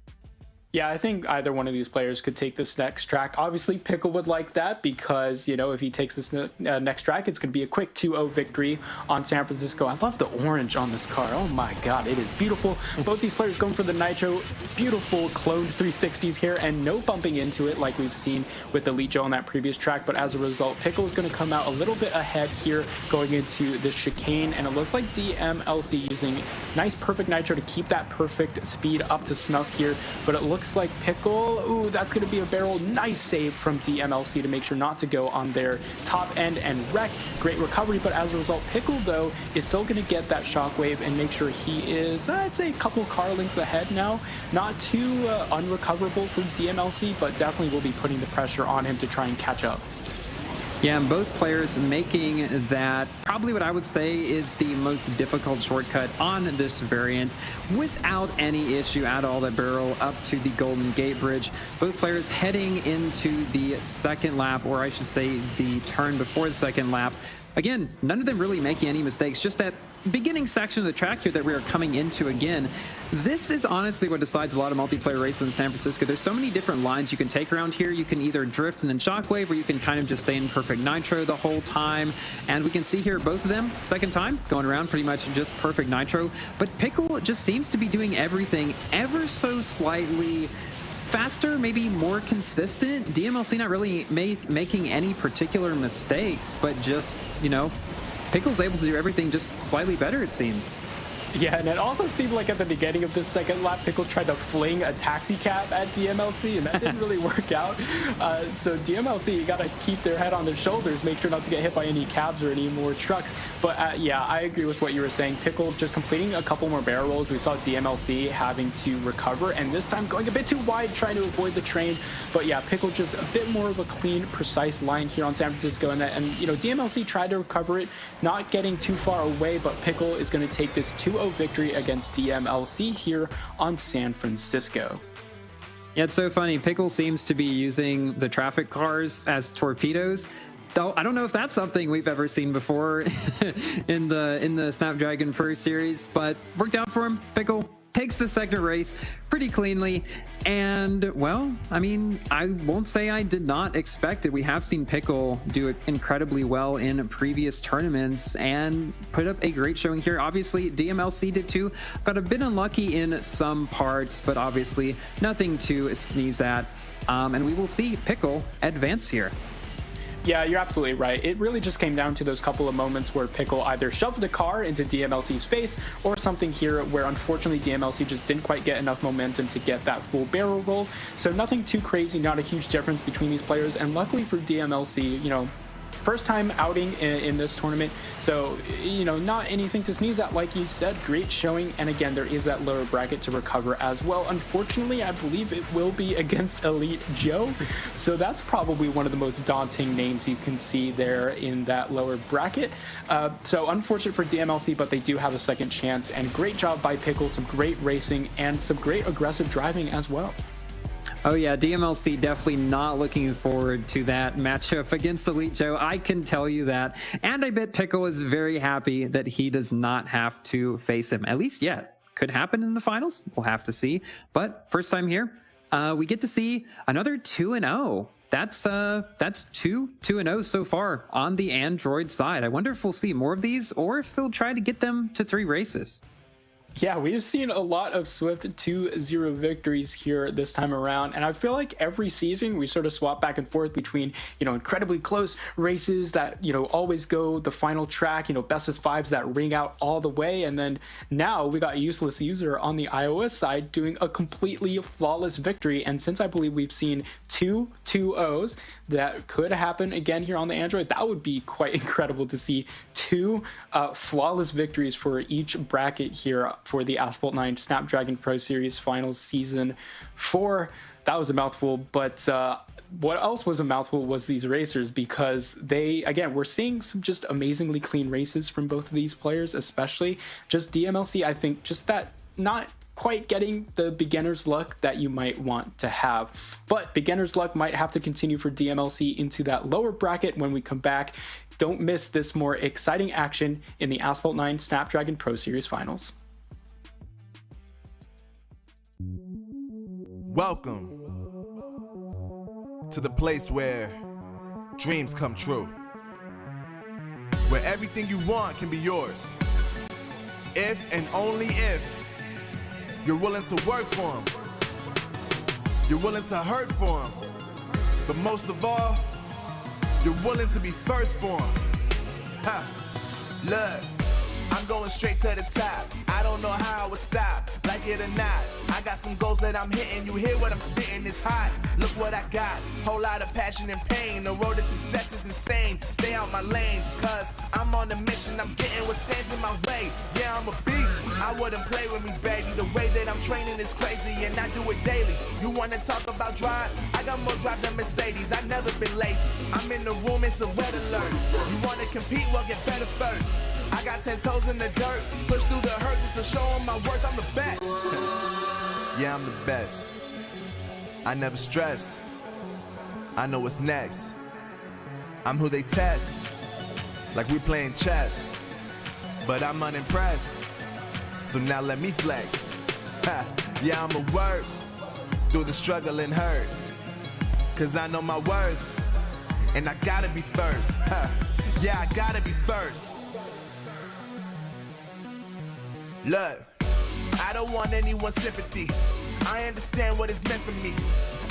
Yeah, I think either one of these players could take this next track. Obviously, Pickle would like that because, you know, if he takes this next track, it's going to be a quick 2-0 victory on San Francisco. I love the orange on this car. Oh my god, it is beautiful. Both these players going for the Nitro. Beautiful cloned 360s here and no bumping into it like we've seen with Elite Joe on that previous track. But as a result, Pickle is going to come out a little bit ahead here going into this chicane. And it looks like DMLC using nice perfect Nitro to keep that perfect speed up to snuff here. But it looks like Pickle, ooh, that's going to be a barrel. Nice save from DMLC to make sure not to go on their top end and wreck. Great recovery, but as a result, Pickle, though, is still going to get that shockwave and make sure he is, I'd say, a couple car lengths ahead now. Not too unrecoverable for DMLC, but definitely will be putting the pressure on him to try and catch up. Yeah, and both players making that probably what I would say is the most difficult shortcut on this variant without any issue at all that barrel up to the Golden Gate Bridge. Both players heading into the second lap, or I should say the turn before the second lap. Again, none of them really making any mistakes, just that beginning section of the track here that we are coming into again. This is honestly what decides a lot of multiplayer races in San Francisco. There's so many different lines you can take around here. You can either drift and then shockwave, or you can kind of just stay in perfect Nitro the whole time. And we can see here both of them, second time, going around pretty much just perfect Nitro. But Pickle just seems to be doing everything ever so slightly faster, maybe more consistent. DMLC not really making any particular mistakes, but just, you know, Pickle's able to do everything just slightly better, it seems. Yeah, and it also seemed like at the beginning of this second lap, Pickle tried to fling a taxi cab at DMLC, and that didn't really work out. So DMLC, you got to keep their head on their shoulders, make sure not to get hit by any cabs or any more trucks. But yeah, I agree with what you were saying. Pickle just completing a couple more barrel rolls. We saw DMLC having to recover, and this time going a bit too wide, trying to avoid the train. But yeah, Pickle just a bit more of a clean, precise line here on San Francisco. And you know, DMLC tried to recover it, not getting too far away, but Pickle is going to take this 2-0 victory against DMLC here on San Francisco. Yeah, it's so funny. Pickle seems to be using the traffic cars as torpedoes. Though I don't know if that's something we've ever seen before in the Snapdragon Pro Series, but worked out for him. Pickle takes the second race pretty cleanly, and well, I mean, I won't say I did not expect it. We have seen Pickle do it incredibly well in previous tournaments and put up a great showing here. Obviously, DMLC did too. Got a bit unlucky in some parts, but obviously nothing to sneeze at. And we will see Pickle advance here. Yeah, you're absolutely right. It really just came down to those couple of moments where Pickle either shoved the car into DMLC's face or something here where unfortunately DMLC just didn't quite get enough momentum to get that full barrel roll. So nothing too crazy, not a huge difference between these players. And luckily for DMLC, you know, first time outing in this tournament, so you know, not anything to sneeze at. Like you said, great showing, and again, there is that lower bracket to recover as well. Unfortunately, I believe it will be against Elite Joe, so that's probably one of the most daunting names you can see there in that lower bracket. So unfortunate for DMLC, but they do have a second chance, and great job by Pickle, some great racing and some great aggressive driving as well. Oh yeah, DMLC definitely not looking forward to that matchup against Elite Joe. I can tell you that. And I bet Pickle is very happy that he does not have to face him, at least yet. Could happen in the finals. We'll have to see. But first time here, we get to see another 2-0. That's 2-0 so far on the Android side. I wonder if we'll see more of these or if they'll try to get them to 3 races. Yeah, we've seen a lot of Swift 2-0 victories here this time around, and I feel like every season we sort of swap back and forth between, you know, incredibly close races that, you know, always go the final track, you know, best of 5s that ring out all the way, and then now we got Useless User on the iOS side doing a completely flawless victory. And since I believe we've seen 2 2-0s that could happen again here on the Android, that would be quite incredible to see 2 flawless victories for each bracket here for the Asphalt 9 Snapdragon Pro Series Finals Season 4. That was a mouthful, but what else was a mouthful was these racers, because they, again, we're seeing some just amazingly clean races from both of these players, especially just DMLC. I think just that not quite getting the beginner's luck that you might want to have, but beginner's luck might have to continue for DMLC into that lower bracket when we come back. Don't miss this more exciting action in the Asphalt 9 Snapdragon Pro Series Finals. Welcome to the place where dreams come true. Where everything you want can be yours. If and only if you're willing to work for them. You're willing to hurt for them. But most of all, you're willing to be first for them. Ha! Look, I'm going straight to the top. I don't know how I would stop, like it or not. I got some goals that I'm hitting. You hear what I'm spitting? It's hot. Look what I got. Whole lot of passion and pain. The road to success is insane. Stay out my lane, cause I'm on a mission. I'm getting what stands in my way. Yeah, I'm a beast. I wouldn't play with me, baby. The way that I'm training is crazy, and I do it daily. You wanna talk about drive? I got more drive than Mercedes. I've never been lazy. I'm in the room, it's a red alert. You wanna compete? Well, get better first. I got 10 toes in the dirt, push through the hurt just to show them my worth. I'm the best. Yeah, I'm the best. I never stress. I know what's next. I'm who they test, like we playing chess. But I'm unimpressed, so now let me flex. Ha. Yeah, I'ma work through the struggle and hurt, cause I know my worth, and I gotta be first. Ha. Yeah, I gotta be first. Look, I don't want anyone's sympathy. I understand what it's meant for me.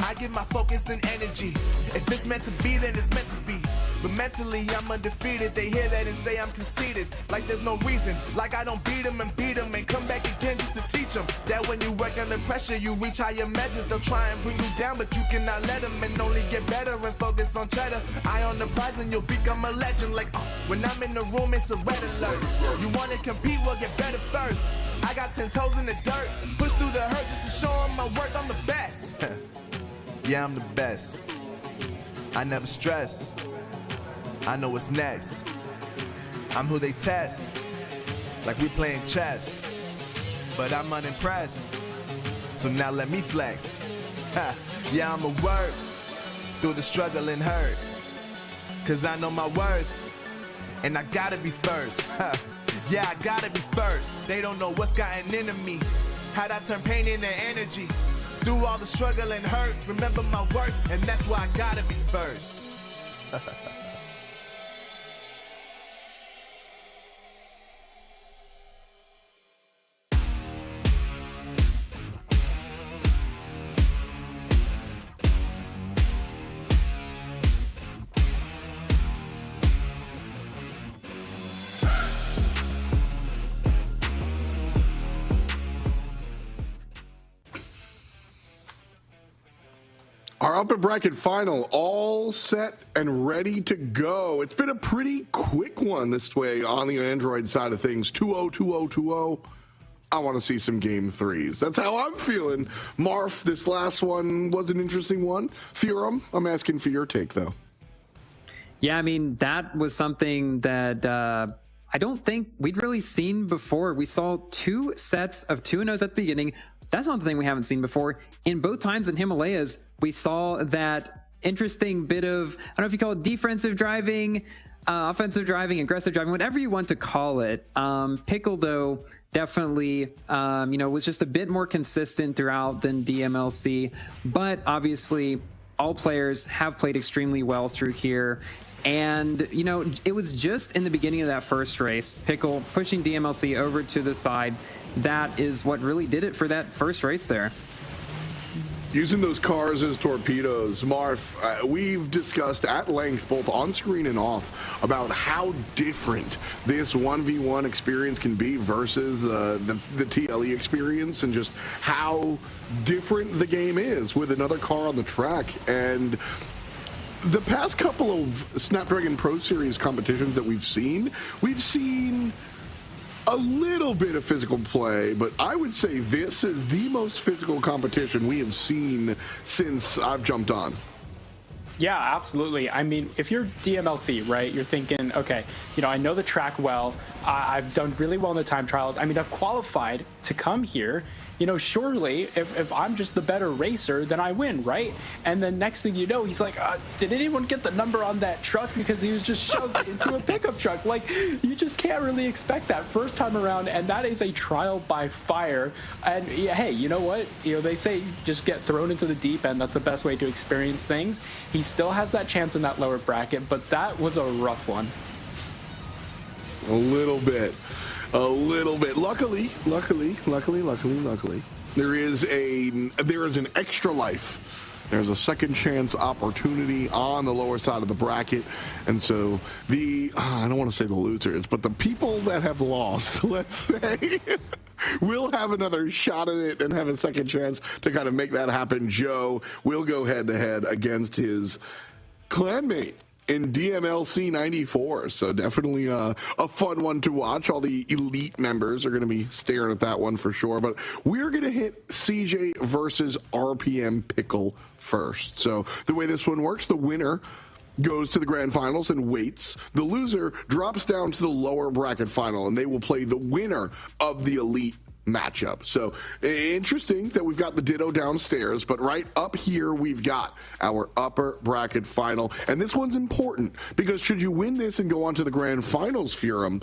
I give my focus and energy. If it's meant to be, then it's meant to be. But mentally, I'm undefeated. They hear that and say I'm conceited. Like there's no reason. Like I don't beat them and come back again just to teach them that when you work under pressure, you reach higher measures. They'll try and bring you down, but you cannot let them, and only get better and focus on cheddar. Eye on the prize and you'll become a legend. Like when I'm in the room, it's a red alert. You wanna compete? Well, get better first. I got 10 toes in the dirt, push through the hurt just to show them my worth. I'm the best. Yeah, I'm the best. I never stress. I know what's next. I'm who they test, like we playing chess. But I'm unimpressed, so now let me flex. Ha. Yeah, I'ma work through the struggle and hurt, cause I know my worth, and I gotta be first. Ha. Yeah, I gotta be first. They don't know what's gotten into me, how'd I turn pain into energy. Through all the struggle and hurt, remember my worth, and that's why I gotta be first. Our upper bracket final all set and ready to go. It's been a pretty quick one this way on the Android side of things. 2-0, 2-0, 2-0. I want to see some game threes. That's how I'm feeling. Marf, this last one was an interesting one. Theorem, I'm asking for your take, though. Yeah, I mean, that was something that I don't think we'd really seen before. We saw 2 sets of 2-0s at the beginning. That's not the thing we haven't seen before. In both times in Himalayas, we saw that interesting bit of, I don't know if you call it defensive driving, offensive driving, aggressive driving, whatever you want to call it. Pickle, though, definitely, was just a bit more consistent throughout than DMLC. But obviously, all players have played extremely well through here. And, it was just in the beginning of that first race, Pickle pushing DMLC over to the side. That is what really did it for that first race there. Using those cars as torpedoes, Marf, we've discussed at length, both on screen and off, about how different this 1v1 experience can be versus the TLE experience, and just how different the game is with another car on the track. And the past couple of Snapdragon Pro Series competitions that we've seen a little bit of physical play, but I would say this is the most physical competition we have seen since I've jumped on. Yeah, absolutely. I mean, if you're DMLC, right, you're thinking, okay, I know the track well. I've done really well in the time trials. I mean, I've qualified to come here. Surely if I'm just the better racer, then I win, right? And then next thing you know, he's like, did anyone get the number on that truck? Because he was just shoved into a pickup truck. Like, you just can't really expect that first time around, and that is a trial by fire. And hey, you know what? They say just get thrown into the deep end. That's the best way to experience things. He still has that chance in that lower bracket, but that was a rough one. A little bit. Luckily, there is an extra life. There's a second chance opportunity on the lower side of the bracket. And so I don't want to say the losers, but the people that have lost, let's say, will have another shot at it and have a second chance to kind of make that happen. Joe will go head to head against his clanmate in DMLC 94, so definitely a fun one to watch. All the elite members are going to be staring at that one for sure, but we're going to hit CJ versus RPM Pickle first. So the way this one works, the winner goes to the grand finals and waits. The loser drops down to the lower bracket final, and they will play the winner of the elite matchup. So interesting that we've got the ditto downstairs, but right up here we've got our upper bracket final. And this one's important because should you win this and go on to the grand finals, Furum,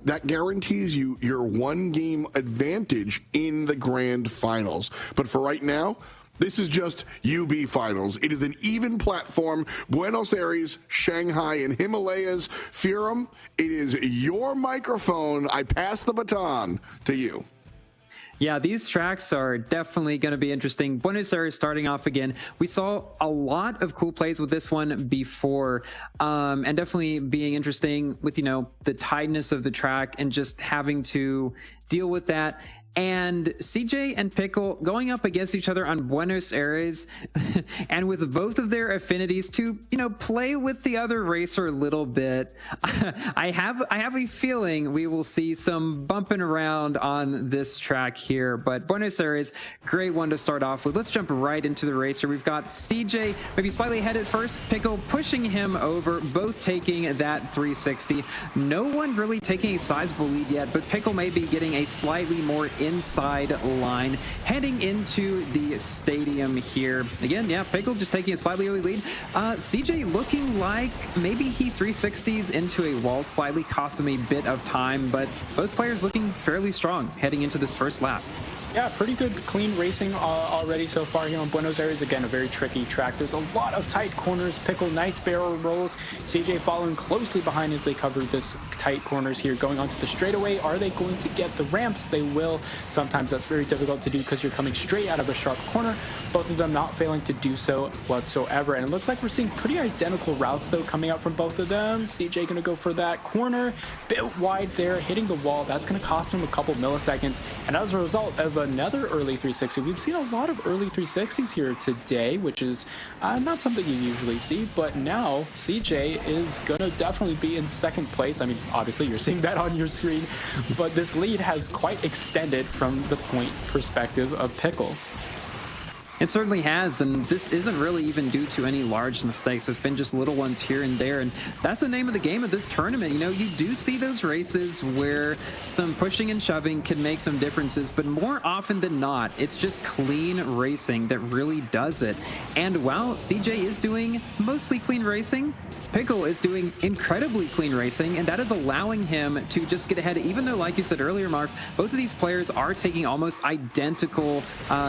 that guarantees you your 1 game advantage in the grand finals. But for right now, this is just UB Finals. It is an even platform. Buenos Aires, Shanghai, and Himalayas. Furum, it is your microphone. I pass the baton to you. Yeah, these tracks are definitely going to be interesting. Buenos Aires starting off again. We saw a lot of cool plays with this one before, and definitely being interesting with, the tiredness of the track and just having to deal with that. And CJ and Pickle going up against each other on Buenos Aires and with both of their affinities to, play with the other racer a little bit. I have a feeling we will see some bumping around on this track here, but Buenos Aires, great one to start off with. Let's jump right into the racer. We've got CJ maybe slightly ahead at first, Pickle pushing him over, both taking that 360. No one really taking a sizable lead yet, but Pickle may be getting a slightly more inside line heading into the stadium here. Again, yeah, Pickle just taking a slightly early lead. CJ looking like maybe he 360s into a wall slightly, cost him a bit of time, but both players looking fairly strong heading into this first lap. Yeah, pretty good, clean racing already so far here on Buenos Aires. Again, a very tricky track. There's a lot of tight corners. Pickle, nice barrel rolls. CJ following closely behind as they cover this tight corners here. Going onto the straightaway, are they going to get the ramps? They will. Sometimes that's very difficult to do because you're coming straight out of a sharp corner. Both of them not failing to do so whatsoever. And it looks like we're seeing pretty identical routes, though, coming out from both of them. CJ going to go for that corner. Bit wide there, hitting the wall. That's going to cost him a couple milliseconds. And as a result of another early 360, we've seen a lot of early 360s here today, which is not something you usually see. But now CJ is going to definitely be in second place. I mean, obviously, you're seeing that on your screen. But this lead has quite extended from the point perspective of Pickle. It certainly has, and this isn't really even due to any large mistakes. It's been just little ones here and there, and that's the name of the game of this tournament. You do see those races where some pushing and shoving can make some differences, but more often than not, it's just clean racing that really does it. And while CJ is doing mostly clean racing, Pickle is doing incredibly clean racing, and that is allowing him to just get ahead, even though, like you said earlier, Marv, both of these players are taking almost identical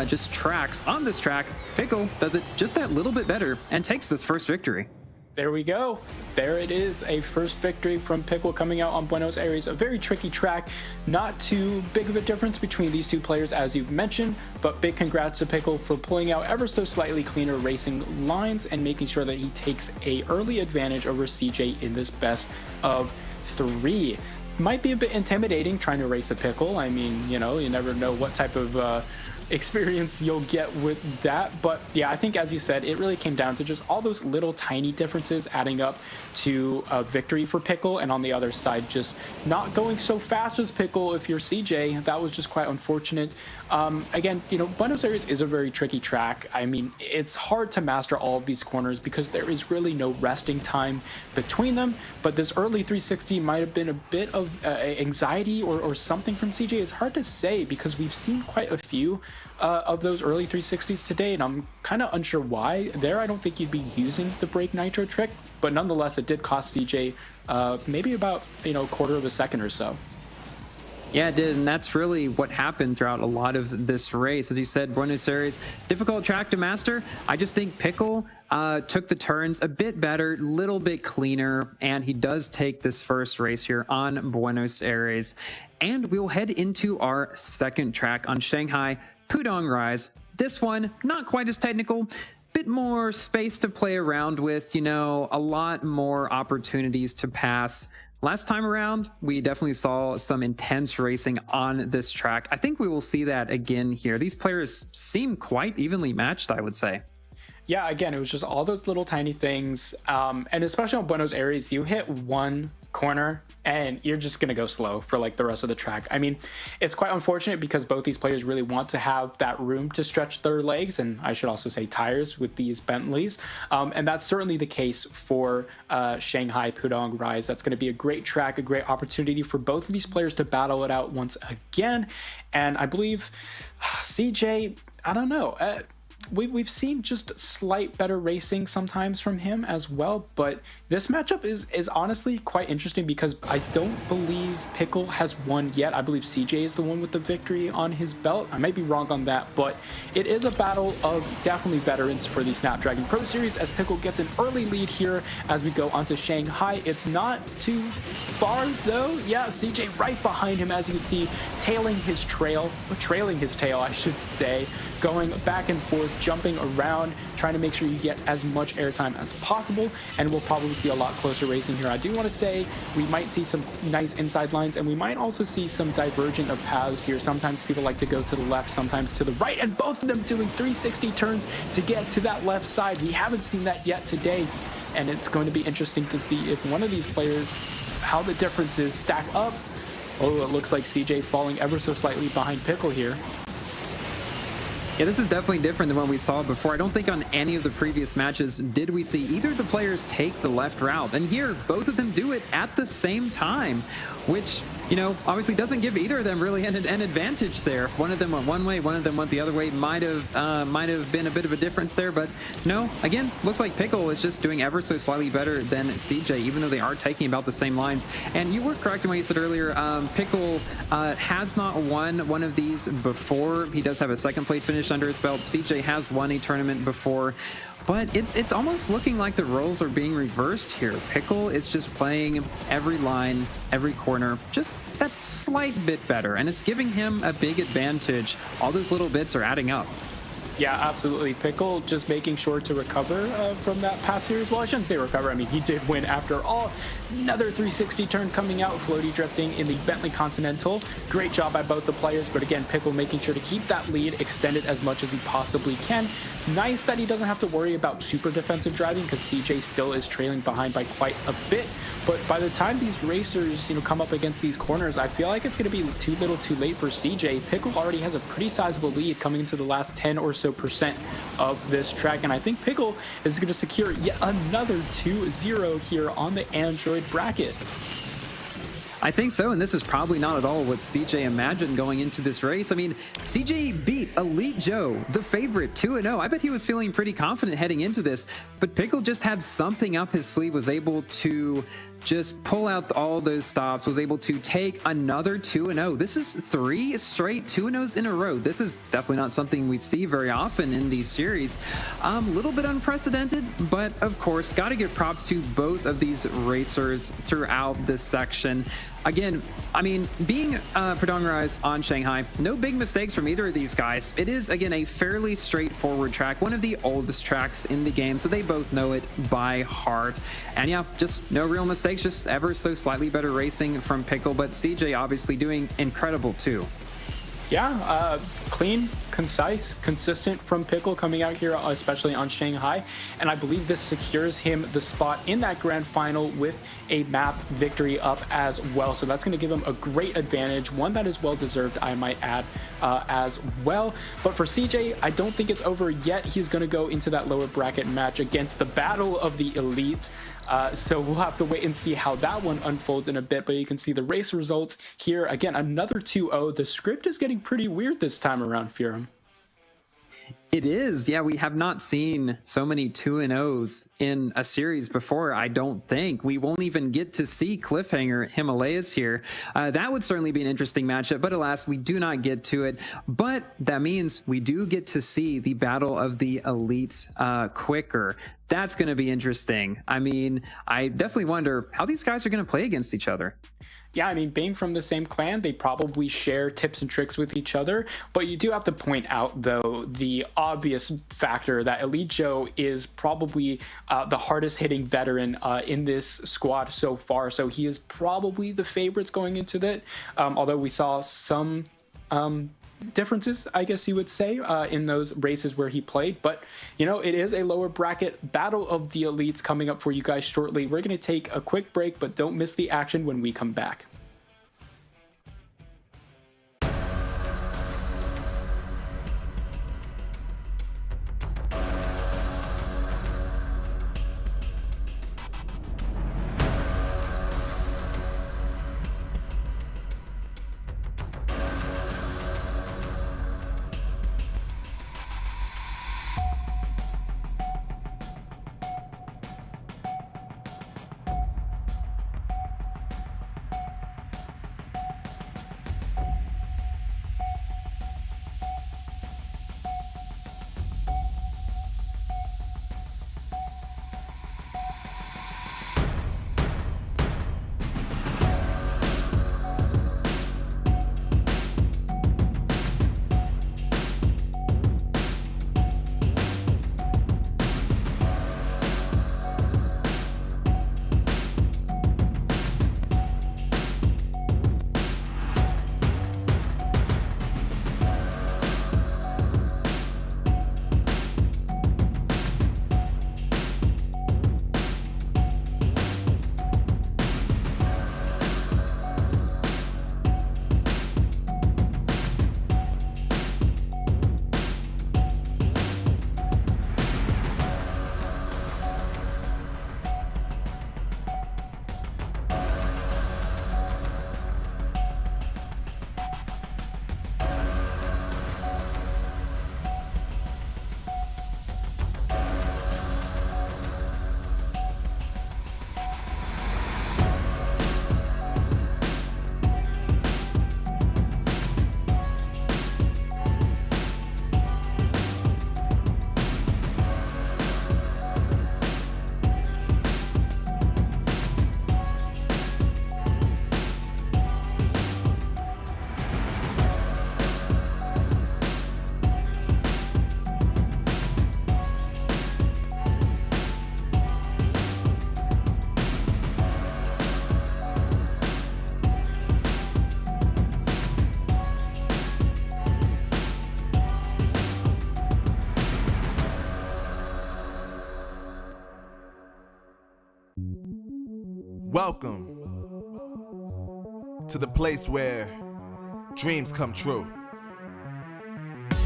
just tracks on this track. Pickle does it just that little bit better and takes this first victory. There we go. There it is, a first victory from Pickle coming out on Buenos Aires. A very tricky track, not too big of a difference between these two players as you've mentioned, but big congrats to Pickle for pulling out ever so slightly cleaner racing lines and making sure that he takes a early advantage over CJ in this best of 3. might be a bit intimidating trying to race a Pickle. I mean, you know, you never know what type of experience you'll get with that. But yeah, I think, as you said, it really came down to just all those little tiny differences adding up to a victory for Pickle, and on the other side, just not going so fast as Pickle if you're CJ. That was just quite unfortunate. Again, you know, Buenos Aires is a very tricky track. I mean, it's hard to master all of these corners because there is really no resting time between them, but this early 360 might have been a bit of anxiety or something from CJ. It's hard to say because we've seen quite a few of those early 360s today, and I'm kind of unsure why. There, I don't think you'd be using the brake nitro trick, but nonetheless, it did cost CJ maybe about, you know, a quarter of a second or so. Yeah, it did, and that's really what happened throughout a lot of this race. As you said, Buenos Aires, difficult track to master. I just think Pickle took the turns a bit better, little bit cleaner, and he does take this first race here on Buenos Aires. And we'll head into our second track on Shanghai, Pudong Rise. This one, not quite as technical, bit more space to play around with, you know, a lot more opportunities to pass. Last time around, we definitely saw some intense racing on this track. I think we will see that again here. These players seem quite evenly matched, I would say. Yeah, again, it was just all those little tiny things. And especially on Buenos Aires, you hit one corner and you're just going to go slow for like the rest of the track. I mean, it's quite unfortunate because both these players really want to have that room to stretch their legs, and I should also say tires with these Bentleys. And that's certainly the case for Shanghai Pudong Rise. That's going to be a great track, a great opportunity for both of these players to battle it out once again. And I believe CJ, I don't know. We've seen just slight better racing sometimes from him as well, but this matchup is honestly quite interesting because I don't believe Pickle has won yet. I believe CJ is the one with the victory on his belt. I might be wrong on that, but it is a battle of definitely veterans for the Snapdragon Pro Series as Pickle gets an early lead here as we go onto Shanghai. It's not too far though. Yeah, CJ right behind him, as you can see, trailing his tail, I should say, going back and forth, jumping around, trying to make sure you get as much airtime as possible, and we'll probably see a lot closer racing here. I do want to say we might see some nice inside lines, and we might also see some divergent of paths here. Sometimes people like to go to the left, sometimes to the right, and both of them doing 360 turns to get to that left side. We haven't seen that yet today, and it's going to be interesting to see if one of these players, how the differences stack up. Oh, it looks like CJ falling ever so slightly behind Pickle here. Yeah, this is definitely different than what we saw before. I don't think on any of the previous matches did we see either of the players take the left route. And here, both of them do it at the same time, which, you know, obviously doesn't give either of them really an advantage there. If one of them went one way, one of them went the other way, might have been a bit of a difference there. But no, again, looks like Pickle is just doing ever so slightly better than CJ, even though they are taking about the same lines. And you were correct in what you said earlier. Pickle has not won one of these before. He does have a second place finish under his belt. CJ has won a tournament before. But it's almost looking like the roles are being reversed here. Pickle is just playing every line, every corner, just that slight bit better, and it's giving him a big advantage. All those little bits are adding up. Yeah, absolutely. Pickle just making sure to recover from that past series. Well, I shouldn't say recover. I mean, he did win after all. Another 360 turn coming out, floaty drifting in the Bentley Continental. Great job by both the players, but again, Pickle making sure to keep that lead extended as much as he possibly can. Nice that he doesn't have to worry about super defensive driving because CJ still is trailing behind by quite a bit. But by the time these racers, you know, come up against these corners, I feel like it's going to be too little too late for CJ. Pickle already has a pretty sizable lead coming into the last 10 or so % of this track, and I think Pickle is going to secure yet another 2-0 here on the Android bracket. I think so, and this is probably not at all what CJ imagined going into this race. I mean, CJ beat Elite Joe, the favorite, 2-0. I bet he was feeling pretty confident heading into this, but Pickle just had something up his sleeve, was able to just pull out all those stops, was able to take another 2-0. This is 3 straight 2-0s in a row. This is definitely not something we see very often in these series. A little bit unprecedented, but of course, got to give props to both of these racers throughout this section. again, I mean, being Prodongerized on Shanghai, no big mistakes from either of these guys. It is, again, a fairly straightforward track, one of the oldest tracks in the game, so they both know it by heart. And yeah, just no real mistakes, just ever so slightly better racing from Pickle, but CJ obviously doing incredible too. Yeah, clean, concise, consistent from Pickle coming out here, especially on Shanghai. And I believe this secures him the spot in that grand final with a map victory up as well. So that's going to give him a great advantage, one that is well deserved, I might add, as well. But for CJ, I don't think it's over yet. He's going to go into that lower bracket match against the Battle of the Elite. So we'll have to wait and see how that one unfolds in a bit, but you can see the race results here. Again, another 2-0. The script is getting pretty weird this time around, Firam. It is. Yeah, we have not seen so many 2-0s in a series before, I don't think. We won't even get to see Cliffhanger Himalayas here. That would certainly be an interesting matchup, but alas, we do not get to it. But that means we do get to see the Battle of the Elites quicker. That's going to be interesting. I mean, I definitely wonder how these guys are going to play against each other. Yeah, I mean, being from the same clan, they probably share tips and tricks with each other. But you do have to point out, though, the obvious factor that Elite Joe is probably the hardest hitting veteran in this squad so far. So he is probably the favorites going into that. Although we saw some differences, I guess you would say, in those races where he played. But, you know, it is a lower bracket Battle of the Elites coming up for you guys shortly. We're going to take a quick break, but don't miss the action when we come back. Welcome to the place where dreams come true,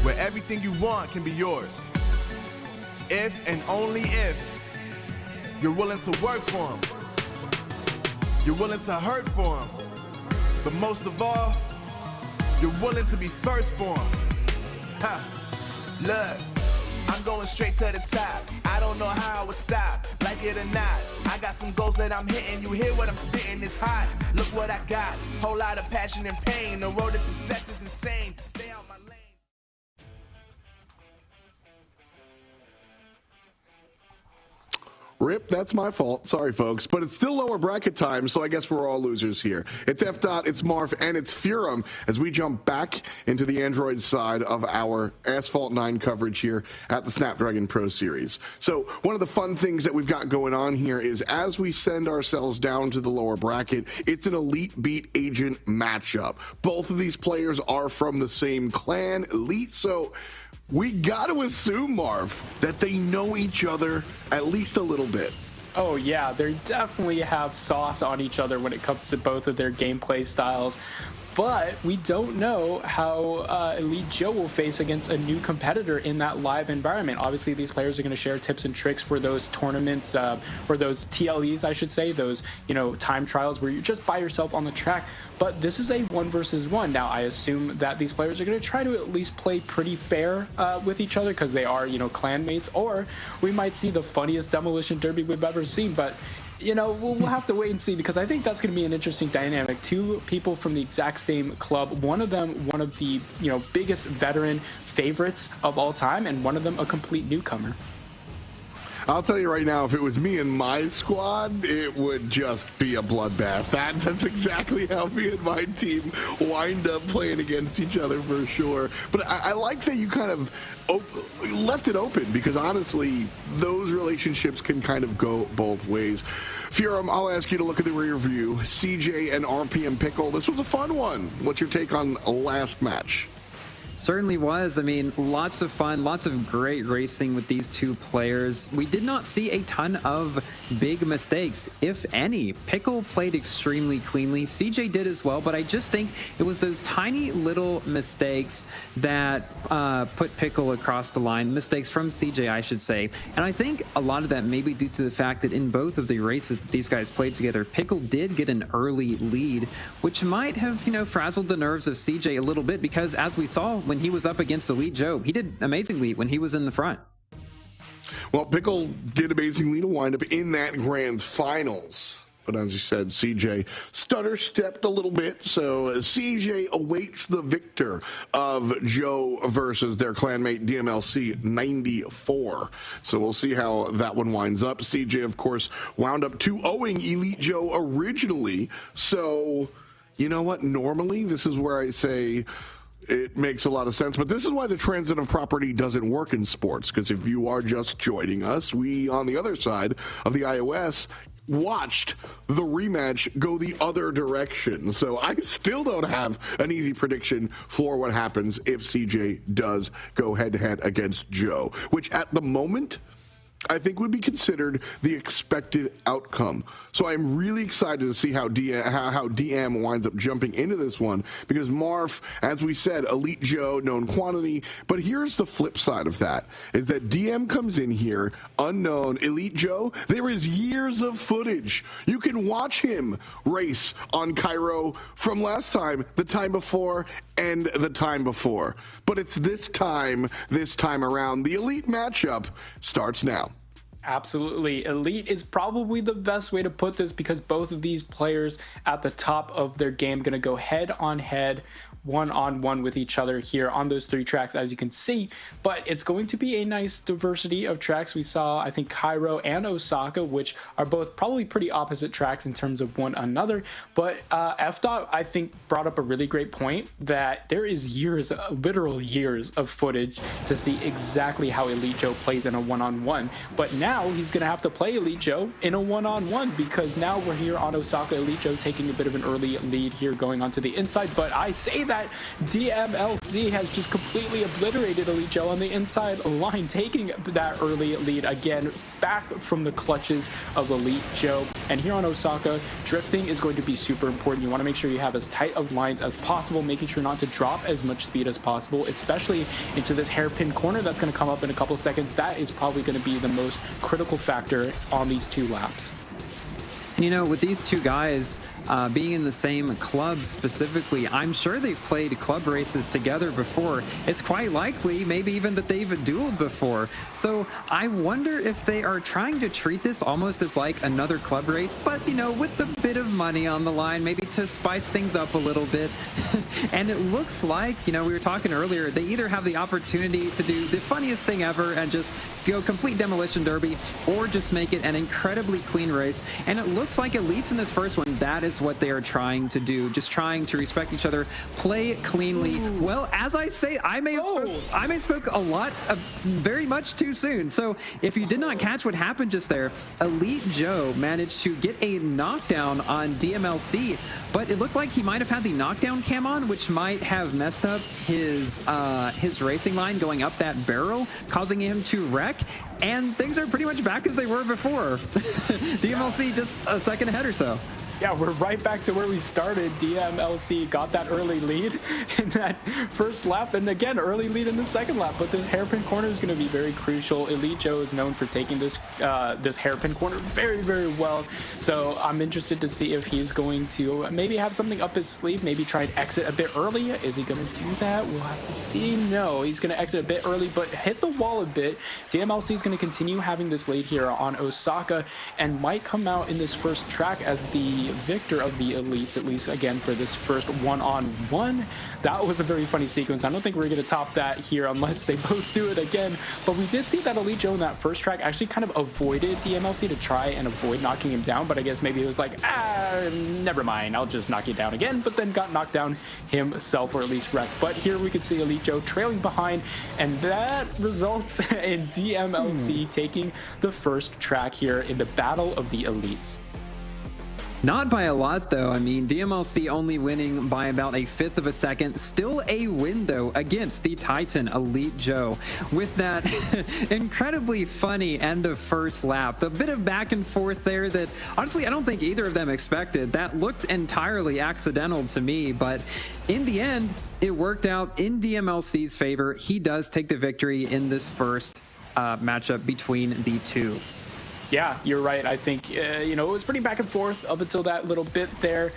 where everything you want can be yours, if and only if you're willing to work for them, you're willing to hurt for them, but most of all, you're willing to be first for them. Ha! Look, I'm going straight to the top. I don't know how I would stop, like it or not. I got some goals that I'm hitting. You hear what I'm spitting? It's hot. Look what I got. Whole lot of passion and pain. The road to success is insane. Stay out my lane. Rip, that's my fault. Sorry, folks. But it's still lower bracket time, so I guess we're all losers here. It's F. It's Marf, and it's Furum as we jump back into the Android side of our Asphalt 9 coverage here at the Snapdragon Pro Series. So one of the fun things that we've got going on here is as we send ourselves down to the lower bracket, it's an Elite Beat Agent matchup. Both of these players are from the same clan, Elite, so we got to assume, Marv, that they know each other at least a little bit. Oh yeah, they definitely have sauce on each other when it comes to both of their gameplay styles. But we don't know how Elite Joe will face against a new competitor in that live environment. Obviously, these players are going to share tips and tricks for those tournaments, or those TLEs, I should say, those, you know, time trials where you're just by yourself on the track. But this is a 1 versus 1. Now, I assume that these players are going to try to at least play pretty fair with each other because they are, you know, clan mates. Or we might see the funniest demolition derby we've ever seen. But you know, we'll have to wait and see, because I think that's going to be an interesting dynamic. Two people from the exact same club, one of them one of the, you know, biggest veteran favorites of all time, and one of them a complete newcomer. I'll tell you right now, if it was me and my squad, it would just be a bloodbath. That's exactly how me and my team wind up playing against each other for sure. But I like that you kind of left it open, because honestly, those relationships can kind of go both ways. Furum, I'll ask you to look at the rear view. CJ and RPM Pickle, this was a fun one. What's your take on last match? Certainly was. I mean, lots of fun, lots of great racing with these two players. We did not see a ton of big mistakes, if any. Pickle played extremely cleanly. CJ did as well, but I just think it was those tiny little mistakes that put Pickle across the line. Mistakes from CJ, I should say. And I think a lot of that may be due to the fact that in both of the races that these guys played together, Pickle did get an early lead, which might have, you know, frazzled the nerves of CJ a little bit, because as we saw when he was up against Elite Joe, he did amazingly when he was in the front. Well, Pickle did amazingly to wind up in that grand finals. But as you said, CJ stutter-stepped a little bit, so CJ awaits the victor of Joe versus their clanmate DMLC 94. So we'll see how that one winds up. CJ, of course, wound up 2-0ing Elite Joe originally. So, you know what? Normally, this is where I say it makes a lot of sense, but this is why the transitive property doesn't work in sports, because if you are just joining us, we on the other side of the iOS watched the rematch go the other direction. So I still don't have an easy prediction for what happens if CJ does go head-to-head against Joe, which at the moment I think would be considered the expected outcome. So I'm really excited to see how DM winds up jumping into this one, because Marf, as we said, Elite Joe, known quantity. But here's the flip side of that, is that DM comes in here, unknown. Elite Joe, there is years of footage. You can watch him race on Cairo from last time, the time before, and the time before. But it's this time around. The Elite matchup starts now. Absolutely. Elite is probably the best way to put this, because both of these players at the top of their game going to go head-on-head, one-on-one with each other here on those 3 tracks, as you can see. But it's going to be a nice diversity of tracks. We saw, I think, Cairo and Osaka, which are both probably pretty opposite tracks in terms of one another. But F-Dot, I think, brought up a really great point, that there is years, literal years of footage to see exactly how Elite Joe plays in a one-on-one. But now he's going to have to play Elite Joe in a one-on-one, because now we're here on Osaka. Elite Joe taking a bit of an early lead here going onto the inside. But I say that DMLC has just completely obliterated Elite Joe on the inside line, taking that early lead again, back from the clutches of Elite Joe. And here on Osaka, drifting is going to be super important. You want to make sure you have as tight of lines as possible, making sure not to drop as much speed as possible, especially into this hairpin corner that's going to come up in a couple seconds. That is probably going to be the most critical factor on these 2 laps. And you know, with these two guys, being in the same club specifically, I'm sure they've played club races together before. It's quite likely, maybe even that they've dueled before. So I wonder if they are trying to treat this almost as like another club race, but you know, with a bit of money on the line, maybe to spice things up a little bit. And it looks like, you know, we were talking earlier, they either have the opportunity to do the funniest thing ever and just go complete demolition derby, or just make it an incredibly clean race. And it looks like, at least in this first one, that is what they are trying to do, just trying to respect each other, play cleanly. Well, as I say, I may have spoke a lot very much too soon. So if you did not catch what happened just there, Elite Joe managed to get a knockdown on DMLC, but it looked like he might have had the knockdown cam on, which might have messed up his racing line going up that barrel, causing him to wreck. And things are pretty much back as they were before. DMLC just a second ahead or so. Yeah, we're right back to where we started. DMLC got that early lead in that first lap, and again, early lead in the second lap. But this hairpin corner is going to be very crucial. Elite Joe is known for taking this this hairpin corner very, very well. So I'm interested to see if he's going to maybe have something up his sleeve, maybe try and exit a bit early. Is he going to do that? We'll have to see. No, he's going to exit a bit early, but hit the wall a bit. DMLC is going to continue having this lead here on Osaka, and might come out in this first track as the victor of the elites, at least again for this first one-on-one. That was a very funny sequence. I don't think we're going to top that here unless they both do it again. But we did see that Elite Joe in that first track actually kind of avoided DMLC to try and avoid knocking him down, but I guess maybe it was like, never mind, I'll just knock you down again, but then got knocked down himself, or at least wrecked. But here we could see Elite Joe trailing behind, and that results in DMLC taking the first track here in the Battle of the Elites. Not by a lot, though. I mean, DMLC only winning by about 1/5 of a second. Still a win, though, against the Titan Elite Joe. With that incredibly funny end of first lap. A bit of back and forth there that, honestly, I don't think either of them expected. That looked entirely accidental to me, but in the end, it worked out in DMLC's favor. He does take the victory in this first matchup between the two. Yeah, you're right. I think, you know, it was pretty back and forth up until that little bit there.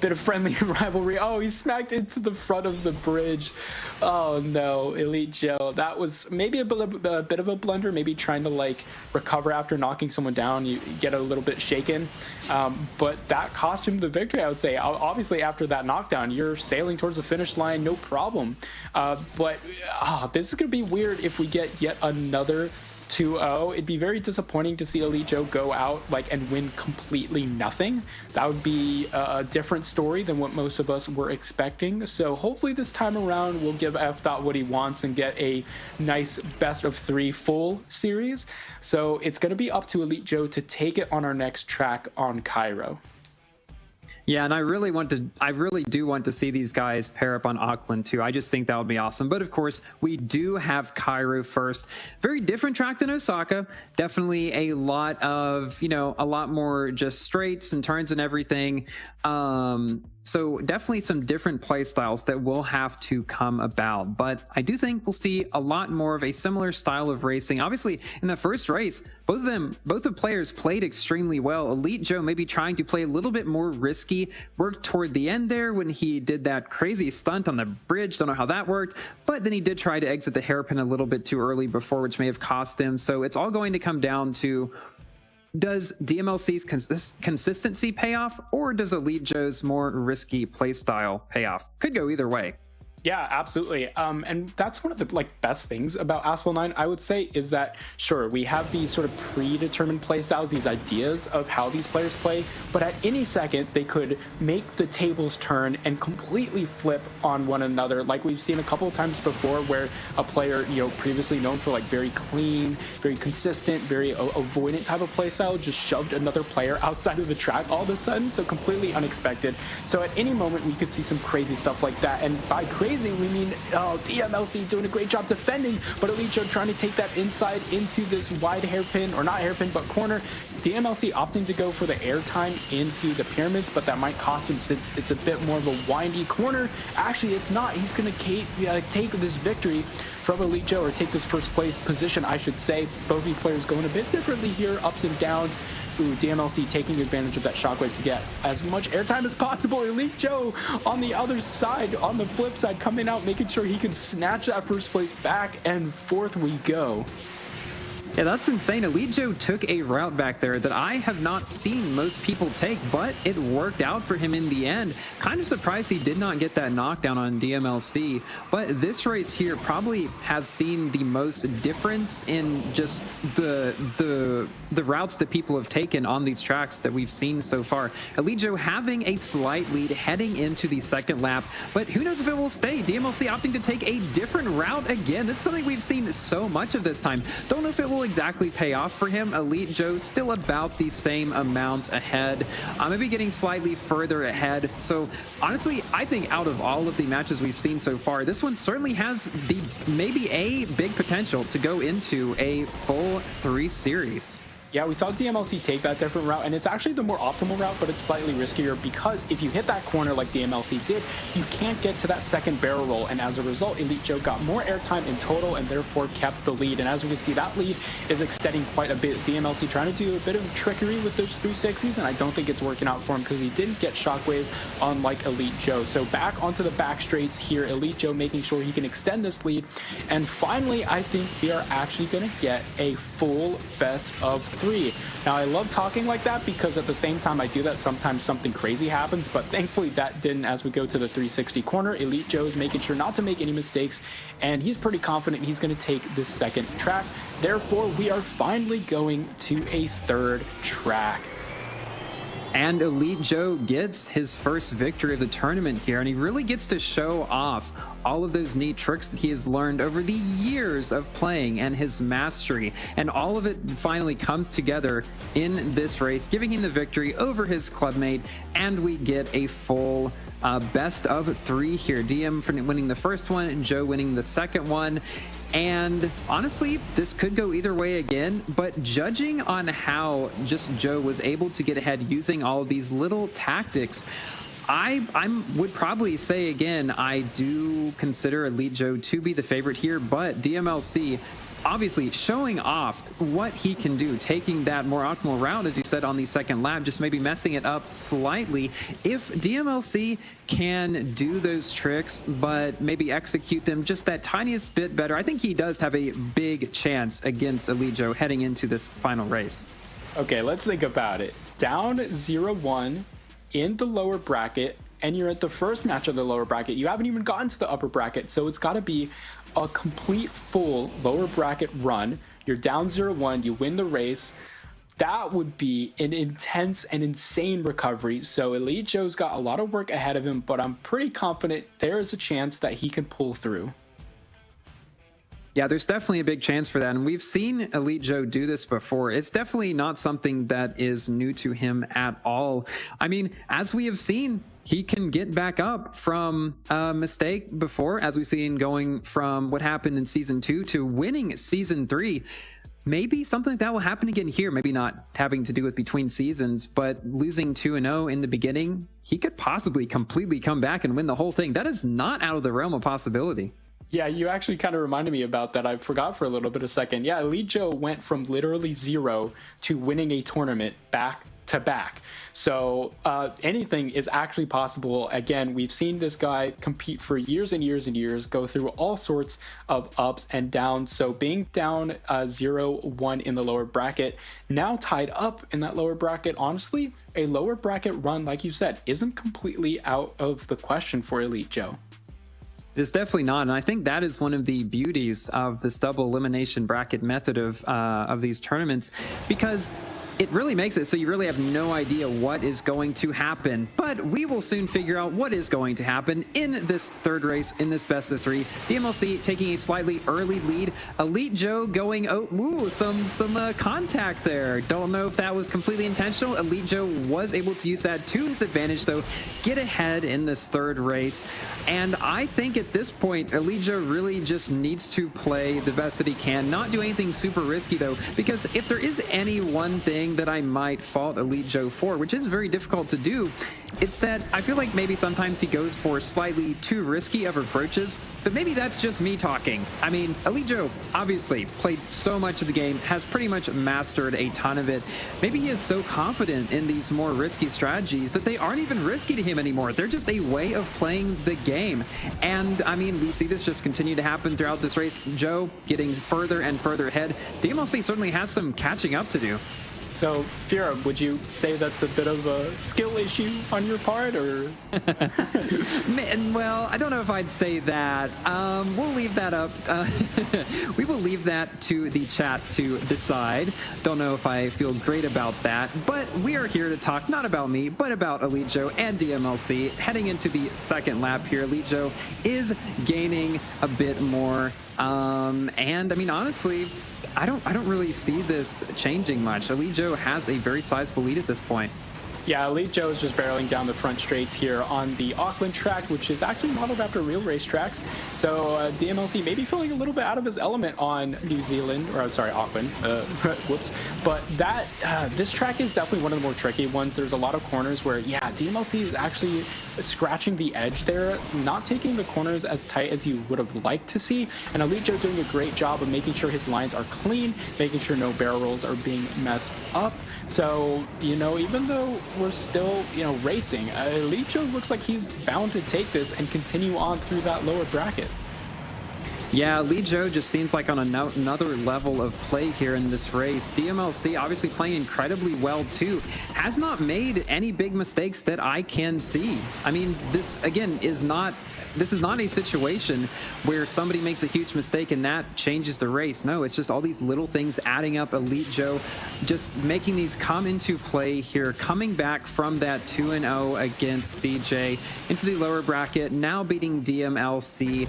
Bit of friendly rivalry. Oh, he smacked into the front of the bridge. Oh, no. Elite Joe. That was maybe a bit of a blunder, maybe trying to, like, recover after knocking someone down. You get a little bit shaken. But that cost him the victory, I would say. Obviously, after that knockdown, you're sailing towards the finish line, no problem. But this is going to be weird if we get yet another 2-0. It'd be very disappointing to see Elite Joe go out and win completely nothing. That would be a different story than what most of us were expecting. So hopefully this time around we'll give F-Dot what he wants and get a nice best of 3 full series. So it's going to be up to Elite Joe to take it on our next track on Cairo. Yeah, and I really do want to see these guys pair up on Auckland too. I just think that would be awesome. But of course, we do have Cairo first. Very different track than Osaka. Definitely a lot of, a lot more just straights and turns and everything. So definitely some different play styles that will have to come about. But I do think we'll see a lot more of a similar style of racing. Obviously, in the first race, both the players played extremely well. Elite Joe maybe trying to play a little bit more risky, worked toward the end there when he did that crazy stunt on the bridge. Don't know how that worked, but then he did try to exit the hairpin a little bit too early before, which may have cost him. So it's all going to come down to, does DMLC's consistency pay off, or does Elite Joe's more risky playstyle pay off? Could go either way. Yeah, absolutely. And that's one of the best things about Asphalt 9, I would say, is that sure, we have these sort of predetermined play styles, these ideas of how these players play, but at any second they could make the tables turn and completely flip on one another, like we've seen a couple of times before, where a player, previously known for very clean, very consistent, very avoidant type of play style, just shoved another player outside of the track all of a sudden. So completely unexpected. So at any moment we could see some crazy stuff like that, and by crazy we mean DMLC doing a great job defending, but Elite Joe trying to take that inside into this wide hairpin, or not hairpin but corner. DMLC opting to go for the airtime into the pyramids, but that might cost him since it's a bit more of a windy corner. Actually, it's not. He's going to take this victory from Elite Joe, or take this first place position, I should say. Both these players going a bit differently here, ups and downs. Ooh, DMLC taking advantage of that shockwave to get as much airtime as possible. Elite Joe on the other side, on the flip side, coming out, making sure he can snatch that first place back, and fourth we go. Yeah, that's insane. Elite Joe took a route back there that I have not seen most people take, but it worked out for him in the end. Kind of surprised he did not get that knockdown on DMLC, but this race here probably has seen the most difference in just the routes that people have taken on these tracks that we've seen so far. Elite Joe having a slight lead heading into the second lap, but who knows if it will stay. DMLC opting to take a different route again. This is something we've seen so much of this time. Don't know if it will exactly pay off for him. Elite Joe still about the same amount ahead, maybe getting slightly further ahead. So honestly, I think out of all of the matches we've seen so far, this one certainly has the maybe a big potential to go into a full 3 series. Yeah, we saw DMLC take that different route, and it's actually the more optimal route, but it's slightly riskier because if you hit that corner like DMLC did, you can't get to that second barrel roll, and as a result, Elite Joe got more airtime in total and therefore kept the lead. And as we can see, that lead is extending quite a bit. DMLC trying to do a bit of trickery with those 360s, and I don't think it's working out for him because he didn't get shockwave unlike Elite Joe. So back onto the back straights here, Elite Joe making sure he can extend this lead, and finally, I think we are actually going to get a full best of 3. Now, I love talking like that because at the same time I do that, sometimes something crazy happens, but thankfully that didn't. As we go to the 360 corner, Elite Joe is making sure not to make any mistakes, and he's pretty confident he's going to take this second track. Therefore, we are finally going to a third track. And Elite Joe gets his first victory of the tournament here, and he really gets to show off all of those neat tricks that he has learned over the years of playing and his mastery. And all of it finally comes together in this race, giving him the victory over his clubmate, and we get a full best of 3 here. DM for winning the first one, and Joe winning the second one. And honestly, this could go either way again, but judging on how just Joe was able to get ahead using all of these little tactics, I would probably say again, I do consider Elite Joe to be the favorite here, but DMLC obviously showing off what he can do, taking that more optimal route, as you said, on the second lap, just maybe messing it up slightly. If DMLC can do those tricks, but maybe execute them just that tiniest bit better, I think he does have a big chance against Elite Joe heading into this final race. Okay, let's think about it. Down 0-1 in the lower bracket, and you're at the first match of the lower bracket. You haven't even gotten to the upper bracket, so it's got to be a complete full lower bracket run. You're down 0-1, you win the race. That would be an intense and insane recovery. So Elite Joe's got a lot of work ahead of him, but I'm pretty confident there is a chance that he can pull through. Yeah, there's definitely a big chance for that, and we've seen Elite Joe do this before. It's definitely not something that is new to him at all. I mean, as we have seen, he can get back up from a mistake before, as we've seen going from what happened in Season 2 to winning Season 3. Maybe something like that will happen again here. Maybe not having to do with between seasons, but losing 2-0 in the beginning, he could possibly completely come back and win the whole thing. That is not out of the realm of possibility. Yeah, you actually kind of reminded me about that. I forgot for a little bit a second. Yeah, Elite Joe went from literally 0 to winning a tournament back to back. So anything is actually possible. Again, we've seen this guy compete for years and years and years, go through all sorts of ups and downs. So being down 0-1 in the lower bracket, now tied up in that lower bracket, honestly, a lower bracket run, like you said, isn't completely out of the question for Elite Joe. It's definitely not, and I think that is one of the beauties of this double elimination bracket method of these tournaments, because it really makes it so you really have no idea what is going to happen. But we will soon figure out what is going to happen in this third race, in this best of 3. DMLC taking a slightly early lead. Elite Joe going, some contact there. Don't know if that was completely intentional. Elite Joe was able to use that to his advantage, though, get ahead in this third race. And I think at this point, Elite Joe really just needs to play the best that he can, not do anything super risky, though, because if there is any one thing thing that I might fault Elite Joe for, which is very difficult to do. It's that I feel like maybe sometimes he goes for slightly too risky of approaches, but maybe that's just me talking. I mean, Elite Joe obviously played so much of the game, has pretty much mastered a ton of it. Maybe he is so confident in these more risky strategies that they aren't even risky to him anymore. They're just a way of playing the game. And I mean, we see this just continue to happen throughout this race. Joe getting further and further ahead. DMLC certainly has some catching up to do. So, Fira, would you say that's a bit of a skill issue on your part, or? Man, well, I don't know if I'd say that. We'll leave that up. We will leave that to the chat to decide. Don't know if I feel great about that, but we are here to talk not about me, but about Elite Joe and DMLC. Heading into the second lap here, Elite Joe is gaining a bit more. And I mean, honestly, I don't really see this changing much. Elite Joe has a very sizable lead at this point. Yeah, Elite Joe is just barreling down the front straights here on the Auckland track, which is actually modeled after real racetracks. So DMLC may be feeling a little bit out of his element on New Zealand, or I'm sorry, Auckland. Whoops. But that this track is definitely one of the more tricky ones. There's a lot of corners where, yeah, DMLC is actually scratching the edge there, not taking the corners as tight as you would have liked to see. And Elite Joe doing a great job of making sure his lines are clean, making sure no barrel rolls are being messed up. So, you know, even though we're still, you know, racing, Elite Joe looks like he's bound to take this and continue on through that lower bracket. Yeah, Elite Joe just seems like on another level of play here in this race. DMLC obviously playing incredibly well too. Has not made any big mistakes that I can see. I mean, this again is not a situation where somebody makes a huge mistake and that changes the race. No, it's just all these little things adding up. Elite Joe just making these come into play here, coming back from that 2-0 against CJ into the lower bracket, now beating DMLC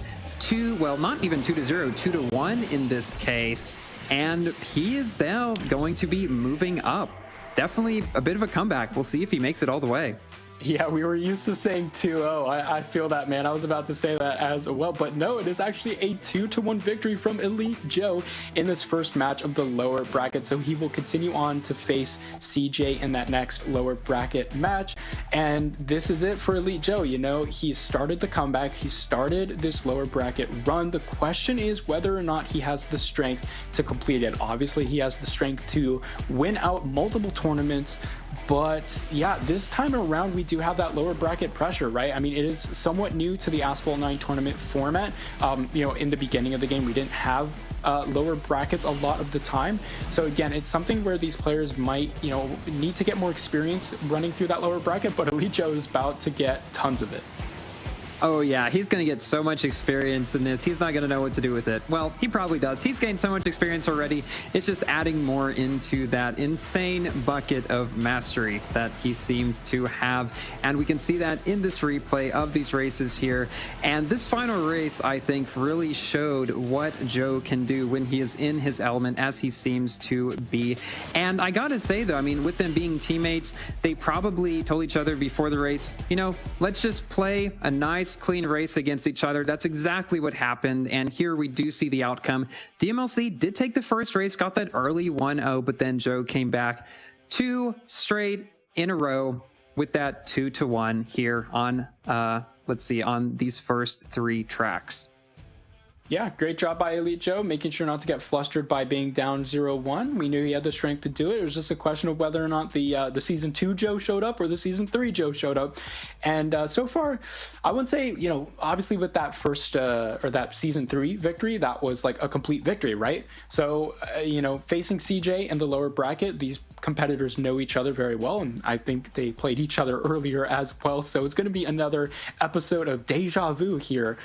well, not even 2-0, 2-1 in this case. And he is now going to be moving up. Definitely a bit of a comeback. We'll see if he makes it all the way. Yeah, we were used to saying 2-0. I feel that, man. I was about to say that as well, but no, it is actually a 2-1 victory from Elite Joe in this first match of the lower bracket. So he will continue on to face CJ in that next lower bracket match. And this is it for Elite Joe. You know, he started the comeback. He started this lower bracket run. The question is whether or not he has the strength to complete it. Obviously, he has the strength to win out multiple tournaments. But yeah, this time around, we do have that lower bracket pressure, right? I mean, it is somewhat new to the Asphalt 9 tournament format. You know, in the beginning of the game, we didn't have lower brackets a lot of the time. So again, it's something where these players might, you know, need to get more experience running through that lower bracket, but Elite Joe is about to get tons of it. Oh yeah, he's going to get so much experience in this. He's not going to know what to do with it. Well, he probably does. He's gained so much experience already. It's just adding more into that insane bucket of mastery that he seems to have. And we can see that in this replay of these races here. And this final race, I think, really showed what Joe can do when he is in his element, as he seems to be. And I got to say, though, I mean, with them being teammates, they probably told each other before the race, you know, let's just play a nice clean race against each other. That's exactly what happened, and here we do see the outcome. DMLC did take the first race, got that early 1-0, but then Joe came back 2 straight in a row with that 2-1 here on let's see, on these first 3 tracks. Yeah, great job by Elite Joe, making sure not to get flustered by being down 0-1. We knew he had the strength to do it. It was just a question of whether or not the Season 2 Joe showed up or the Season 3 Joe showed up. And so far, I wouldn't say, you know, obviously with that first, or that Season 3 victory, that was like a complete victory, right? So, you know, facing CJ in the lower bracket, these competitors know each other very well, and I think they played each other earlier as well. So it's going to be another episode of Deja Vu here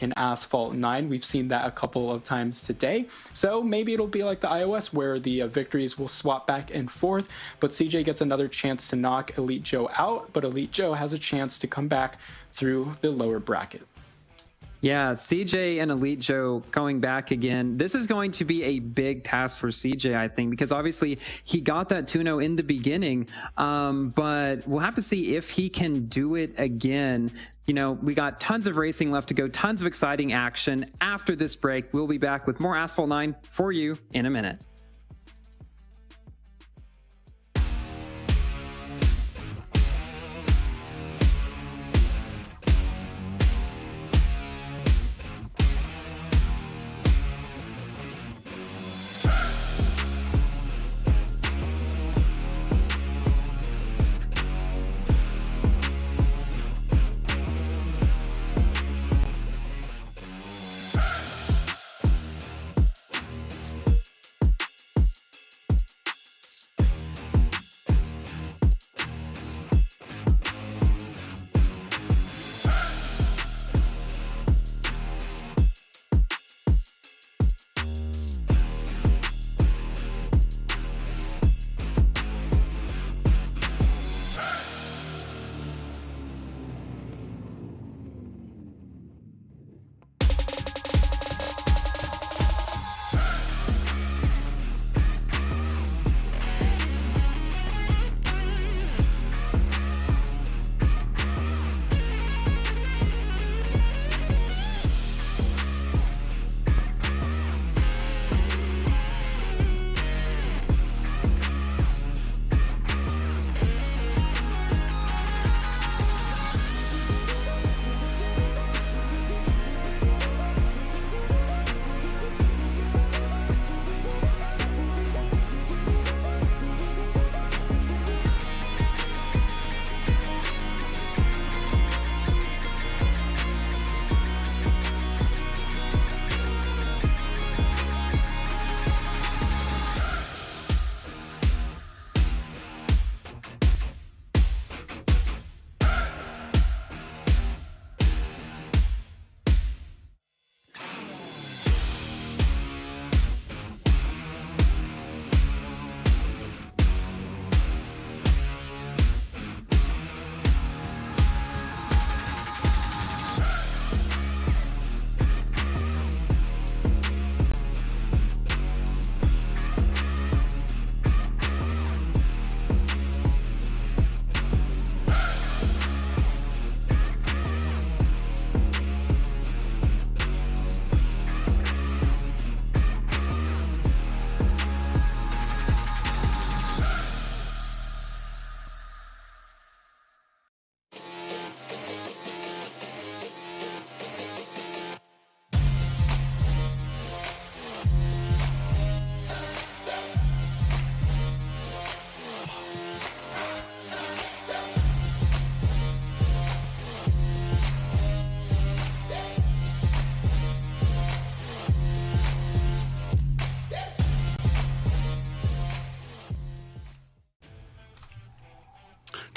in Asphalt 9. We've seen that a couple of times today, so maybe it'll be like the iOS where the victories will swap back and forth, but CJ gets another chance to knock Elite Joe out, but Elite Joe has a chance to come back through the lower bracket. Yeah, CJ and Elite Joe going back again. This is going to be a big task for CJ, I think, because obviously he got that 2-0 in the beginning, but we'll have to see if he can do it again. You know, we got tons of racing left to go, tons of exciting action. After this break, we'll be back with more Asphalt 9 for you in a minute.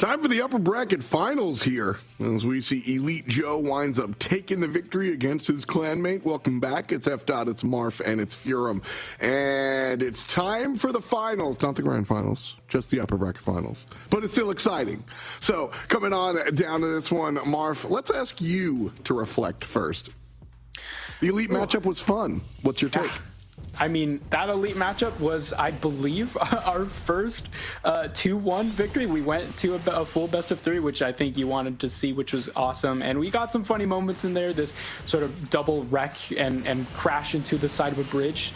Time for the upper bracket finals here, as we see Elite Joe winds up taking the victory against his clanmate. Welcome back. It's F. It's Marf, and it's Furum. And it's time for the finals, not the grand finals, just the upper bracket finals. But it's still exciting. So coming on down to this one, Marf, let's ask you to reflect first. The Elite matchup was fun. What's your take? I mean, that Elite matchup was, I believe, our first 2-1 victory. We went to a full best of 3, which I think you wanted to see, which was awesome. And we got some funny moments in there, this sort of double wreck and crash into the side of a bridge,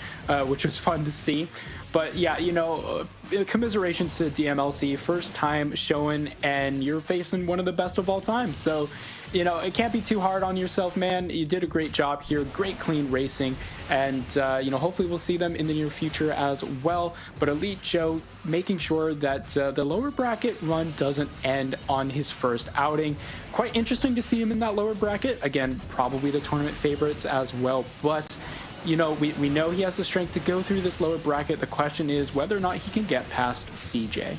which was fun to see. But yeah, you know, commiserations to DMLC, first time showing, and you're facing one of the best of all time. So, you know, it can't be too hard on yourself, man. You did a great job here, great clean racing, and you know, hopefully we'll see them in the near future as well. But Elite Joe making sure that the lower bracket run doesn't end on his first outing. Quite interesting to see him in that lower bracket. Again, probably the tournament favorites as well, but you know, we know he has the strength to go through this lower bracket. The question is whether or not he can get past CJ.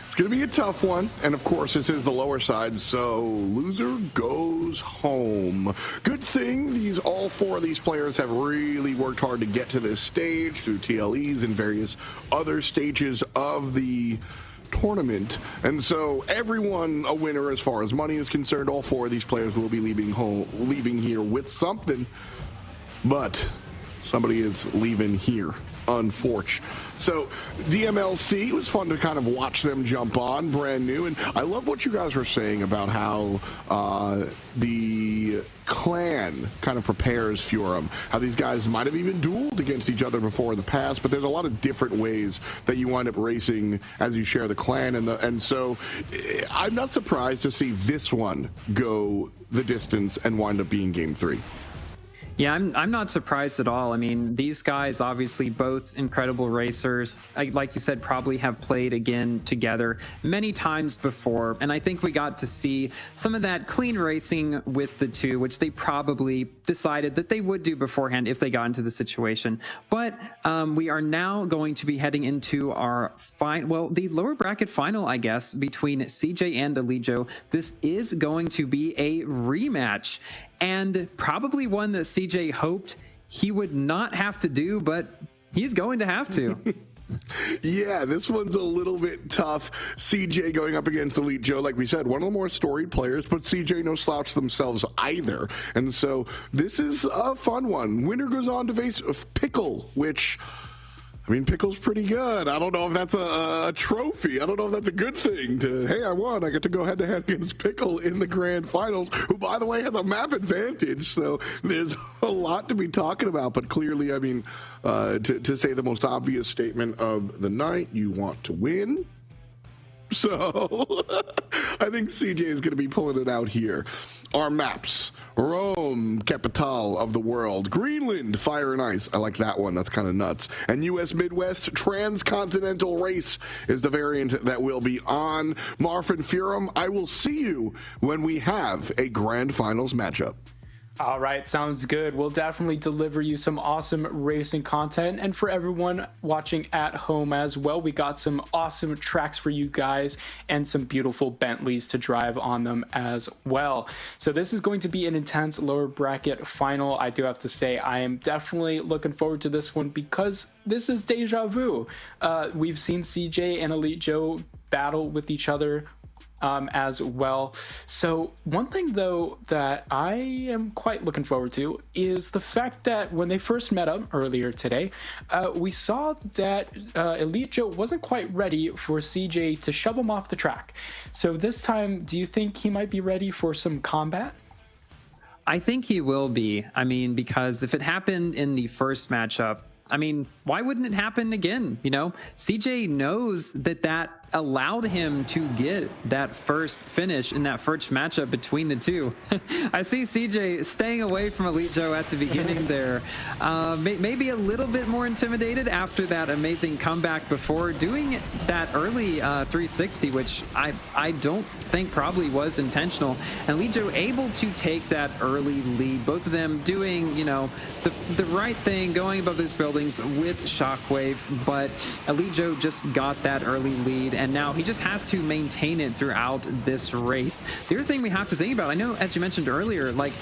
It's going to be a tough one, and of course this is the lower side, so loser goes home. Good thing all 4 of these players have really worked hard to get to this stage through TLEs and various other stages of the tournament, and so everyone a winner as far as money is concerned. All 4 of these players will be leaving here with something, but somebody is leaving here, unfortunately. So DMLC, it was fun to kind of watch them jump on, brand new. And I love what you guys were saying about how the clan kind of prepares Furum, how these guys might have even dueled against each other before in the past, but there's a lot of different ways that you wind up racing as you share the clan. And so I'm not surprised to see this one go the distance and wind up being game 3. Yeah, I'm not surprised at all. I mean, these guys obviously both incredible racers. Like you said, probably have played again together many times before. And I think we got to see some of that clean racing with the two, which they probably decided that they would do beforehand if they got into the situation. But we are now going to be heading into our the lower bracket final, I guess, between CJ and Elite Joe. This is going to be a rematch, and probably one that CJ hoped he would not have to do, but he's going to have to. Yeah, this one's a little bit tough. CJ going up against Elite Joe, like we said, one of the more storied players, but CJ no slouch themselves either. And so this is a fun one. Winner goes on to face Pickle, which, I mean, Pickle's pretty good. I don't know if that's a trophy. I don't know if that's a good thing to, hey, I won. I get to go head-to-head against Pickle in the grand finals, who, by the way, has a map advantage. So there's a lot to be talking about. But clearly, I mean, to say the most obvious statement of the night, you want to win. So I think CJ is going to be pulling it out here. Our maps: Rome, capital of the world; Greenland, fire and ice. I like that one. That's kind of nuts. And U.S. Midwest, transcontinental race is the variant that will be on. Marf and Furum, I will see you when we have a grand finals matchup. All right, sounds good. We'll definitely deliver you some awesome racing content. And for everyone watching at home as well, we got some awesome tracks for you guys and some beautiful Bentleys to drive on them as well. So this is going to be an intense lower bracket final. I do have to say I am definitely looking forward to this one because this is deja vu. We've seen CJ and Elite Joe battle with each other as well. So one thing though that I am quite looking forward to is the fact that when they first met up earlier today, we saw that Elite Joe wasn't quite ready for CJ to shove him off the track. So this time, do you think he might be ready for some combat? I think he will be. I mean, because if it happened in the first matchup, I mean, why wouldn't it happen again? You know, CJ knows that allowed him to get that first finish in that first matchup between the two. I see CJ staying away from Elite Joe at the beginning there. Maybe a little bit more intimidated after that amazing comeback before doing that early 360, which I don't think probably was intentional. And Elite Joe able to take that early lead. Both of them doing, you know, the right thing, going above those buildings with Shockwave, but Elite Joe just got that early lead. and now he just has to maintain it throughout this race. The other thing we have to think about, I know as you mentioned earlier, like,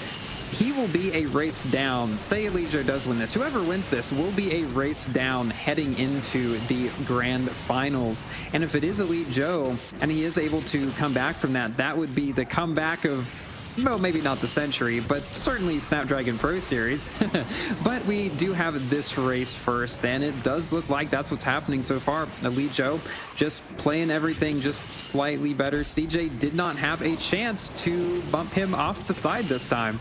he will be a race down. Say Elite Joe does win this. Whoever wins this will be a race down heading into the grand finals. And if it is Elite Joe and he is able to come back from that, that would be the comeback of, well, maybe not the century, but certainly Snapdragon Pro Series. But we do have this race first, and it does look like that's what's happening so far. Elite Joe just playing everything just slightly better. CJ did not have a chance to bump him off the side this time.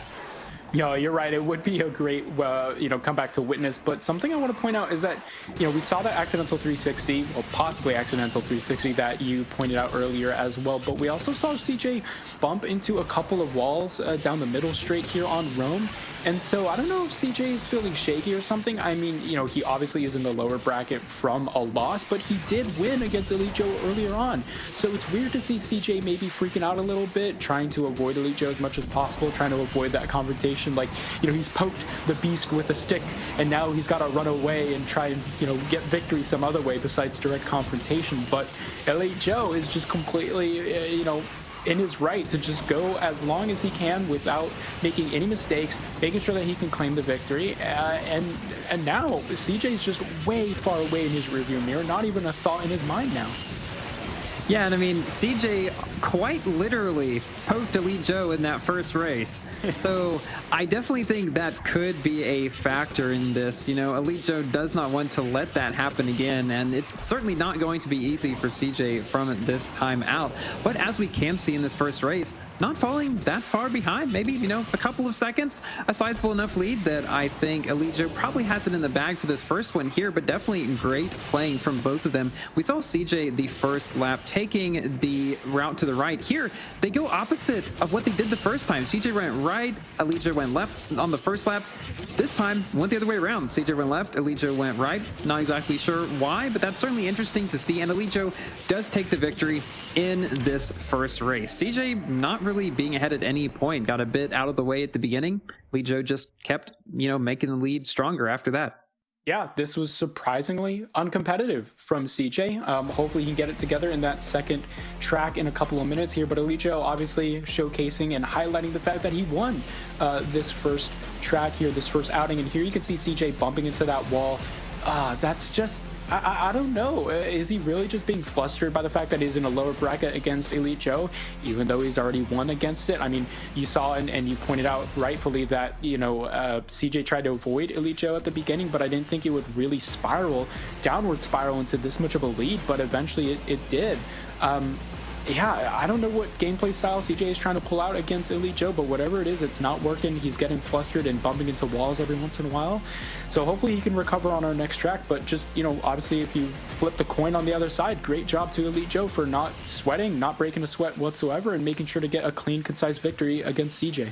Yeah, you're right. It would be a great, comeback to witness. But something I want to point out is that, we saw that accidental 360, or possibly accidental 360 that you pointed out earlier as well. But we also saw CJ bump into a couple of walls down the middle straight here on Rome. And so I don't know if CJ is feeling shaky or something. I mean, he obviously is in the lower bracket from a loss, but he did win against Elite Joe earlier on. So it's weird to see CJ maybe freaking out a little bit, trying to avoid Elite Joe as much as possible, trying to avoid that confrontation. Like, he's poked the beast with a stick, and now he's got to run away and try and, get victory some other way besides direct confrontation. But Elite Joe is just completely, in his right to just go as long as he can without making any mistakes, making sure that he can claim the victory. And now CJ is just way far away in his rearview mirror, not even a thought in his mind now. Yeah, and I mean, CJ quite literally poked Elite Joe in that first race. So I definitely think that could be a factor in this. Elite Joe does not want to let that happen again, and it's certainly not going to be easy for CJ from this time out. But as we can see in this first race, not falling that far behind, maybe, a couple of seconds, a sizable enough lead that I think Elite Joe probably has it in the bag for this first one here, but definitely great playing from both of them. We saw CJ the first lap taking the route to the right. Here, they go opposite of what they did the first time. CJ went right, Elite Joe went left on the first lap. This time, went the other way around. CJ went left, Elite Joe went right. Not exactly sure why, but that's certainly interesting to see, and Elite Joe does take the victory in this first race. CJ not really being ahead at any point, got a bit out of the way at the beginning. Elite Joe just kept, making the lead stronger after that. Yeah, this was surprisingly uncompetitive from CJ. Hopefully he can get it together in that second track in a couple of minutes here. But Elite Joe obviously showcasing and highlighting the fact that he won this first track here, this first outing. And here you can see CJ bumping into that wall. That's just... I don't know. Is he really just being flustered by the fact that he's in a lower bracket against Elite Joe, even though he's already won against it? I mean, you saw and you pointed out rightfully that, CJ tried to avoid Elite Joe at the beginning, but I didn't think it would really downward spiral into this much of a lead, but eventually it did. Yeah, I don't know what gameplay style CJ is trying to pull out against Elite Joe, but whatever it is, it's not working. He's getting flustered and bumping into walls every once in a while. So hopefully he can recover on our next track, but just, obviously if you flip the coin on the other side, great job to Elite Joe for not sweating, not breaking a sweat whatsoever, and making sure to get a clean, concise victory against CJ.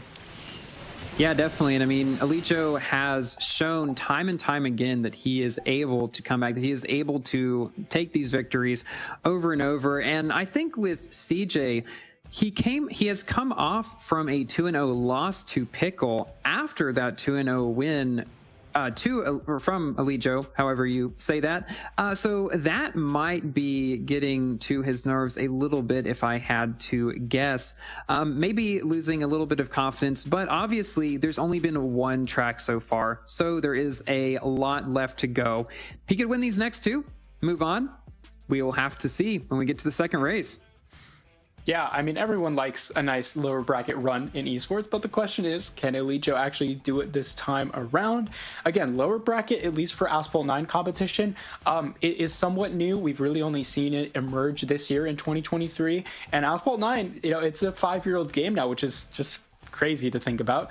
Yeah, definitely. And I mean, Elite Joe has shown time and time again that he is able to come back, that he is able to take these victories over and over. And I think with CJ, he has come off from a 2-0 loss to Pickle after that 2-0 win from Elite Joe, however you say that. So that might be getting to his nerves a little bit if I had to guess. Maybe losing a little bit of confidence, but obviously there's only been one track so far, so there is a lot left to go. He could win these next two, move on. We will have to see when we get to the second race. Yeah, I mean, everyone likes a nice lower bracket run in esports, but the question is, can Elite Joe actually do it this time around? Again, lower bracket, at least for Asphalt 9 competition, it is somewhat new. We've really only seen it emerge this year in 2023, and Asphalt 9, it's a 5-year-old game now, which is just crazy to think about.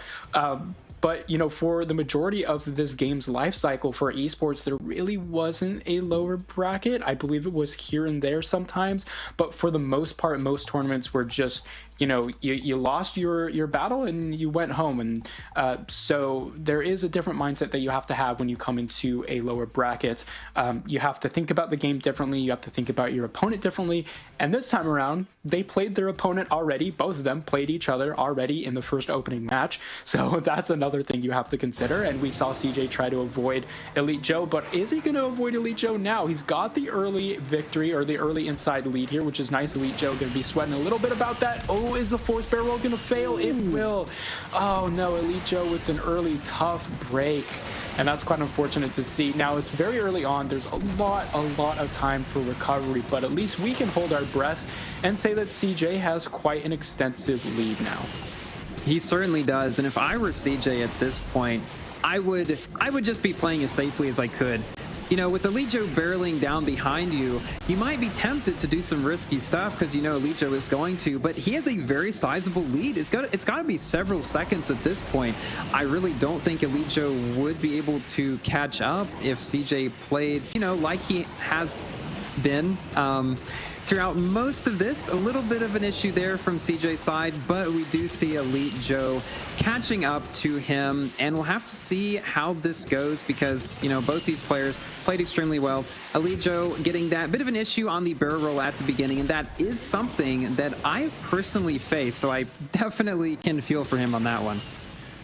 But, for the majority of this game's life cycle for esports, there really wasn't a lower bracket. I believe it was here and there sometimes, but for the most part, most tournaments were just, you lost your battle and you went home. And so there is a different mindset that you have to have when you come into a lower bracket. You have to think about the game differently. You have to think about your opponent differently. And this time around, they played their opponent already. Both of them played each other already in the first opening match. So that's another another thing you have to consider. And we saw CJ try to avoid Elite Joe, but is he going to avoid Elite Joe now? He's got the early victory, or the early inside lead here, which is nice. Elite Joe going to be sweating a little bit about that. Oh, is the force barrel going to fail? It will. Oh no, Elite Joe with an early tough break. And that's quite unfortunate to see. Now, it's very early on. There's a lot of time for recovery, but at least we can hold our breath and say that CJ has quite an extensive lead now. He certainly does. And if I were CJ at this point, I would just be playing as safely as I could. You know, with Elite Joe barreling down behind you, you might be tempted to do some risky stuff because you know Elite Joe is going to, but he has a very sizable lead. It's got to be several seconds at this point. I really don't think Elite Joe would be able to catch up if CJ played, you know, like he has been throughout most of this. A little bit of an issue there from CJ's side, but we do see Elite Joe catching up to him, and we'll have to see how this goes because, you know, both these players played extremely well. Elite Joe getting that bit of an issue on the barrel roll at the beginning, and that is something that I've personally faced, so I definitely can feel for him on that one.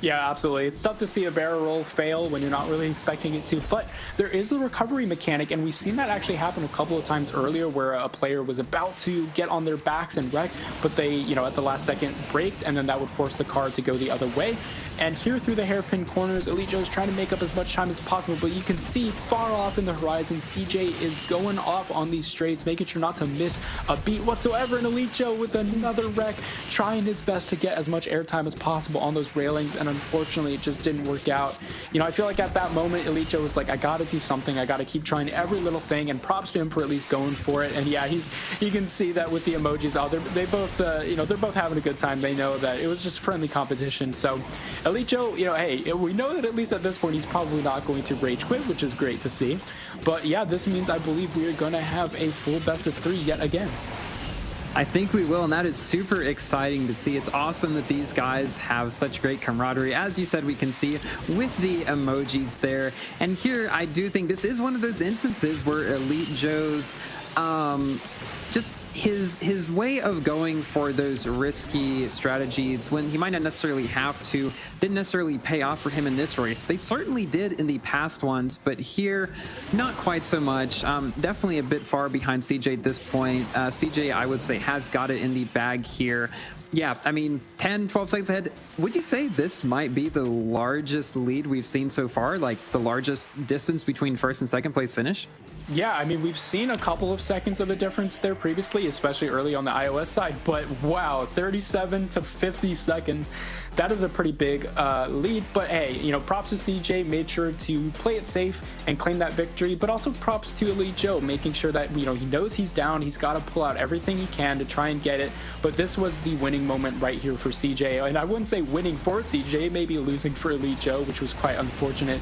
Yeah, absolutely. It's tough to see a barrel roll fail when you're not really expecting it to, but there is the recovery mechanic, and we've seen that actually happen a couple of times earlier where a player was about to get on their backs and wreck, but they, you know, at the last second braked, and then that would force the car to go the other way. And here through the hairpin corners, Elite Joe is trying to make up as much time as possible, but you can see far off in the horizon, CJ is going off on these straights, making sure not to miss a beat whatsoever, and Elite Joe with another wreck, trying his best to get as much airtime as possible on those railings, and unfortunately it just didn't work out. You know, I feel like at that moment, Elite Joe was like, I gotta do something, I gotta keep trying every little thing, and props to him for at least going for it. And yeah, you can see that with the emojis out there, they both, you know, they're both having a good time. They know that it was just friendly competition. So Elite Joe, you know, hey, we know that at least at this point he's probably not going to rage quit, which is great to see. But yeah, this means I believe we are going to have a full best of 3 yet again. I think we will, and that is super exciting to see. It's awesome that these guys have such great camaraderie. As you said, we can see with the emojis there. And here, I do think this is one of those instances where Elite Joe's just his way of going for those risky strategies when he might not necessarily have to didn't necessarily pay off for him in this race. They certainly did in the past ones, but here not quite so much. Definitely a bit far behind CJ at this point. CJ, I would say, has got it in the bag here. Yeah, I mean, 10, 12 seconds ahead. Would you say this might be the largest lead we've seen so far? Like the largest distance between first and second place finish? Yeah, I mean, we've seen a couple of seconds of a difference there previously, especially early on the iOS side, but wow, 37 to 50 seconds. That is a pretty big lead, but hey, you know, props to CJ, made sure to play it safe and claim that victory, but also props to Elite Joe, making sure that, you know, he knows he's down, he's got to pull out everything he can to try and get it, but this was the winning moment right here for CJ, and I wouldn't say winning for CJ, maybe losing for Elite Joe, which was quite unfortunate.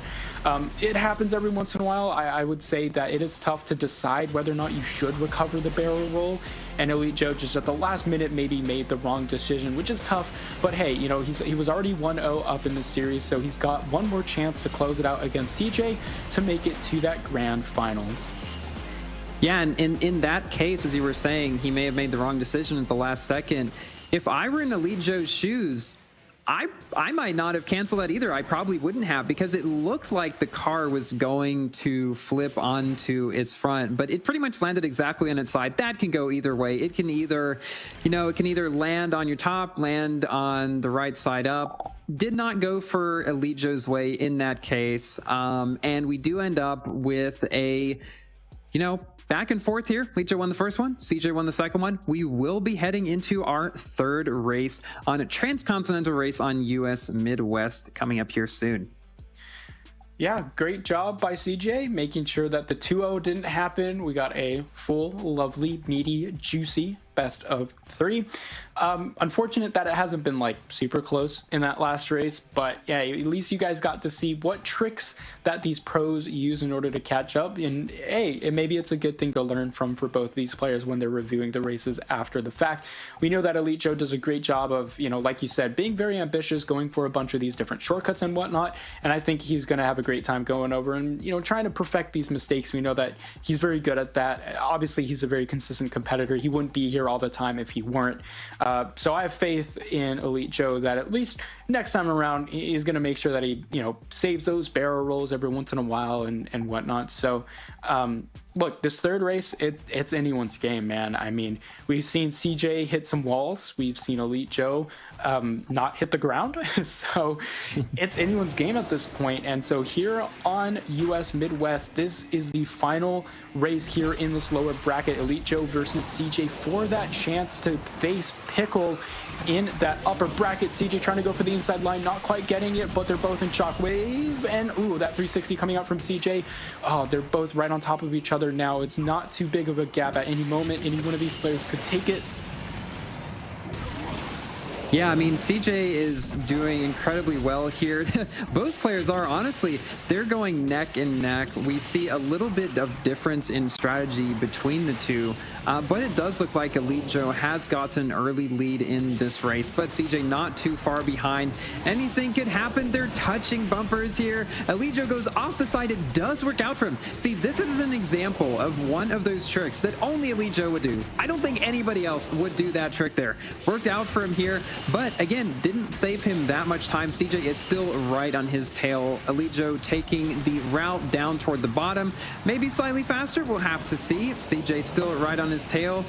It happens every once in a while. I would say that it is tough to decide whether or not you should recover the barrel roll, and Elite Joe just at the last minute maybe made the wrong decision, which is tough, but hey, you know, he was already 1-0 up in the series, so he's got one more chance to close it out against CJ to make it to that grand finals. Yeah, and in that case, as you were saying, he may have made the wrong decision at the last second. If I were in Elite Joe's shoes, I might not have canceled that either. I probably wouldn't have, because it looked like the car was going to flip onto its front, but it pretty much landed exactly on its side. That can go either way. It can either, you know, it can either land on your top, land on the right side up. Did not go for Elite Joe's way in that case. And we do end up with a, you know, back and forth here. Elite Joe won the first one, CJ won the second one. We will be heading into our third race on a transcontinental race on US Midwest coming up here soon. Yeah, great job by CJ, making sure that the 2-0 didn't happen. We got a full, lovely, meaty, juicy best of 3. Unfortunate that it hasn't been like super close in that last race, but yeah, at least you guys got to see what tricks that these pros use in order to catch up, and hey, maybe it's a good thing to learn from for both these players when they're reviewing the races after the fact. We know that Elite Joe does a great job of, you know, like you said, being very ambitious, going for a bunch of these different shortcuts and whatnot, and I think he's going to have a great time going over and, you know, trying to perfect these mistakes. We know that he's very good at that. Obviously, he's a very consistent competitor. He wouldn't be here here all the time if he weren't. So I have faith in Elite Joe that at least next time around he's going to make sure that he, saves those barrel rolls every once in a while and whatnot. So look, this third race, it's anyone's game, man. I mean, we've seen CJ hit some walls. We've seen Elite Joe not hit the ground. So it's anyone's game at this point. And so here on US Midwest, this is the final race here in this lower bracket, Elite Joe versus CJ, for that chance to face Pickle in that upper bracket. CJ trying to go for the inside line, not quite getting it, but they're both in Shockwave, and ooh, that 360 coming out from CJ. Oh, they're both right on top of each other now. It's not too big of a gap. At any moment, any one of these players could take it. Yeah, I mean, CJ is doing incredibly well here. Both players are, honestly, they're going neck and neck. We see a little bit of difference in strategy between the two, but it does look like Elite Joe has gotten an early lead in this race, but CJ not too far behind. Anything could happen. They're touching bumpers here. Elite Joe goes off the side. It does work out for him. See, this is an example of one of those tricks that only Elite Joe would do. I don't think anybody else would do that trick there. Worked out for him here. But again, didn't save him that much time. CJ is still right on his tail. Elite Joe taking the route down toward the bottom. Maybe slightly faster. We'll have to see. CJ still right on his tail.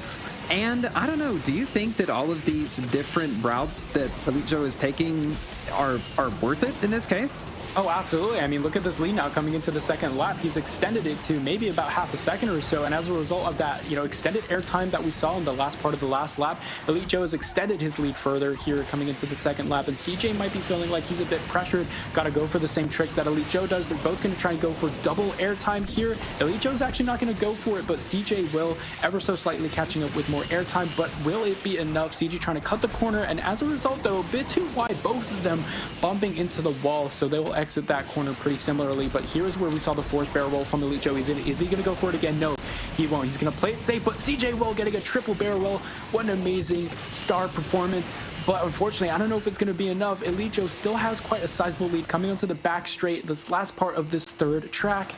And I don't know, do you think that all of these different routes that Elite Joe is taking are worth it in this case? Oh, absolutely. I mean, look at this lead now coming into the second lap. He's extended it to maybe about half a second or so. And as a result of that, extended airtime that we saw in the last part of the last lap, Elite Joe has extended his lead further here coming into the second lap. And CJ might be feeling like he's a bit pressured. Got to go for the same tricks that Elite Joe does. They're both going to try and go for double airtime here. Elite Joe's actually not going to go for it, but CJ will, ever so slightly catching up with more airtime. But will it be enough? CJ trying to cut the corner. And as a result, though, a bit too wide, both of them bumping into the wall. So they will exit that corner pretty similarly. But here's where we saw the fourth barrel roll from Elite Joe. Is he going to go for it again? No, he won't. He's going to play it safe, but CJ will, getting a triple barrel roll. What an amazing star performance. But unfortunately, I don't know if it's going to be enough. Elite Joe still has quite a sizable lead coming onto the back straight, this last part of this third track.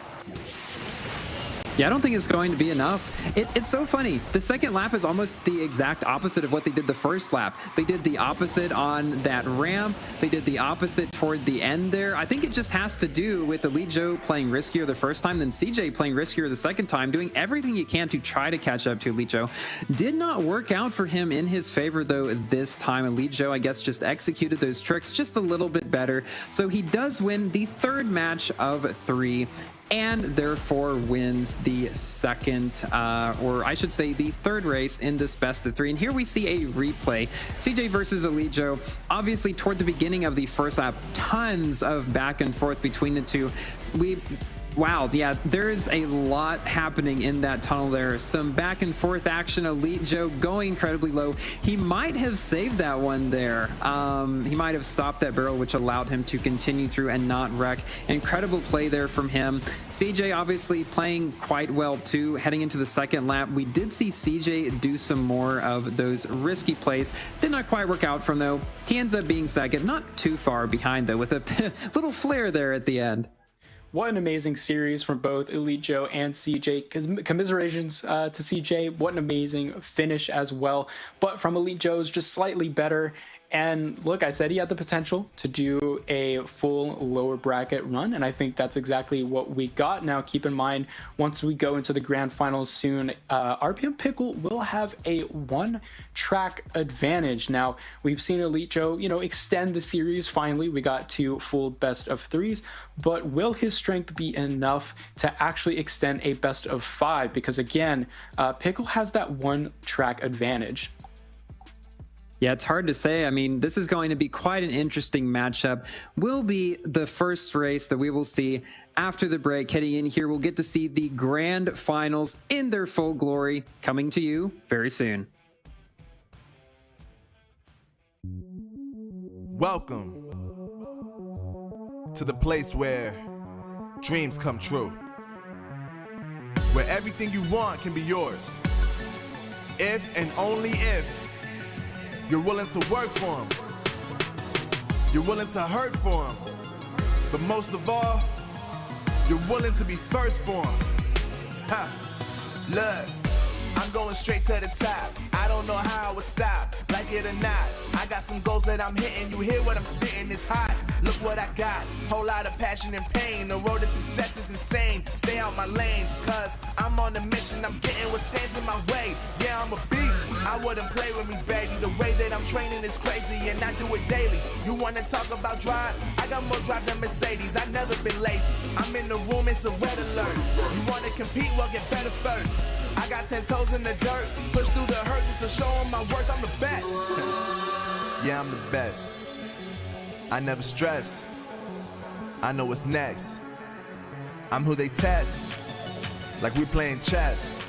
Yeah, I don't think it's going to be enough. It's so funny. The second lap is almost the exact opposite of what they did the first lap. They did the opposite on that ramp. They did the opposite toward the end there. I think it just has to do with Elite Joe playing riskier the first time, then CJ playing riskier the second time, doing everything you can to try to catch up to Elite Joe. Did not work out for him in his favor, though, this time. Elite Joe, I guess, just executed those tricks just a little bit better. So he does win the third match of 3. And therefore wins the second, or I should say the third race in this best of 3. And here we see a replay. CJ versus Elite Joe. Obviously, toward the beginning of the first lap, tons of back and forth between the two. Wow, yeah, there's a lot happening in that tunnel there. Some back and forth action. Elite Joe going incredibly low. He might have saved that one there. He might have stopped that barrel, which allowed him to continue through and not wreck. Incredible play there from him. CJ obviously playing quite well too. Heading into the second lap, we did see CJ do some more of those risky plays. Did not quite work out for him though. He ends up being second, not too far behind though, with a little flare there at the end. What an amazing series from both Elite Joe and CJ. Commiserations to CJ. What an amazing finish as well. But from Elite Joe's just slightly better. And look, I said he had the potential to do a full lower bracket run, and I think that's exactly what we got. Now, keep in mind, once we go into the grand finals soon, RPM Pickle will have a one-track advantage. Now, we've seen Elite Joe, extend the series finally. We got 2 full best of 3s, but will his strength be enough to actually extend a best of 5? Because again, Pickle has that one-track advantage. Yeah, it's hard to say. I mean, this is going to be quite an interesting matchup. Will be the first race that we will see after the break. Heading in here, we'll get to see the grand finals in their full glory, coming to you very soon. Welcome to the place where dreams come true, where everything you want can be yours, if and only if you're willing to work for them. You're willing to hurt for them. But most of all, you're willing to be first for them. Ha! Look, I'm going straight to the top. I don't know how I would stop, like it or not. I got some goals that I'm hitting. You hear what I'm spitting? It's hot. Look what I got. Whole lot of passion and pain. The road to success is insane. Stay out my lane, cause I'm on a mission. I'm getting what stands in my way. Yeah, I'm a beast. I wouldn't play with me, baby. The way that I'm training is crazy, and I do it daily. You wanna talk about drive? I got more drive than Mercedes. I've never been lazy. I'm in the room, it's a red alert. You wanna compete? Well, get better first. I got 10 toes in the dirt. Push through the hurt just to show them my worth. I'm the best. Yeah, I'm the best. I never stress. I know what's next. I'm who they test, like we playing chess.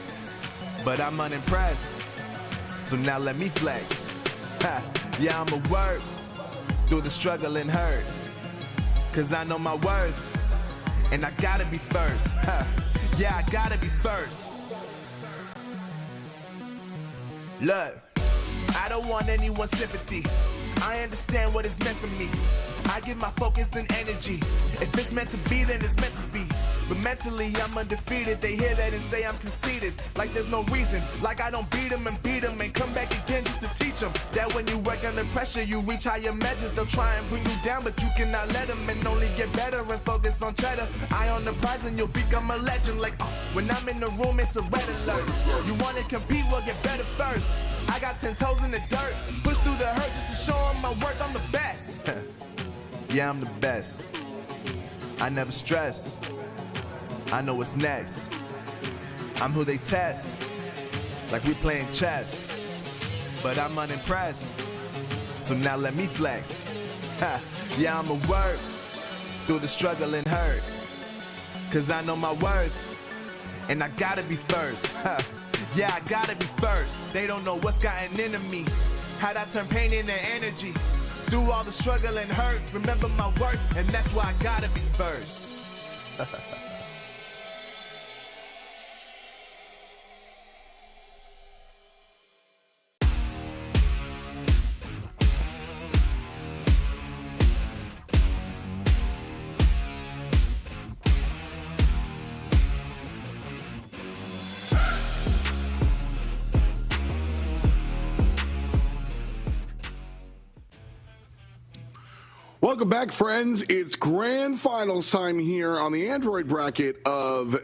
But I'm unimpressed, so now let me flex. Ha, yeah, I'ma work through the struggle and hurt, cause I know my worth, and I gotta be first. Ha, yeah, I gotta be first. Look, I don't want anyone's sympathy. I understand what is meant for me. I give my focus and energy. If it's meant to be, then it's meant to be. But mentally, I'm undefeated. They hear that and say I'm conceited. Like there's no reason. Like I don't beat them and come back again just to teach them that when you work under pressure, you reach higher measures. They'll try and bring you down, but you cannot let them, and only get better and focus on cheddar. Eye on the prize and you'll become a legend. Like, when I'm in the room, it's a red alert. You wanna compete? Well, get better first. I got 10 toes in the dirt. Push through the hurt just to show them my worth. I'm the best. Yeah, I'm the best. I never stress. I know what's next. I'm who they test, like we playing chess. But I'm unimpressed, so now let me flex. Ha, yeah, I'ma work through the struggle and hurt, cause I know my worth, and I gotta be first. Ha, yeah, I gotta be first. They don't know what's gotten into me, how'd I turn pain into energy. Through all the struggle and hurt, remember my worth, and that's why I gotta be first. Welcome back, friends. It's grand finals time here on the Android bracket of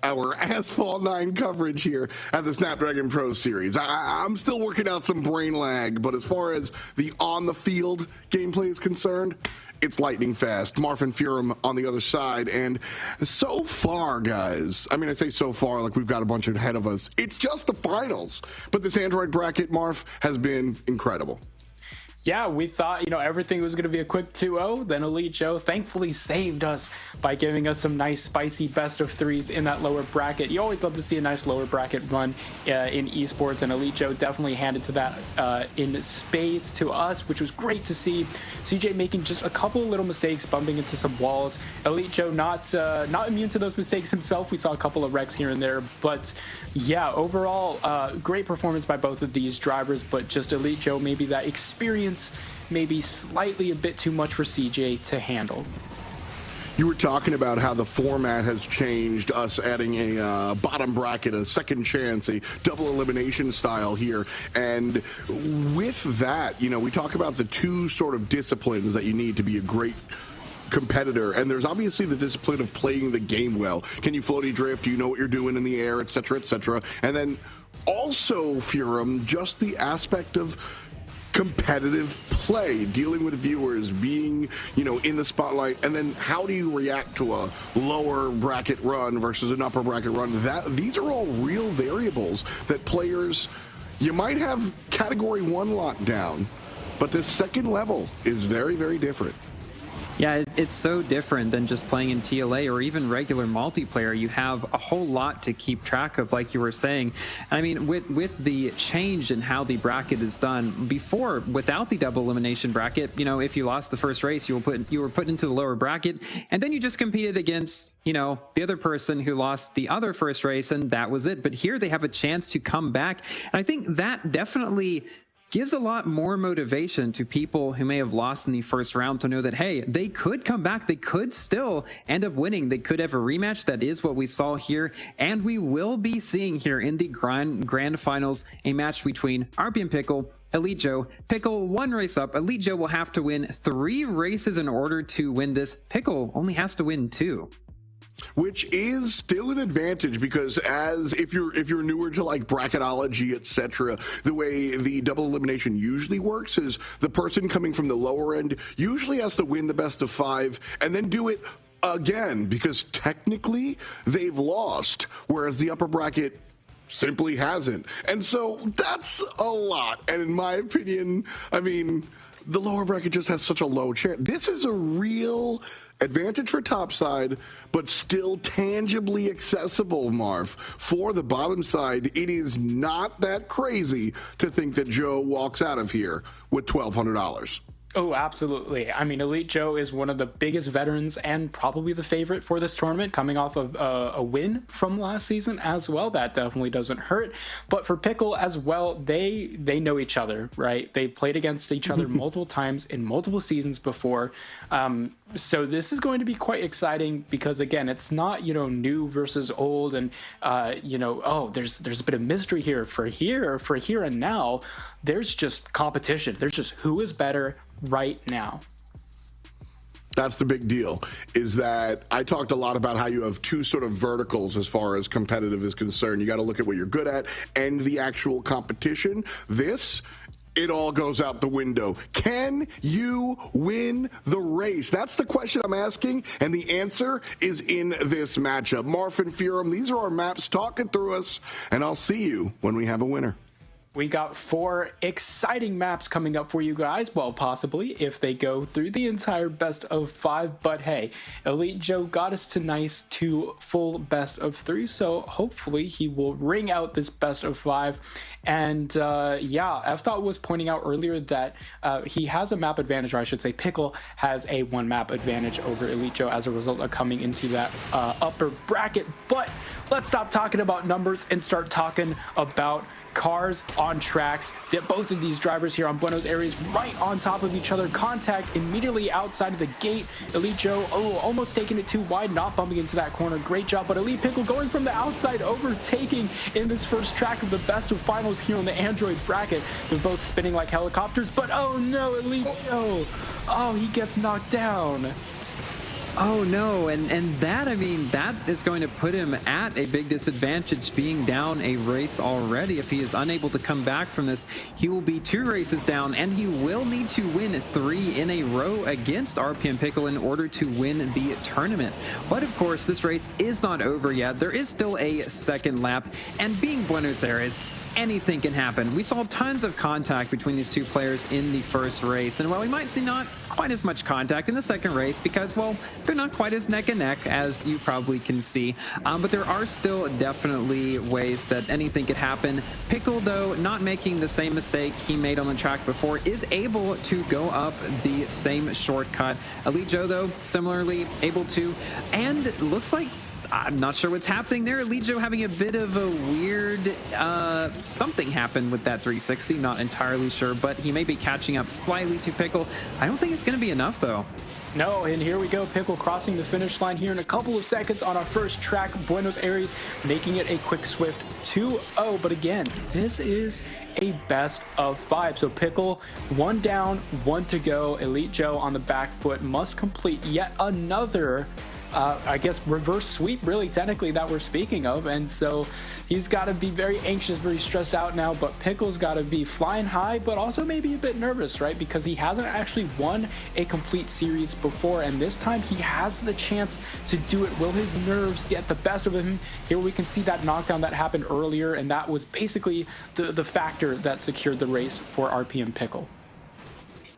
our Asphalt 9 coverage here at the Snapdragon Pro Series. I'm still working out some brain lag, but as far as the on-the-field gameplay is concerned, it's lightning fast. Marf and Furum on the other side, and so far, guys, I mean, I say so far like we've got a bunch ahead of us. It's just the finals, but this Android bracket, Marf, has been incredible. Yeah, we thought, everything was going to be a quick 2-0. Then Elite Joe thankfully saved us by giving us some nice, spicy best of threes in that lower bracket. You always love to see a nice lower bracket run in esports, and Elite Joe definitely handed to that in spades to us, which was great to see. CJ making just a couple of little mistakes, bumping into some walls. Elite Joe not immune to those mistakes himself. We saw a couple of wrecks here and there, but yeah, overall, great performance by both of these drivers, but just Elite Joe, maybe that experience maybe slightly a bit too much for CJ to handle. You were talking about how the format has changed, us adding a bottom bracket, a second chance, a double elimination style here. And with that, we talk about the two sort of disciplines that you need to be a great competitor, and there's obviously the discipline of playing the game well. Can you floaty drift? Do you know what you're doing in the air, etc., etc.? And then also, Furum, just the aspect of competitive play, dealing with viewers, being, in the spotlight, and then how do you react to a lower bracket run versus an upper bracket run? These are all real variables that players, you might have category 1 locked down, but this second level is very, very different. Yeah, it's so different than just playing in TLA or even regular multiplayer. You have a whole lot to keep track of, like you were saying. I mean, with the change in how the bracket is done, before, without the double elimination bracket, if you lost the first race, you were put into the lower bracket, and then you just competed against, the other person who lost the other first race, and that was it. But here they have a chance to come back, and I think that definitely gives a lot more motivation to people who may have lost in the first round to know that, hey, they could come back. They could still end up winning. They could have a rematch. That is what we saw here. And we will be seeing here in the grand finals a match between RPM Pickle, Elite Joe. Pickle one race up. Elite Joe will have to win 3 races in order to win this. Pickle only has to win 2. Which is still an advantage, because as if you're newer to like bracketology, etc., the way the double elimination usually works is the person coming from the lower end usually has to win the best of 5 and then do it again, because technically they've lost, whereas the upper bracket simply hasn't. And so that's a lot. And in my opinion, I mean, the lower bracket just has such a low chance. This is a real advantage for topside, but still tangibly accessible, Marv. For the bottom side, it is not that crazy to think that Joe walks out of here with $1,200. Oh, absolutely. I mean, Elite Joe is one of the biggest veterans and probably the favorite for this tournament, coming off of a win from last season as well. That definitely doesn't hurt. But for Pickle as well, they know each other, right? They played against each other multiple times in multiple seasons before. So this is going to be quite exciting because, again, it's not, new versus old and, there's a bit of mystery here for here and now. There's just competition. There's just who is better right now. That's the big deal, is that I talked a lot about how you have 2 sort of verticals as far as competitive is concerned. You got to look at what you're good at and the actual competition. It all goes out the window. Can you win the race? That's the question I'm asking, and the answer is in this matchup. Marf and Furum, these are our maps talking through us, and I'll see you when we have a winner. We got 4 exciting maps coming up for you guys. Well, possibly if they go through the entire best of 5. But hey, Elite Joe got us to nice 2 full best of 3. So hopefully he will ring out this best of 5. And F-Thought was pointing out earlier that he has a map advantage, or I should say Pickle has a 1 map advantage over Elite Joe as a result of coming into that upper bracket. But let's stop talking about numbers and start talking about cars on tracks. That both of these drivers here on Buenos Aires right on top of each other. Contact immediately outside of the gate. Elite Joe, almost taking it too wide, not bumping into that corner. Great job, but Elite Pickle going from the outside, overtaking in this first track of the best of finals here on the Android bracket. They're both spinning like helicopters, but oh no, Elite Joe. Oh, he gets knocked down. Oh no, and that is going to put him at a big disadvantage, being down a race already. If he is unable to come back from this, he will be 2 races down, and he will need to win 3 in a row against RPM Pickle in order to win the tournament. But of course, this race is not over yet. There is still a second lap, and being Buenos Aires, anything can happen. We saw tons of contact between these 2 players in the first race, and while we might see not quite as much contact in the second race because, well, they're not quite as neck and neck as you probably can see, but there are still definitely ways that anything could happen. Pickle, though, not making the same mistake he made on the track before, is able to go up the same shortcut. Elite Joe, though, similarly able to, and it looks like I'm not sure what's happening there. Elite Joe having a bit of a weird, something happened with that 360. Not entirely sure, but he may be catching up slightly to Pickle. I don't think it's going to be enough, though. No, and here we go. Pickle crossing the finish line here in a couple of seconds on our first track, Buenos Aires, making it a quick swift 2-0. But again, this is a best of 5. So Pickle, 1 down, 1 to go. Elite Joe on the back foot must complete yet another reverse sweep, really, technically, that we're speaking of. And so he's got to be very anxious, very stressed out now, but Pickle's got to be flying high, but also maybe a bit nervous, right? Because he hasn't actually won a complete series before, and this time he has the chance to do it. Will his nerves get the best of him? Here we can see that knockdown that happened earlier, and that was basically the factor that secured the race for RPM Pickle.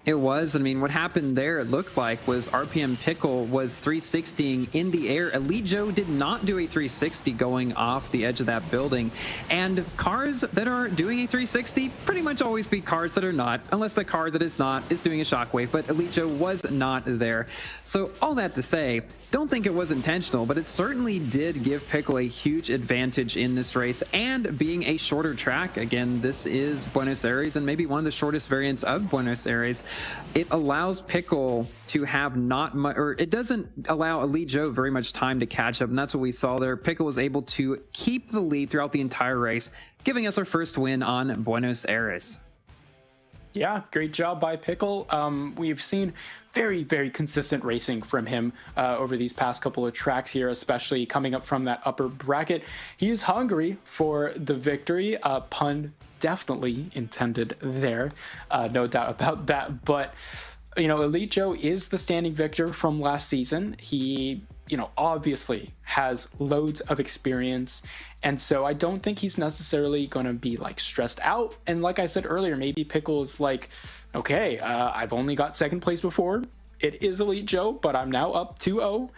It was. I mean, what happened there, it looked like, was RPM Pickle was 360ing in the air. Elite Joe did not do a 360 going off the edge of that building. And cars that are doing a 360 pretty much always beat cars that are not, unless the car that is not is doing a shockwave. But Elite Joe was not there. So all that to say, don't think it was intentional, but it certainly did give Pickle a huge advantage in this race. And being a shorter track, again, this is Buenos Aires and maybe one of the shortest variants of Buenos Aires. It allows Pickle to have not much, or it doesn't allow Elite Joe very much time to catch up. And that's what we saw there. Pickle was able to keep the lead throughout the entire race, giving us our first win on Buenos Aires. Yeah, great job by Pickle. We've seen very, very consistent racing from him over these past couple of tracks here, especially coming up from that upper bracket. He is hungry for the victory. Pun definitely intended there, no doubt about that. But, you know, Elite Joe is the standing victor from last season. He, you know, obviously has loads of experience. And so I don't think he's necessarily going to be like stressed out. And like I said earlier, maybe Pickle's like, okay, I've only got second place before. It is Elite Joe, but I'm now up 2-0.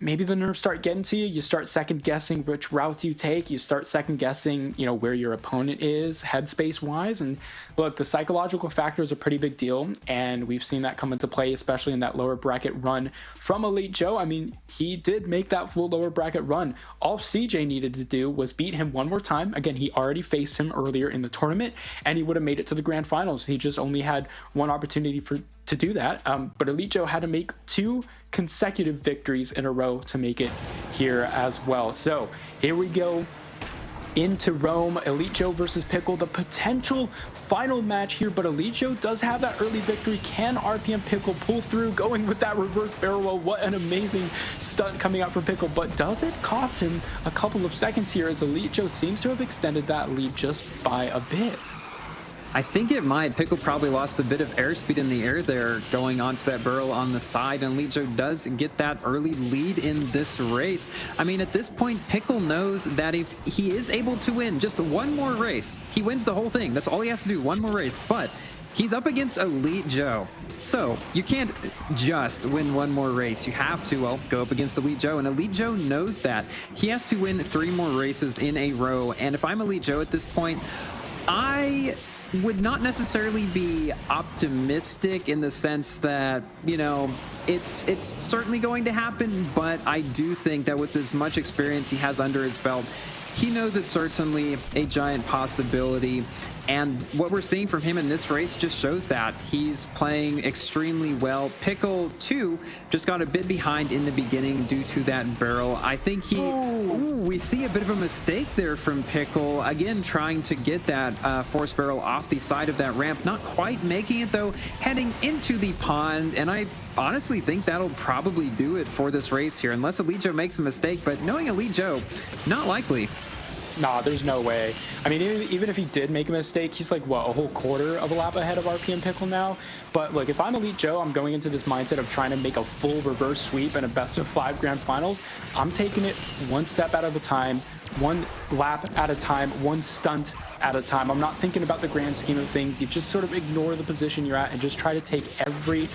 Maybe the nerves start getting to you. You start second guessing which routes you take. You start second guessing, you know, where your opponent is headspace wise. And look, the psychological factor is a pretty big deal. And we've seen that come into play, especially in that lower bracket run from Elite Joe. I mean, he did make that full lower bracket run. All CJ needed to do was beat him one more time. Again, he already faced him earlier in the tournament and he would have made it to the grand finals. He just only had one opportunity to do that. But Elite Joe had to make 2 consecutive victories in a row to make it here as well. So here we go into Rome. Elite Joe versus Pickle, the potential final match here, but Elite Joe does have that early victory. Can RPM Pickle pull through going with that reverse barrel roll? What an amazing stunt coming out from Pickle, but does it cost him a couple of seconds here as Elite Joe seems to have extended that lead just by a bit? I think it might. Pickle probably lost a bit of airspeed in the air there going onto that barrel on the side, and Elite Joe does get that early lead in this race. I mean, at this point, Pickle knows that if he is able to win just one more race, he wins the whole thing. That's all he has to do, one more race, but he's up against Elite Joe. So you can't just win one more race. You have to, well, go up against Elite Joe, and Elite Joe knows that. He has to win 3 more races in a row, and if I'm Elite Joe at this point, I would not necessarily be optimistic in the sense that, you know, it's certainly going to happen, but I do think that with as much experience he has under his belt, he knows it's certainly a giant possibility. And what we're seeing from him in this race just shows that he's playing extremely well. Pickle, too, just got a bit behind in the beginning due to that barrel. I think we see a bit of a mistake there from Pickle. Again, trying to get that force barrel off the side of that ramp. Not quite making it, though, heading into the pond. And I honestly think that'll probably do it for this race here, unless Elite Joe makes a mistake. But knowing Elite Joe, not likely. Nah, there's no way. I mean, even if he did make a mistake, he's like, what, a whole quarter of a lap ahead of RPM Pickle now? But look, if I'm Elite Joe, I'm going into this mindset of trying to make a full reverse sweep and a best of 5 grand finals. I'm taking it one step at a time, one lap at a time, one stunt at a time. I'm not thinking about the grand scheme of things. You just sort of ignore the position you're at and just try to take every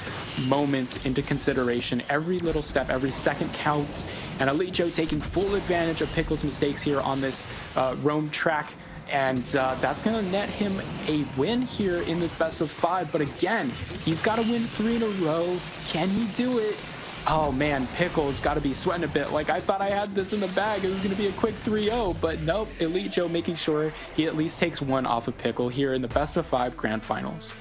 moment into consideration. Every little step, every second counts. And Elite Joe taking full advantage of Pickle's mistakes here on this Rome track. And that's going to net him a win here in this best of 5. But again, he's got to win 3 in a row. Can he do it? Oh man, Pickle's got to be sweating a bit. Like, I thought I had this in the bag. It was going to be a quick 3-0, but nope. Elite Joe making sure he at least takes 1 off of Pickle here in the best of 5 grand finals.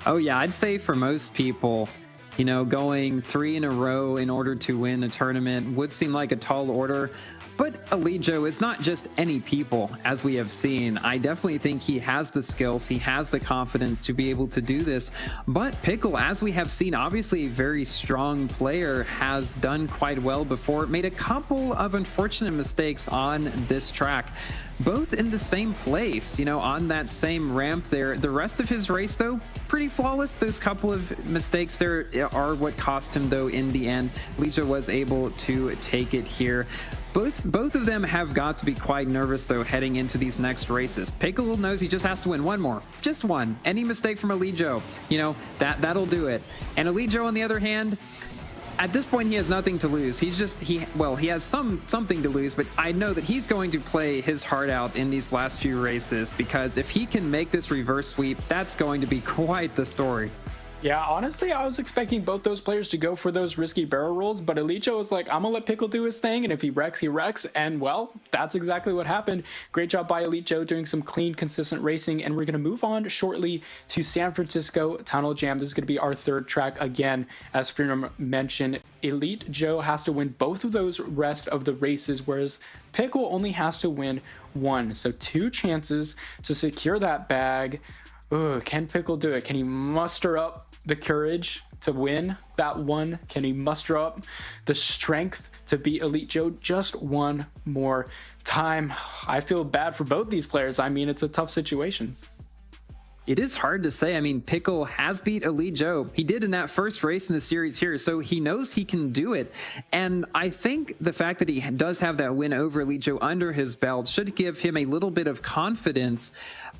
Oh yeah, I'd say for most people, you know, going 3 in a row in order to win a tournament would seem like a tall order. But Elite Joe is not just any people, as we have seen. I definitely think he has the skills, he has the confidence to be able to do this. But Pickle, as we have seen, obviously a very strong player, has done quite well before, made a couple of unfortunate mistakes on this track, both in the same place, you know, on that same ramp there. The rest of his race, though, pretty flawless. Those couple of mistakes there are what cost him, though, in the end. Elite Joe was able to take it here. Both of them have got to be quite nervous, though, heading into these next races. Pickle knows he just has to win one more. Just one. Any mistake from Elite Joe, you know, that'll do it. And Elite Joe, on the other hand, at this point, he has nothing to lose. He has something to lose, but I know that he's going to play his heart out in these last few races, because if he can make this reverse sweep, that's going to be quite the story. Yeah, honestly, I was expecting both those players to go for those risky barrel rolls, but Elicho was like, I'm gonna let Pickle do his thing, and if he wrecks, he wrecks, and well, that's exactly what happened. Great job by Elicho doing some clean, consistent racing, and we're gonna move on shortly to San Francisco Tunnel Jam. This is gonna be our third track again. As Freedom mentioned, Elite Joe has to win both of those rest of the races, whereas Pickle only has to win one. So 2 chances to secure that bag. Ooh, can Pickle do it? Can he muster up the courage to win that one? Can he muster up the strength to beat Elite Joe just one more time? I feel bad for both these players. I mean, it's a tough situation. It is hard to say. I mean, Pickle has beat Elite Joe. He did in that first race in the series here, so he knows he can do it. And I think the fact that he does have that win over Elite Joe under his belt should give him a little bit of confidence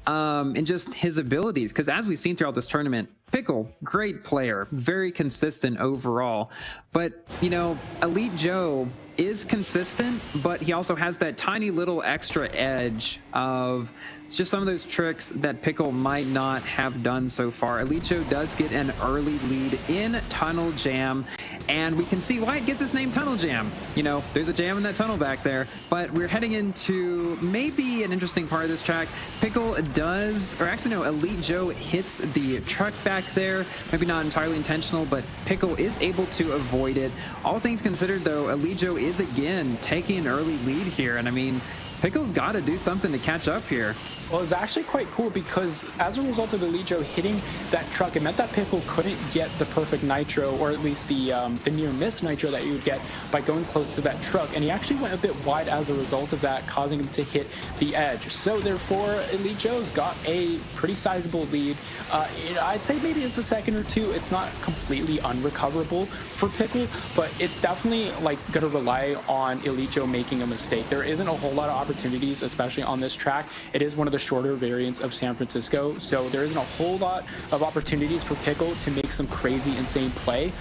in just his abilities. Because as we've seen throughout this tournament, Pickle, great player, very consistent overall. But, you know, Elite Joe is consistent, but he also has that tiny little extra edge of it's just some of those tricks that Pickle might not have done so far. Elite Joe does get an early lead in Tunnel Jam, and we can see why it gets its name Tunnel Jam. You know, there's a jam in that tunnel back there, but we're heading into maybe an interesting part of this track. Pickle does, or actually no, Elite Joe hits the truck back there. Maybe not entirely intentional, but Pickle is able to avoid it. All things considered, though, Elite Joe is again taking an early lead here, and I mean, Pickle's got to do something to catch up here. Well, it's actually quite cool because as a result of Elite Joe hitting that truck, it meant that Pickle couldn't get the perfect nitro, or at least the near miss nitro that you would get by going close to that truck. And he actually went a bit wide as a result of that, causing him to hit the edge. So therefore, Elite Joe's got a pretty sizable lead. I'd say maybe it's a second or two. It's not completely unrecoverable for Pickle, but it's definitely like going to rely on Elite Joe making a mistake. There isn't a whole lot of opportunities, especially on this track. It is one of the shorter variants of San Francisco, so there isn't a whole lot of opportunities for Pickle to make some crazy, insane play.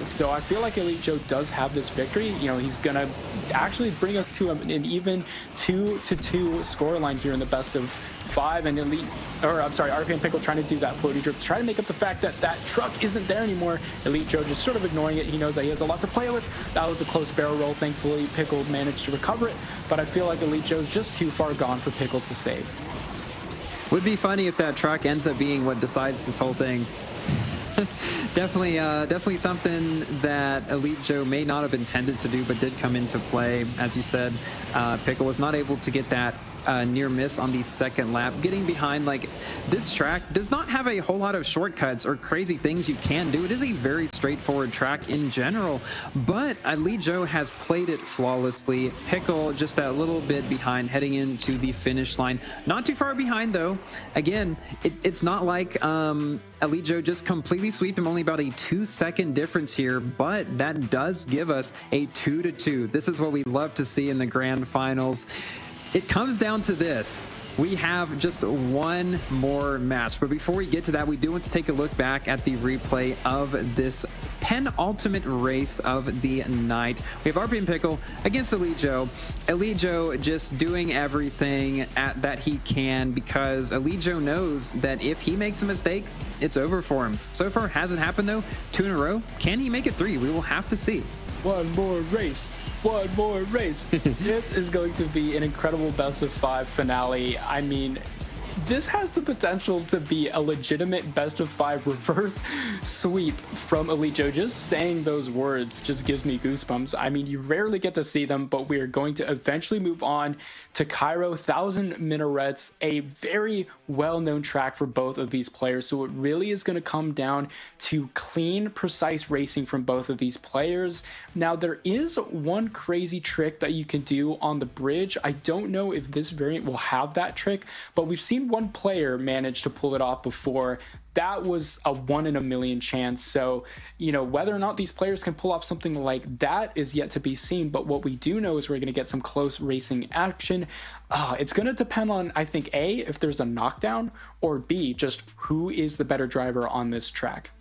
So I feel like Elite Joe does have this victory. You know, he's gonna actually bring us to an even 2-2 scoreline here in the best of 5, and RP and Pickle trying to do that floaty drip, trying to make up the fact that that truck isn't there anymore. Elite Joe just sort of ignoring it. He knows that he has a lot to play with. That was a close barrel roll. Thankfully, Pickle managed to recover it, but I feel like Elite Joe's just too far gone for Pickle to save. Would be funny if that truck ends up being what decides this whole thing. Definitely something that Elite Joe may not have intended to do, but did come into play. As you said, Pickle was not able to get that near miss on the second lap. Getting behind, like, this track does not have a whole lot of shortcuts or crazy things you can do. It is a very straightforward track in general, but Elite Joe has played it flawlessly. Pickle just that little bit behind heading into the finish line. Not too far behind, though. Again, it's not like Elite Joe just completely sweep him, only about a 2-second difference here, but that does give us a 2-2. This is what we love to see in the grand finals. It comes down to this. We have just one more match, but before we get to that, we do want to take a look back at the replay of this penultimate race of the night. We have RP and Pickle against Elite Joe. Elite Joe just doing everything that he can, because Elite Joe knows that if he makes a mistake, it's over for him. So far, hasn't happened though. 2 in a row. Can he make it 3? We will have to see. One more race. One more race. This is going to be an incredible best of 5 finale. I mean, this has the potential to be a legitimate best of 5 reverse sweep from Elite Joe. Just saying those words just gives me goosebumps. I mean, you rarely get to see them, but we are going to eventually move on to Cairo 1000 Minarets, a very well-known track for both of these players. So it really is going to come down to clean, precise racing from both of these players. Now, there is one crazy trick that you can do on the bridge. I don't know if this variant will have that trick, but we've seen seen one player manage to pull it off before. That was a 1 in a million chance. So, you know, whether or not these players can pull off something like that is yet to be seen. But what we do know is we're going to get some close racing action. It's going to depend on, I think, A, if there's a knockdown, or B, just who is the better driver on this track.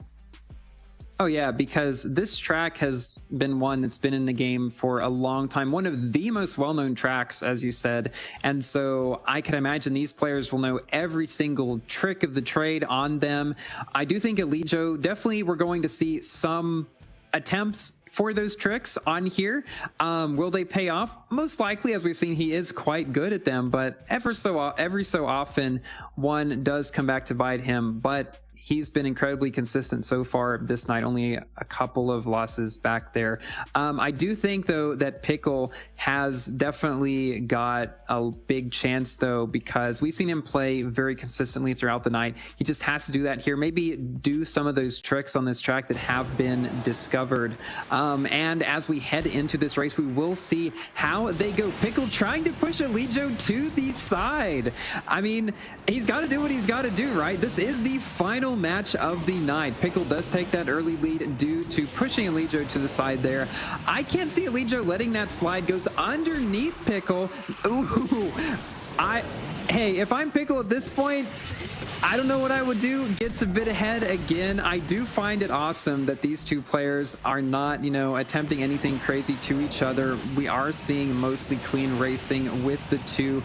Oh yeah, because this track has been one that's been in the game for a long time, one of the most well-known tracks, as you said, and so I can imagine these players will know every single trick of the trade on them. I do think Elite Joe, definitely we're going to see some attempts for those tricks on here. Will they pay off? Most likely, as we've seen, he is quite good at them, but every so often one does come back to bite him. But he's been incredibly consistent so far this night, only a couple of losses back there. I do think, though, that Pickle has definitely got a big chance, though, because we've seen him play very consistently throughout the night. He just has to do that here. Maybe do some of those tricks on this track that have been discovered. And as we head into this race, we will see how they go. Pickle trying to push Elijo to the side. I mean, he's got to do what he's got to do, right? This is the final match of the night. Pickle does take that early lead due to pushing Elijo to the side there. I can't see Elijo letting that slide. Goes underneath Pickle. Ooh, hey, if I'm Pickle at this point, I don't know what I would do. Gets a bit ahead again. I do find it awesome that these two players are not, you know, attempting anything crazy to each other. We are seeing mostly clean racing with the two.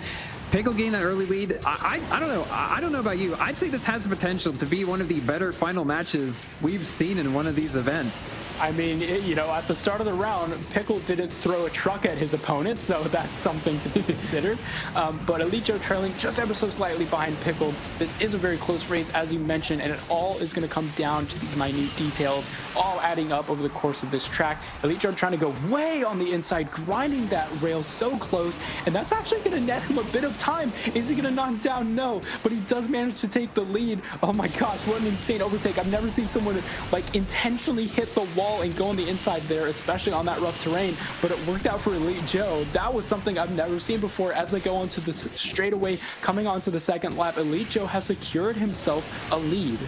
Pickle getting that early lead. I don't know. I don't know about you. I'd say this has the potential to be one of the better final matches we've seen in one of these events. I mean, you know, at the start of the round, Pickle didn't throw a truck at his opponent, so that's something to be considered. But Elijo trailing just ever so slightly behind Pickle. This is a very close race, as you mentioned, and it all is going to come down to these minute details, all adding up over the course of this track. Elijo trying to go way on the inside, grinding that rail so close, and that's actually going to net him a bit of time. Is he gonna knock down? No, but he does manage to take the lead. Oh my gosh, what an insane overtake. I've never seen someone like intentionally hit the wall and go on the inside there, especially on that rough terrain, but it worked out for Elite Joe. That was something I've never seen before. As they go onto the straightaway, coming onto the second lap, Elite Joe has secured himself a lead.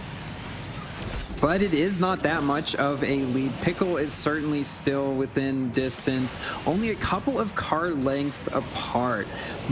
But it is not that much of a lead. Pickle is certainly still within distance, only a couple of car lengths apart.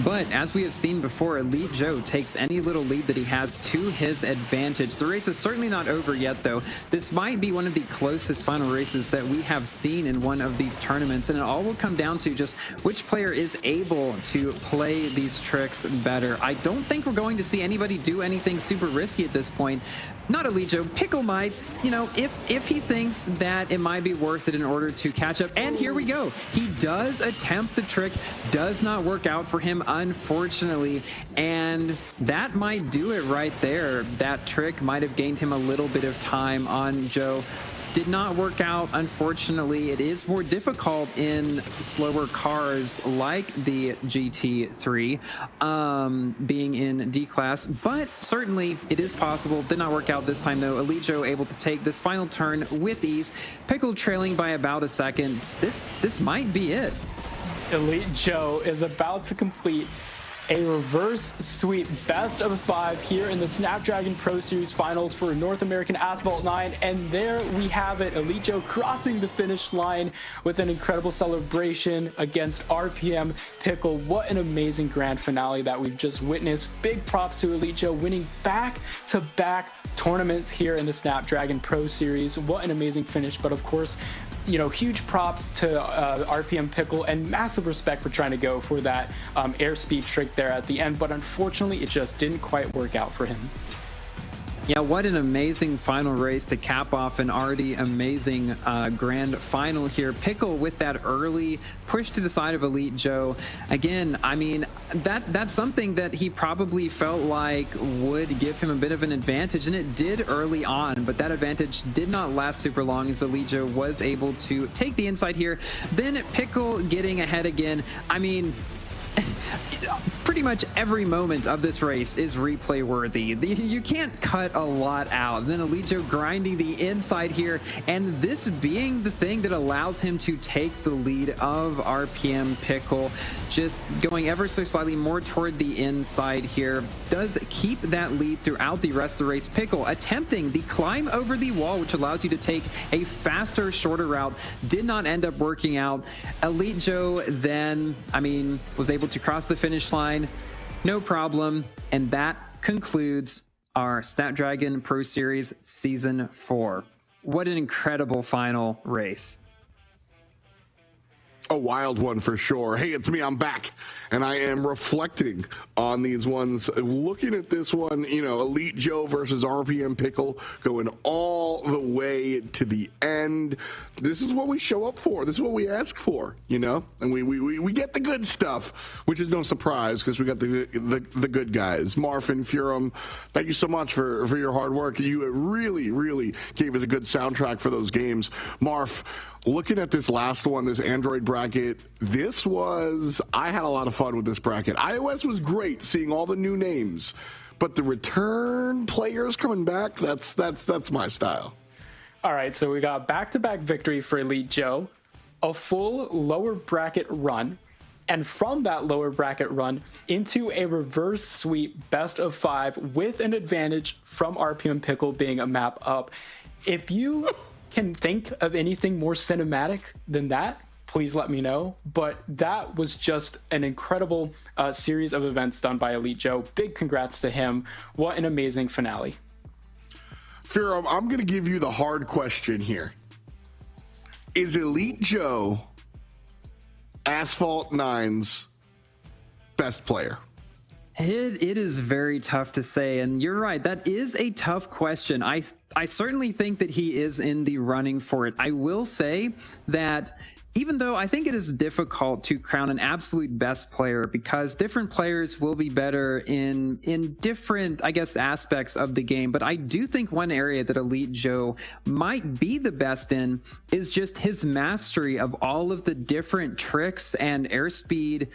But as we have seen before, Elite Joe takes any little lead that he has to his advantage. The race is certainly not over yet, though. This might be one of the closest final races that we have seen in one of these tournaments, and it all will come down to just which player is able to play these tricks better. I don't think we're going to see anybody do anything super risky at this point. Not Elijo. Pickle might, you know, if he thinks that it might be worth it in order to catch up. And here we go. He does attempt the trick, does not work out for him, unfortunately. And that might do it right there. That trick might have gained him a little bit of time on Joe. Did not work out, unfortunately. It is more difficult in slower cars like the GT3, being in D-Class, but certainly it is possible. Did not work out this time, though. Elijo able to take this final turn with ease. Pickle trailing by about a second. This might be it. Elite Joe is about to complete a reverse sweep best of 5 here in the Snapdragon Pro Series finals for North American Asphalt 9, and there we have it. Elite Joe crossing the finish line with an incredible celebration against RPM Pickle. What an amazing grand finale that we've just witnessed. Big props to Elite Joe winning back-to-back tournaments here in the Snapdragon Pro Series. What an amazing finish, but of course, you know, huge props to RPM Pickle and massive respect for trying to go for that airspeed trick there at the end, but unfortunately it just didn't quite work out for him. Yeah, what an amazing final race to cap off an already amazing grand final here. Pickle with that early push to the side of Elite Joe. Again, I mean, that's something that he probably felt like would give him a bit of an advantage, and it did early on, but that advantage did not last super long as Elite Joe was able to take the inside here. Then Pickle getting ahead again. I mean, pretty much every moment of this race is replay worthy. You can't cut a lot out. Then Elite Joe grinding the inside here, and this being the thing that allows him to take the lead of RPM Pickle, just going ever so slightly more toward the inside here, does keep that lead throughout the rest of the race. Pickle attempting the climb over the wall, which allows you to take a faster, shorter route, did not end up working out. Elite Joe then, was able to cross the finish line, no problem, and that concludes our Snapdragon Pro Series Season 4. What an incredible final race. A wild one for sure. Hey, it's me, I'm back, and I am reflecting on these ones, looking at this one, Elite Joe versus RPM Pickle, going all the way to the end. This is what we show up for. This is what we ask for, and we get the good stuff, which is no surprise because we got the good guys. Marf and Furum, thank you so much for your hard work. You really, really gave us a good soundtrack for those games. Marf, looking at this last one, this Android bracket, I had a lot of fun with this bracket. iOS was great, seeing all the new names, but the return players coming back, that's my style. All right, so we got back-to-back victory for Elite Joe, a full lower bracket run, and from that lower bracket run into a reverse sweep best of 5 with an advantage from RPM Pickle being a map up. If you can think of anything more cinematic than that, please let me know. But that was just an incredible series of events done by Elite Joe. Big congrats to him. What an amazing finale. Furum, I'm going to give you the hard question here. Is Elite Joe Asphalt 9's best player? It is very tough to say, and you're right, that is a tough question. I certainly think that he is in the running for it. I will say that even though I think it is difficult to crown an absolute best player because different players will be better in different, aspects of the game, but I do think one area that Elite Joe might be the best in is just his mastery of all of the different tricks and airspeed,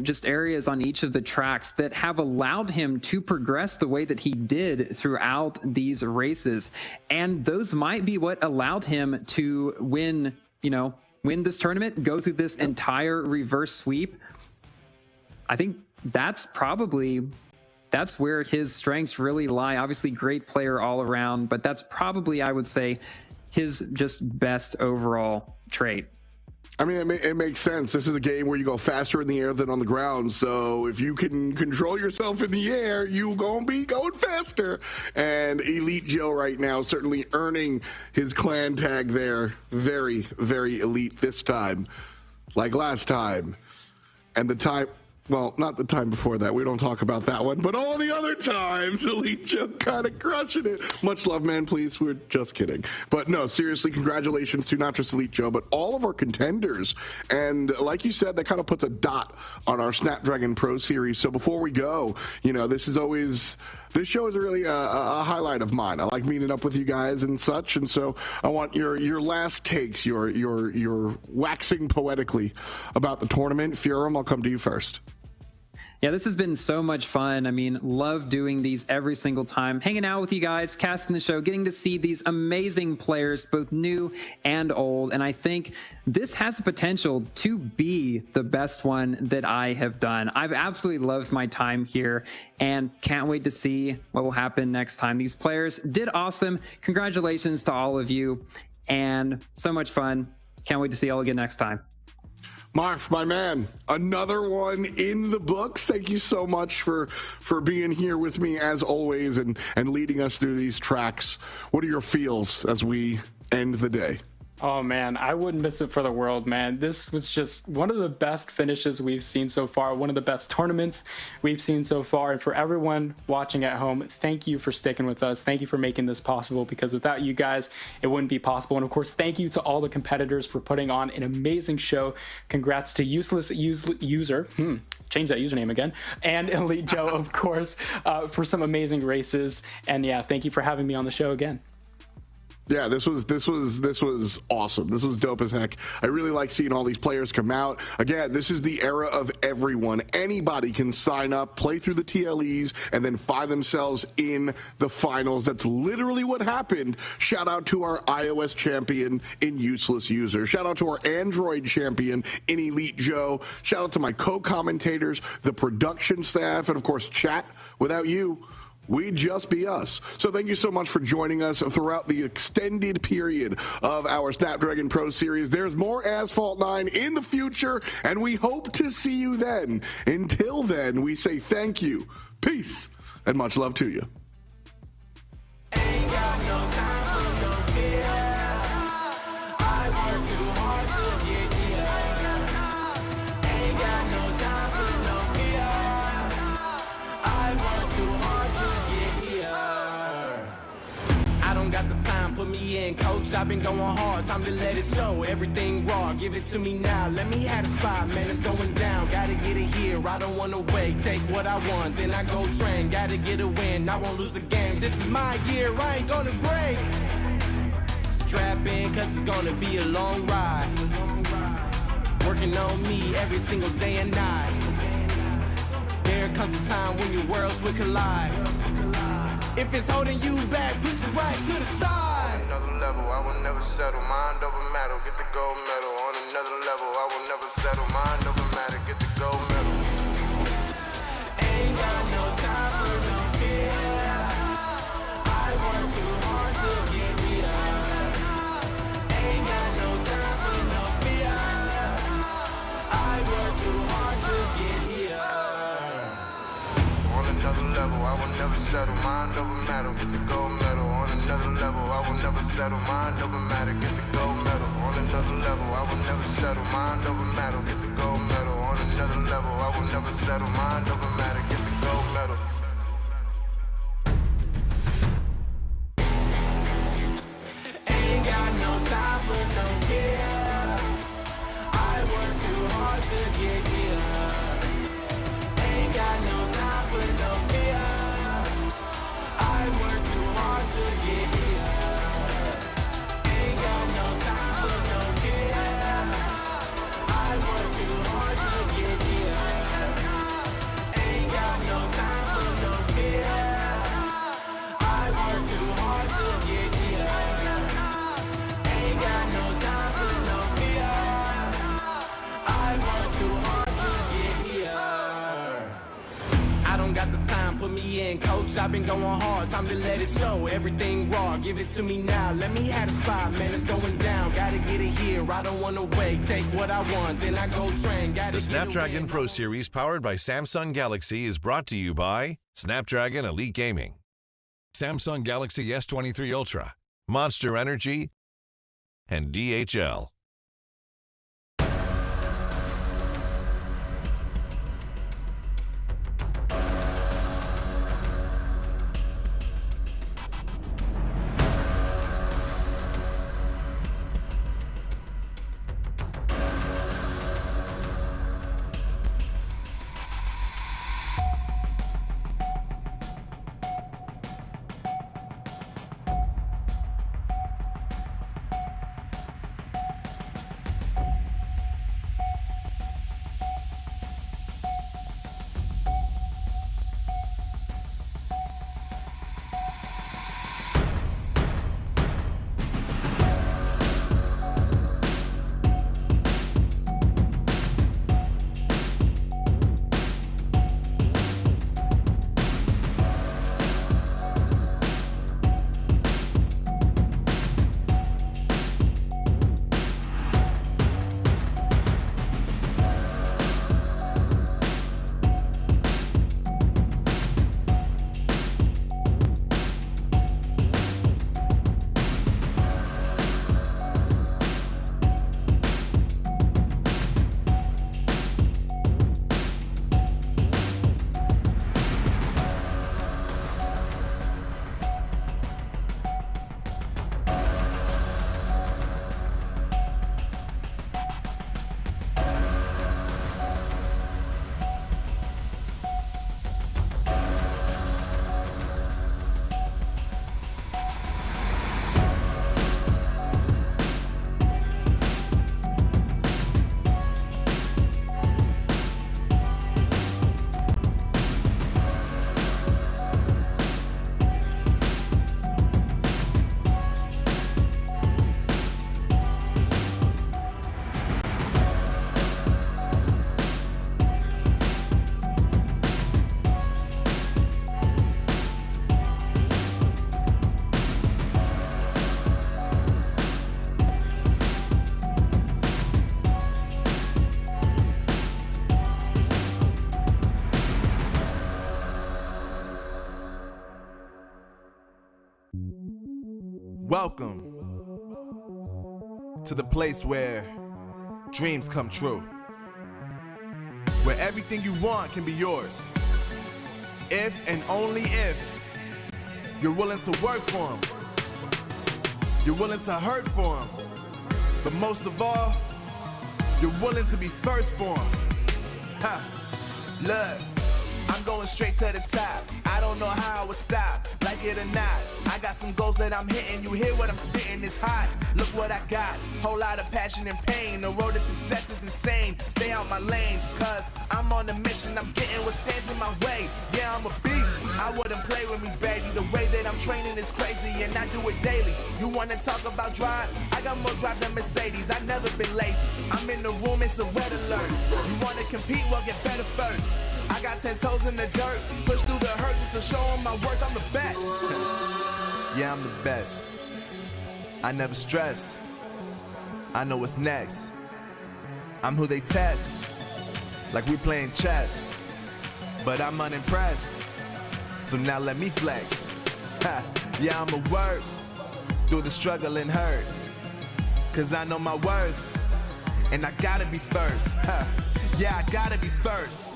just areas on each of the tracks that have allowed him to progress the way that he did throughout these races. And those might be what allowed him to win this tournament, go through this entire reverse sweep. I think that's where his strengths really lie. Obviously, great player all around, but that's probably, I would say, his just best overall trait. It makes sense. This is a game where you go faster in the air than on the ground. So if you can control yourself in the air, you gonna be going faster. And Elite Joe right now certainly earning his clan tag there. Very, very elite this time, like last time. And the time, well, not the time before that. We don't talk about that one. But all the other times, Elite Joe kind of crushing it. Much love, man, please. We're just kidding. But no, seriously, congratulations to not just Elite Joe, but all of our contenders. And like you said, that kind of puts a dot on our Snapdragon Pro Series. So before we go, this show is really a highlight of mine. I like meeting up with you guys and such. And so I want your last takes, your waxing poetically about the tournament. Furum, I'll come to you first. Yeah, this has been so much fun. Love doing these every single time, hanging out with you guys, casting the show, getting to see these amazing players, both new and old. And I think this has the potential to be the best one that I have done. I've absolutely loved my time here and can't wait to see what will happen next time. These players did awesome. Congratulations to all of you and so much fun. Can't wait to see you all again next time. Marf, my man, another one in the books. Thank you so much for being here with me as always and leading us through these tracks. What are your feels as we end the day? Oh man, I wouldn't miss it for the world, man. This was just one of the best finishes we've seen so far, one of the best tournaments we've seen so far. And for everyone watching at home, thank you for sticking with us. Thank you for making this possible, because without you guys, it wouldn't be possible. And of course, thank you to all the competitors for putting on an amazing show. Congrats to Useless User, change that username again, and Elite Joe, of course, for some amazing races. And yeah, thank you for having me on the show again. Yeah, this was awesome. This was dope as heck. I really like seeing all these players come out. Again, this is the era of everyone. Anybody can sign up, play through the TLEs, and then find themselves in the finals. That's literally what happened. Shout out to our iOS champion in Useless User. Shout out to our Android champion in Elite Joe. Shout out to my co-commentators, the production staff, and of course, chat. Without you, we'd just be us. So thank you so much for joining us throughout the extended period of our Snapdragon Pro Series. There's more Asphalt 9 in the future, and we hope to see you then. Until then, we say thank you, peace, and much love to you. Ain't got no time for no fear. I work too hard to get here. Ain't got no time for no fear. I work too hard to get here. I don't got the time, put me in, coach. I've been going hard, time to let it show. Everything raw, give it to me now. Let me have the spot, man, it's going down. Gotta get it here, I don't wanna wait. Take what I want, then I go train. Gotta get a win, I won't lose the game. This is my year, I ain't gonna break. Strap in, cause it's gonna be a long ride. Working on me every single day and night. There comes a time when your worlds will collide. If it's holding you back, push it right to the side. On another level, I will never settle. Mind over matter, get the gold medal. On another level, I will never settle. Mind over matter, get the gold medal. Ain't got no time for no fear. I work too hard to get here. Ain't got no time for no fear. I work too hard to get here. On another level, I will never settle. Mind over matter, get the gold medal. On another level, I will never settle. Mind over matter, get the gold medal. On another level, I will never settle. Mind over matter, get the gold medal. On another level, I will never settle. Mind over matter, get the gold medal. Ain't got no time for no fear. I work too hard to get here. Ain't got no time for no fear. I work too hard to get here. Ain't got no time for no fear. I work too hard to get here. Ain't got no time for no fear. I work too hard to get here. Ain't got no time for no fear. I work too hard to get here. I don't got the time, put me in, coach. I've been going hard, time to let it show. Everything raw, give it to me now. Let me have the spot, man, it's going down. Gotta get it here, I don't wanna wait. Take what I want, then I go train. Gotta The get Snapdragon away. Pro Series powered by Samsung Galaxy is brought to you by Snapdragon Elite Gaming, Samsung Galaxy S23 Ultra, Monster Energy, and DHL. Welcome to the place where dreams come true. Where everything you want can be yours. If and only if you're willing to work for them. You're willing to hurt for them. But most of all, you're willing to be first for them. Ha! Look, I'm going straight to the top. I don't know how I would stop, like it or not. I got some goals that I'm hitting. You hear what I'm spitting? It's hot. Look what I got. Whole lot of passion and pain. The road to success is insane. Stay out my lane, cause I'm on a mission. I'm getting what stands in my way. Yeah, I'm a beast. I wouldn't play with me, baby. The way that I'm training is crazy, and I do it daily. You wanna talk about drive? I got more drive than Mercedes. I've never been lazy. I'm in the room, it's a red alert. You wanna compete? Well, get better first. I got 10 toes in the dirt. Push through the hurt just to show them my work. I'm the best. Yeah, I'm the best. I never stress. I know what's next. I'm who they test, like we playing chess. But I'm unimpressed, so now let me flex. Ha. Yeah, I'ma work through the struggle and hurt, cause I know my worth, and I gotta be first. Ha. Yeah, I gotta be first.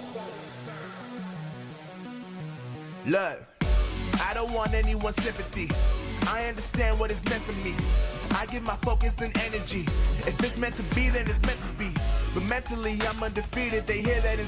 Look, I don't want anyone's sympathy. I understand what is meant for me. I give my focus and energy. If it's meant to be, then it's meant to be. But mentally, I'm undefeated. They hear that it's